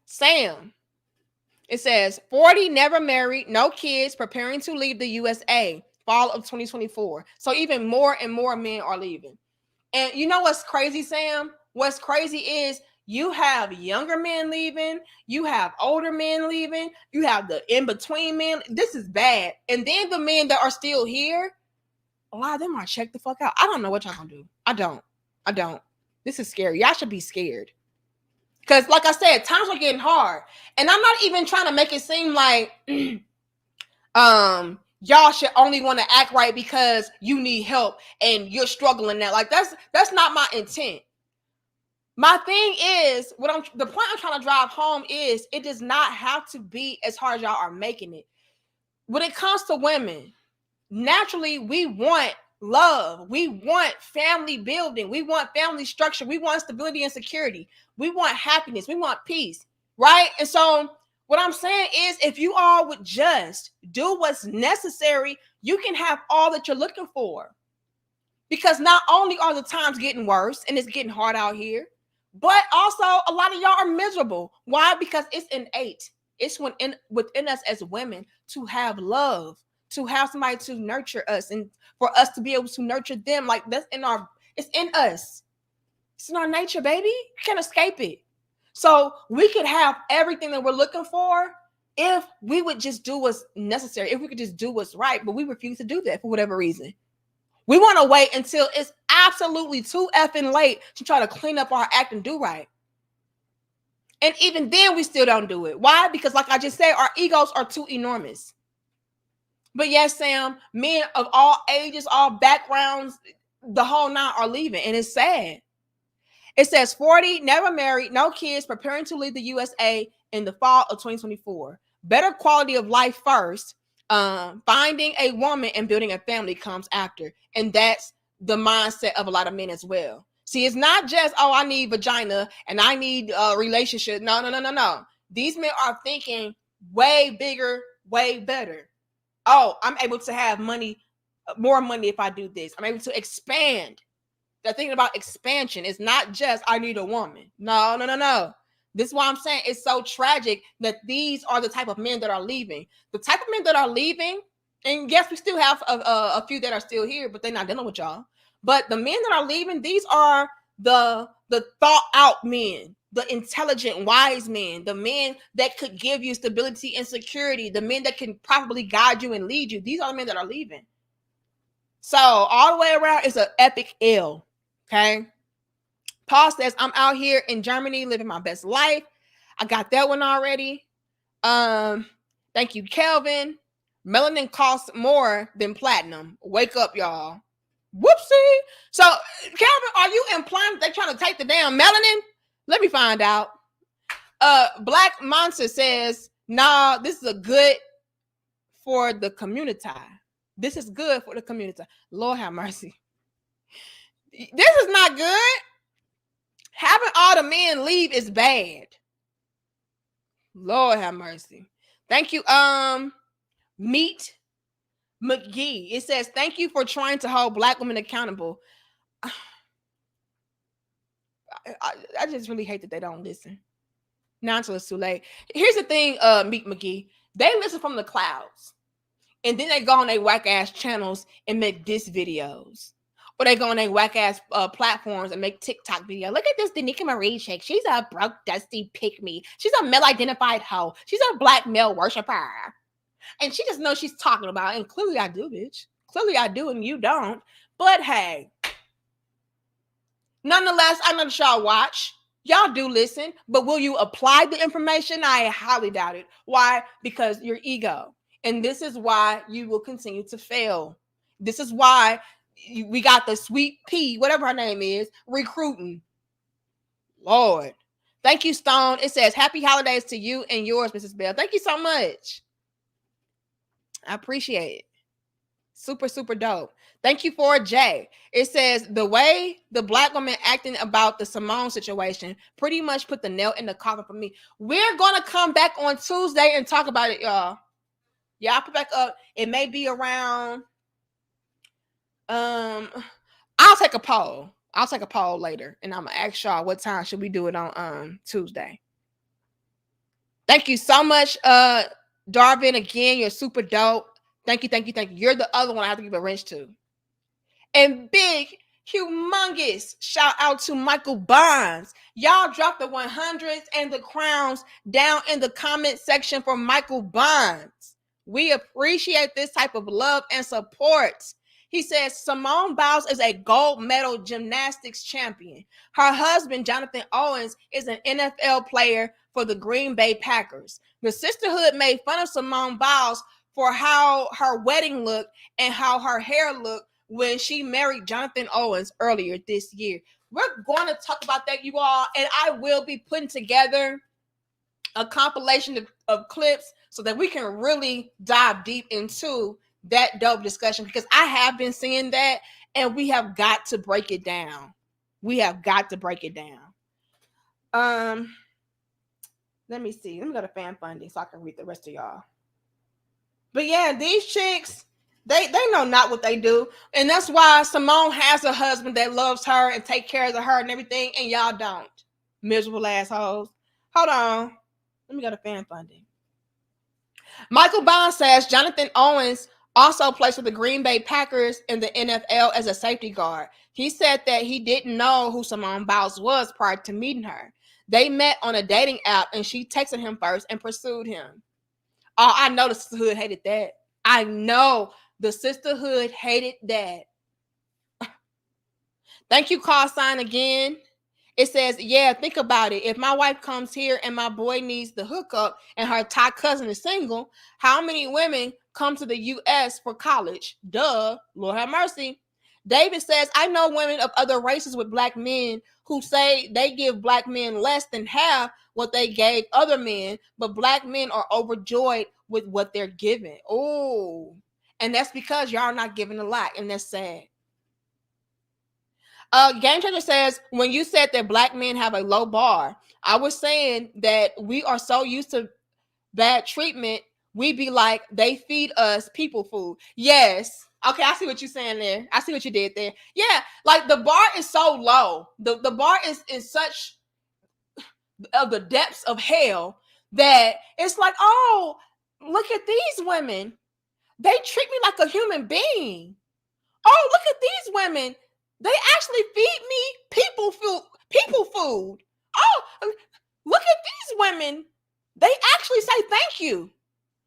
Sam. It says 40, never married, no kids, preparing to leave the USA, fall of 2024. So even more and more men are leaving. And you know what's crazy, Sam? What's crazy is you have younger men leaving, you have older men leaving, you have the in-between men. This is bad. And then the men that are still here, a lot of them are checked the fuck out. I don't know what y'all gonna do. I don't. This is scary. Y'all should be scared. Because like I said, times are getting hard. And I'm not even trying to make it seem like y'all should only want to act right because you need help and you're struggling now. Like that's not my intent. My thing is, the point I'm trying to drive home is it does not have to be as hard as y'all are making it. When it comes to women, naturally we want love, we want family building, we want family structure, we want stability and security, we want happiness, we want peace, right? And so what I'm saying is, if you all would just do what's necessary, you can have all that you're looking for. Because not only are the times getting worse and it's getting hard out here, but also a lot of y'all are miserable. Why? Because it's innate. It's within us as women to have love, to have somebody to nurture us, and for us to be able to nurture them. Like that's It's in us. It's in our nature, baby. You can't escape it. So we could have everything that we're looking for if we would just do what's necessary, if we could just do what's right, but we refuse to do that for whatever reason. We want to wait until it's absolutely too effing late to try to clean up our act and do right. And even then, we still don't do it. Why? Because like I just said, our egos are too enormous. But yes, Sam, men of all ages, all backgrounds, the whole nine are leaving. And it's sad. It says 40, never married, no kids, preparing to leave the USA in the fall of 2024. Better quality of life first. Finding a woman and building a family comes after. And that's the mindset of a lot of men as well. See, it's not just, oh, I need vagina and I need a relationship. No. These men are thinking way bigger, way better. Oh, I'm able to have money, more money if I do this. I'm able to expand. They're thinking about expansion. It's not just, I need a woman. No. This is why I'm saying it's so tragic that these are the type of men that are leaving. The type of men that are leaving, and yes, we still have a few that are still here, but they're not dealing with y'all. But the men that are leaving, these are the thought out men, the intelligent, wise men, the men that could give you stability and security, the men that can probably guide you and lead you. These are the men that are leaving. So all the way around, it's an epic L. Okay. Paul says, I'm out here in Germany living my best life. I got that one already. Thank you, Kelvin. Melanin costs more than platinum. Wake up, y'all. Whoopsie. So, Kelvin, are you implying that they're trying to take the damn melanin? Let me find out. Black Monster says, nah, this is a good for the community. This is good for the community. Lord have mercy. This is not good. Having all the men leave is bad. Lord have mercy. Thank you, Meat McGee. It says, thank you for trying to hold Black women accountable. I just really hate that they don't listen. Now until it's too late. Here's the thing, Meat McGee. They listen from the clouds. And then they go on their whack ass channels and make diss videos. Or they go on their whack ass platforms and make TikTok videos. Look at this Danica Marie chick. She's a broke, dusty pick-me. She's a male-identified hoe. She's a Black male worshiper. And she just knows she's talking about it. And clearly I do, bitch. Clearly I do, and you don't. But hey. Nonetheless, I know that y'all watch. Y'all do listen. But will you apply the information? I highly doubt it. Why? Because your ego. And this is why you will continue to fail. This is why we got the sweet pea, whatever her name is, recruiting. Lord. Thank you, Stone. It says, happy holidays to you and yours, Mrs. Bell. Thank you so much. I appreciate it. Super, super dope. Thank you for Jay. It says, the way the Black woman acting about the Simone situation pretty much put the nail in the coffin for me. We're going to come back on Tuesday and talk about it, y'all. Y'all put back up. It may be around... I'll take a poll. I'll take a poll later, and I'm gonna ask y'all what time should we do it on Tuesday. Thank you so much, Darvin. Again, you're super dope. Thank you. You're the other one I have to give a wrench to. And big, humongous shout out to Michael Bonds. Y'all drop the 100s and the crowns down in the comment section for Michael Bonds. We appreciate this type of love and support. He says, Simone Biles is a gold medal gymnastics champion. Her husband, Jonathan Owens, is an NFL player for the Green Bay Packers. The sisterhood made fun of Simone Biles for how her wedding looked and how her hair looked when she married Jonathan Owens earlier this year. We're going to talk about that, you all, and I will be putting together a compilation of clips so that we can really dive deep into that dope discussion, because I have been seeing that and we have got to break it down. Let me see. Let me go to fan funding so I can read the rest of y'all. But yeah, these chicks, they know not what they do. And that's why Simone has a husband that loves her and take care of her and everything, and y'all don't. Miserable assholes. Hold on. Let me go to fan funding. Michael Bond says Jonathan Owens also plays for the Green Bay Packers and the NFL as a safety guard. He said that he didn't know who Simone Biles was prior to meeting her. They met on a dating app and she texted him first and pursued him. Oh, I know the sisterhood hated that. I know the sisterhood hated that. Thank you, call sign again. It says, yeah, think about it. If my wife comes here and my boy needs the hookup and her Thai cousin is single, how many women come to the U.S. for college? Duh, Lord have mercy. David says, I know women of other races with black men who say they give black men less than half what they gave other men, but black men are overjoyed with what they're given. Oh, and that's because y'all are not giving a lot, and that's sad. Game Changer says, when you said that black men have a low bar, I was saying that we are so used to bad treatment, we be like, they feed us people food. Yes. Okay, I see what you're saying there. I see what you did there. Yeah, like the bar is so low. The bar is in such of the depths of hell that it's like, oh, look at these women. They treat me like a human being. Oh, look at these women. They actually feed me people food. Oh, look at these women. They actually say thank you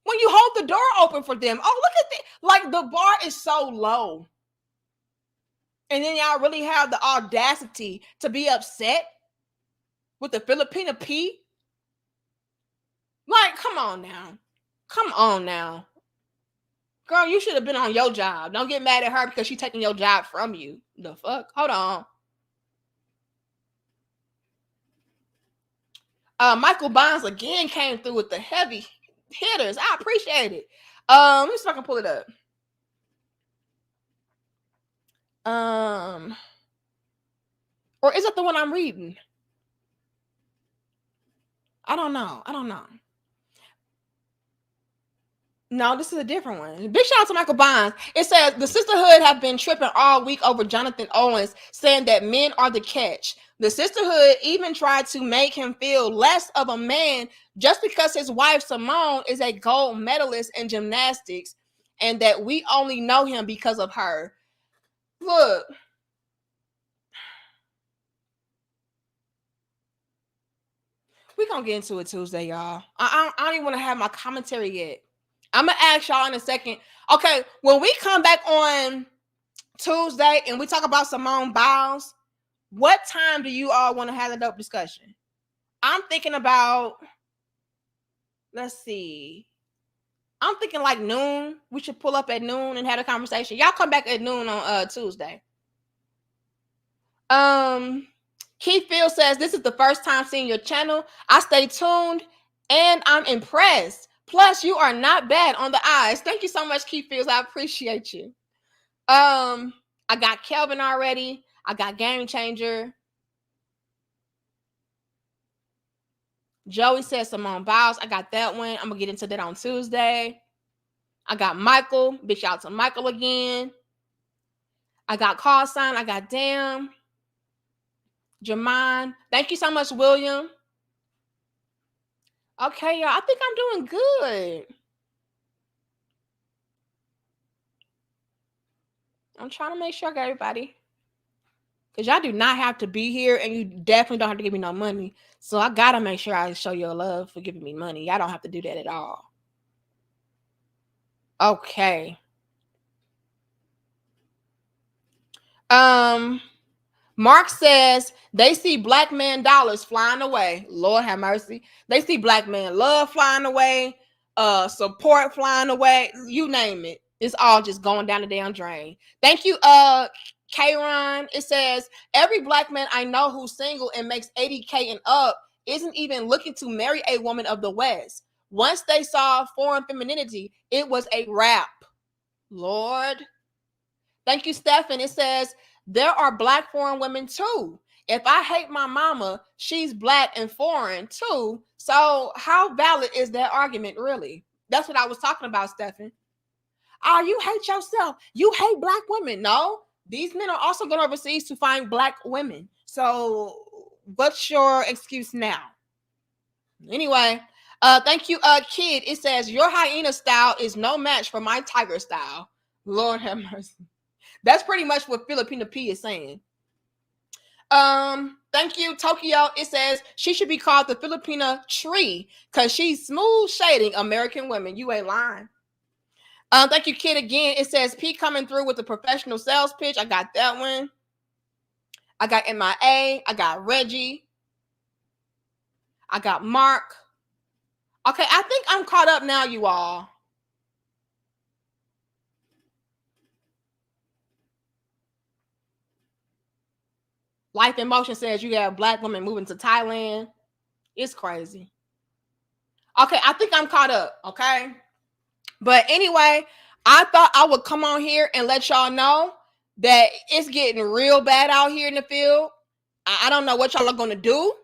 when you hold the door open for them. Oh, look at that. Like the bar is so low. And then y'all really have the audacity to be upset with the Filipina P. Like, come on now. Come on now. Girl, you should have been on your job. Don't get mad at her because she's taking your job from you. The fuck? Hold on. Michael Bonds again came through with the heavy hitters. I appreciate it. Let me see if I can pull it up. Or is it the one I'm reading? I don't know. No, this is a different one. Big shout out to Michael Bonds. It says the sisterhood have been tripping all week over Jonathan Owens, saying that men are the catch. The sisterhood even tried to make him feel less of a man just because his wife Simone is a gold medalist in gymnastics and that we only know him because of her. Look. We're going to get into it Tuesday, y'all. I don't even want to have my commentary yet. I'm going to ask y'all in a second. Okay, when we come back on Tuesday and we talk about Simone Biles, what time do you all want to have a dope discussion? I'm thinking about, let's see. I'm thinking like noon. We should pull up at noon and have a conversation. Y'all come back at noon on Tuesday. Keith Field says, this is the first time seeing your channel. I stay tuned and I'm impressed. Plus, you are not bad on the eyes. Thank you so much, Keith Fields. I appreciate you. I got Kelvin already. I got Game Changer. Joey says Simone Biles. I got that one. I'm going to get into that on Tuesday. I got Michael. Big shout out to Michael again. I got Call Sign. I got Damn. Jermaine. Thank you so much, William. Okay, y'all. I think I'm doing good. I'm trying to make sure I got everybody. Because y'all do not have to be here and you definitely don't have to give me no money. So I got to make sure I show your love for giving me money. Y'all don't have to do that at all. Okay. Mark says they see black man dollars flying away. Lord have mercy. They see black man love flying away, support flying away. You name it. It's all just going down the damn drain. Thank you, Kayron. It says every black man I know who's single and makes 80K and up isn't even looking to marry a woman of the West. Once they saw foreign femininity, it was a wrap. Lord. Thank you, Stephen. It says there are black foreign women too. If I hate my mama, she's black and foreign too. So how valid is that argument really? That's what I was talking about, Stephen. Oh, you hate yourself. You hate black women. No, these men are also going overseas to find black women. So what's your excuse now? Anyway, Thank you, kid. It says your hyena style is no match for my tiger style. Lord have mercy. That's pretty much what Filipina P is saying. Thank you, Tokyo. It says she should be called the Filipina tree because she's smooth shading American women. You ain't lying. Thank you, kid. Again, it says P coming through with the professional sales pitch. I got that one. I got MIA. I got Reggie. I got Mark. Okay, I think I'm caught up now, you all. Life in Motion says you have black women moving to Thailand. It's crazy. Okay, I think I'm caught up, okay? But anyway, I thought I would come on here and let y'all know that it's getting real bad out here in the field. I don't know what y'all are going to do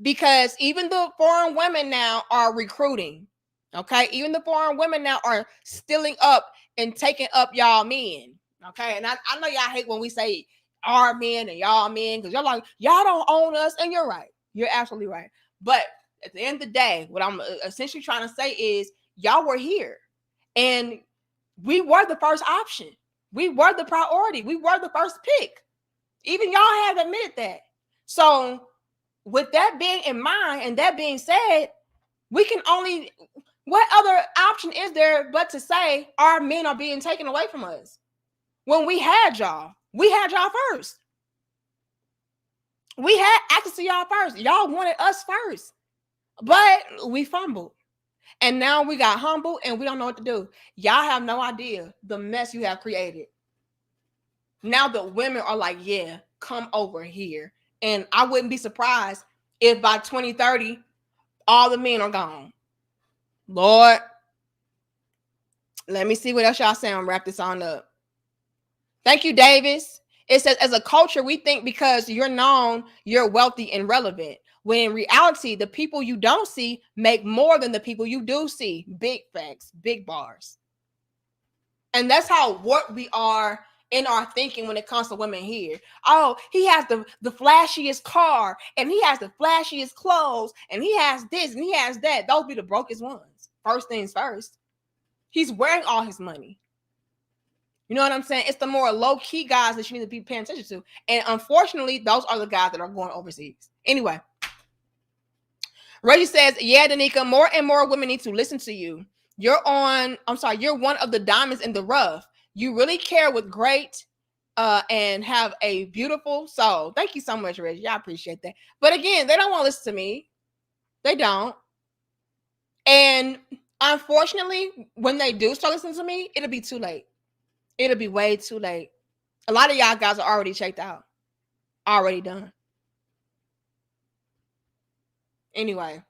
because even the foreign women now are recruiting, okay? Even the foreign women now are stealing up and taking up y'all men, okay? And I know y'all hate when we say our men and y'all men because y'all like, y'all don't own us, and you're right. You're absolutely right. But at the end of the day, what I'm essentially trying to say is y'all were here and we were the first option. We were the priority. We were the first pick. Even y'all have admitted that. So with that being in mind and that being said, we can only, what other option is there but to say our men are being taken away from us? When we had y'all first. We had access to y'all first. Y'all wanted us first, but we fumbled. And now we got humble and we don't know what to do. Y'all have no idea the mess you have created. Now the women are like, yeah, come over here. And I wouldn't be surprised if by 2030, all the men are gone. Lord, let me see what else y'all say and wrap this on up. Thank you, Davis. It says, as a culture, we think because you're known, you're wealthy and relevant. When in reality, the people you don't see make more than the people you do see. Big facts, big bars. And that's how what we are in our thinking when it comes to women here. Oh, he has the flashiest car, and he has the flashiest clothes, and he has this, and he has that. Those be the brokest ones. First things first. He's wearing all his money. You know what I'm saying? It's the more low-key guys that you need to be paying attention to. And unfortunately, those are the guys that are going overseas. Anyway. Reggie says, yeah, Danica, more and more women need to listen to you. You're one of the diamonds in the rough. You really care with great and have a beautiful soul. Thank you so much, Reggie. I appreciate that. But again, they don't want to listen to me. They don't. And unfortunately, when they do start listening to me, it'll be too late. It'll be way too late. A lot of y'all guys are already checked out. Already done. Anyway,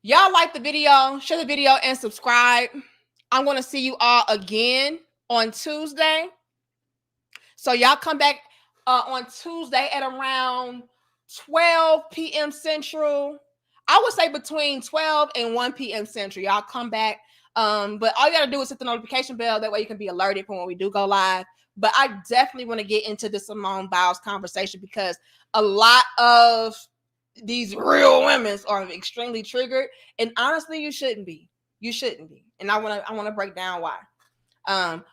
y'all like the video, share the video, and subscribe. I'm going to see you all again on Tuesday. So y'all come back on Tuesday at around 12 p.m. Central. I would say between 12 and 1 p.m. Central. Y'all come back. But all you got to do is hit the notification bell. That way you can be alerted for when we do go live. But I definitely want to get into the Simone Biles conversation because a lot of these real women are extremely triggered. And honestly, you shouldn't be. You shouldn't be. And I want to break down why.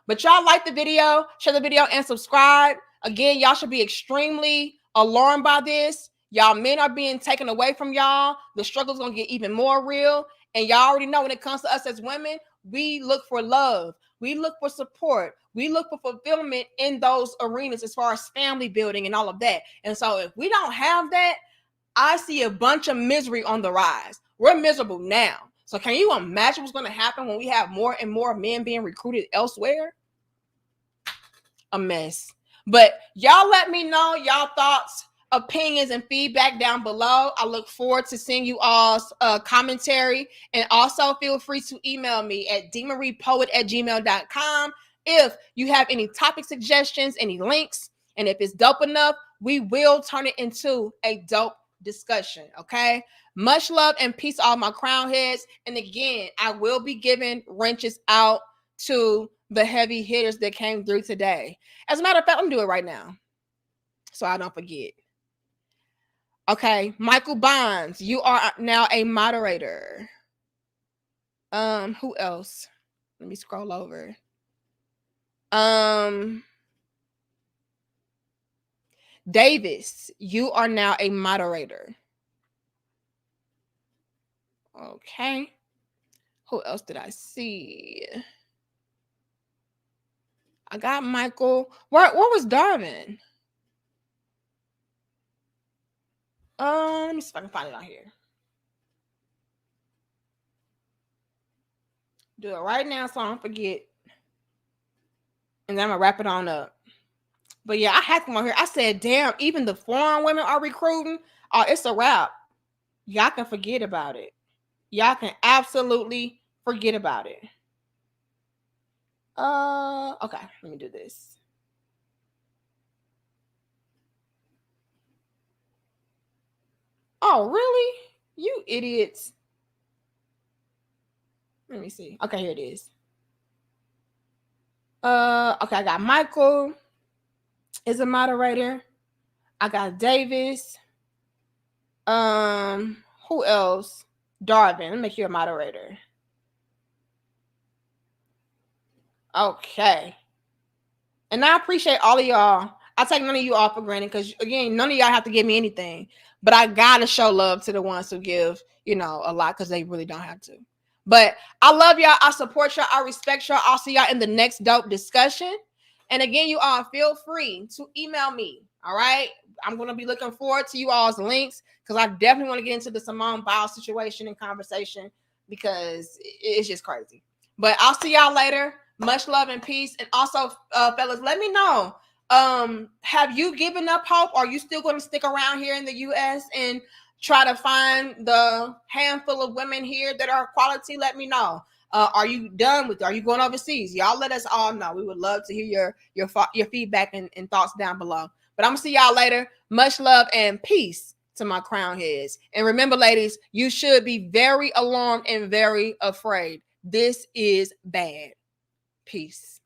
But y'all like the video, share the video, and subscribe. Again, y'all should be extremely alarmed by this. Y'all men are being taken away from y'all. The struggle's gonna get even more real. And y'all already know when it comes to us as women, we look for love. We look for support. We look for fulfillment in those arenas as far as family building and all of that. And so if we don't have that, I see a bunch of misery on the rise. We're miserable now. So can you imagine what's going to happen when we have more and more men being recruited elsewhere? A mess. But y'all let me know y'all thoughts, opinions, and feedback down below. I look forward to seeing you all's commentary. And also feel free to email me at dmariepoet@gmail.com if you have any topic suggestions, any links. And if it's dope enough, we will turn it into a dope discussion. Okay? Much love and peace, all my crown heads. And again, I will be giving wrenches out to the heavy hitters that came through today. As a matter of fact, I'm doing it right now so I don't forget. Okay, Michael Bonds, you are now a moderator. Who else? Let me scroll over. Davis, you are now a moderator. Okay. Who else did I see? I got Michael. Where was Darvin? Let me see if I can find it on here. Do it right now so I don't forget. And then I'm gonna wrap it on up. But yeah, I had to come on here. I said, damn, even the foreign women are recruiting. Oh, it's a wrap. Y'all can forget about it. Y'all can absolutely forget about it. Okay, let me do this. Oh, really? You idiots. Let me see. Okay, here it is. Okay, I got Michael is a moderator. I got Davis. Who else? Darvin. Let me make you a moderator. Okay. And I appreciate all of y'all. I take none of you all for granted because, again, none of y'all have to give me anything. But I got to show love to the ones who give, a lot because they really don't have to. But I love y'all. I support y'all. I respect y'all. I'll see y'all in the next dope discussion. And again, you all feel free to email me. All right. I'm going to be looking forward to you all's links because I definitely want to get into the Simone Biles situation and conversation because it's just crazy. But I'll see y'all later. Much love and peace. And also, fellas, let me know. Have you given up hope? Are you still going to stick around here in the U.S. and try to find the handful of women here that are quality? Let me know. Are you done with it? Are you going overseas? Y'all let us all know. We would love to hear your feedback and thoughts down below. But I'm going to see y'all later. Much love and peace to my crown heads. And remember, ladies, you should be very alarmed and very afraid. This is bad. Peace.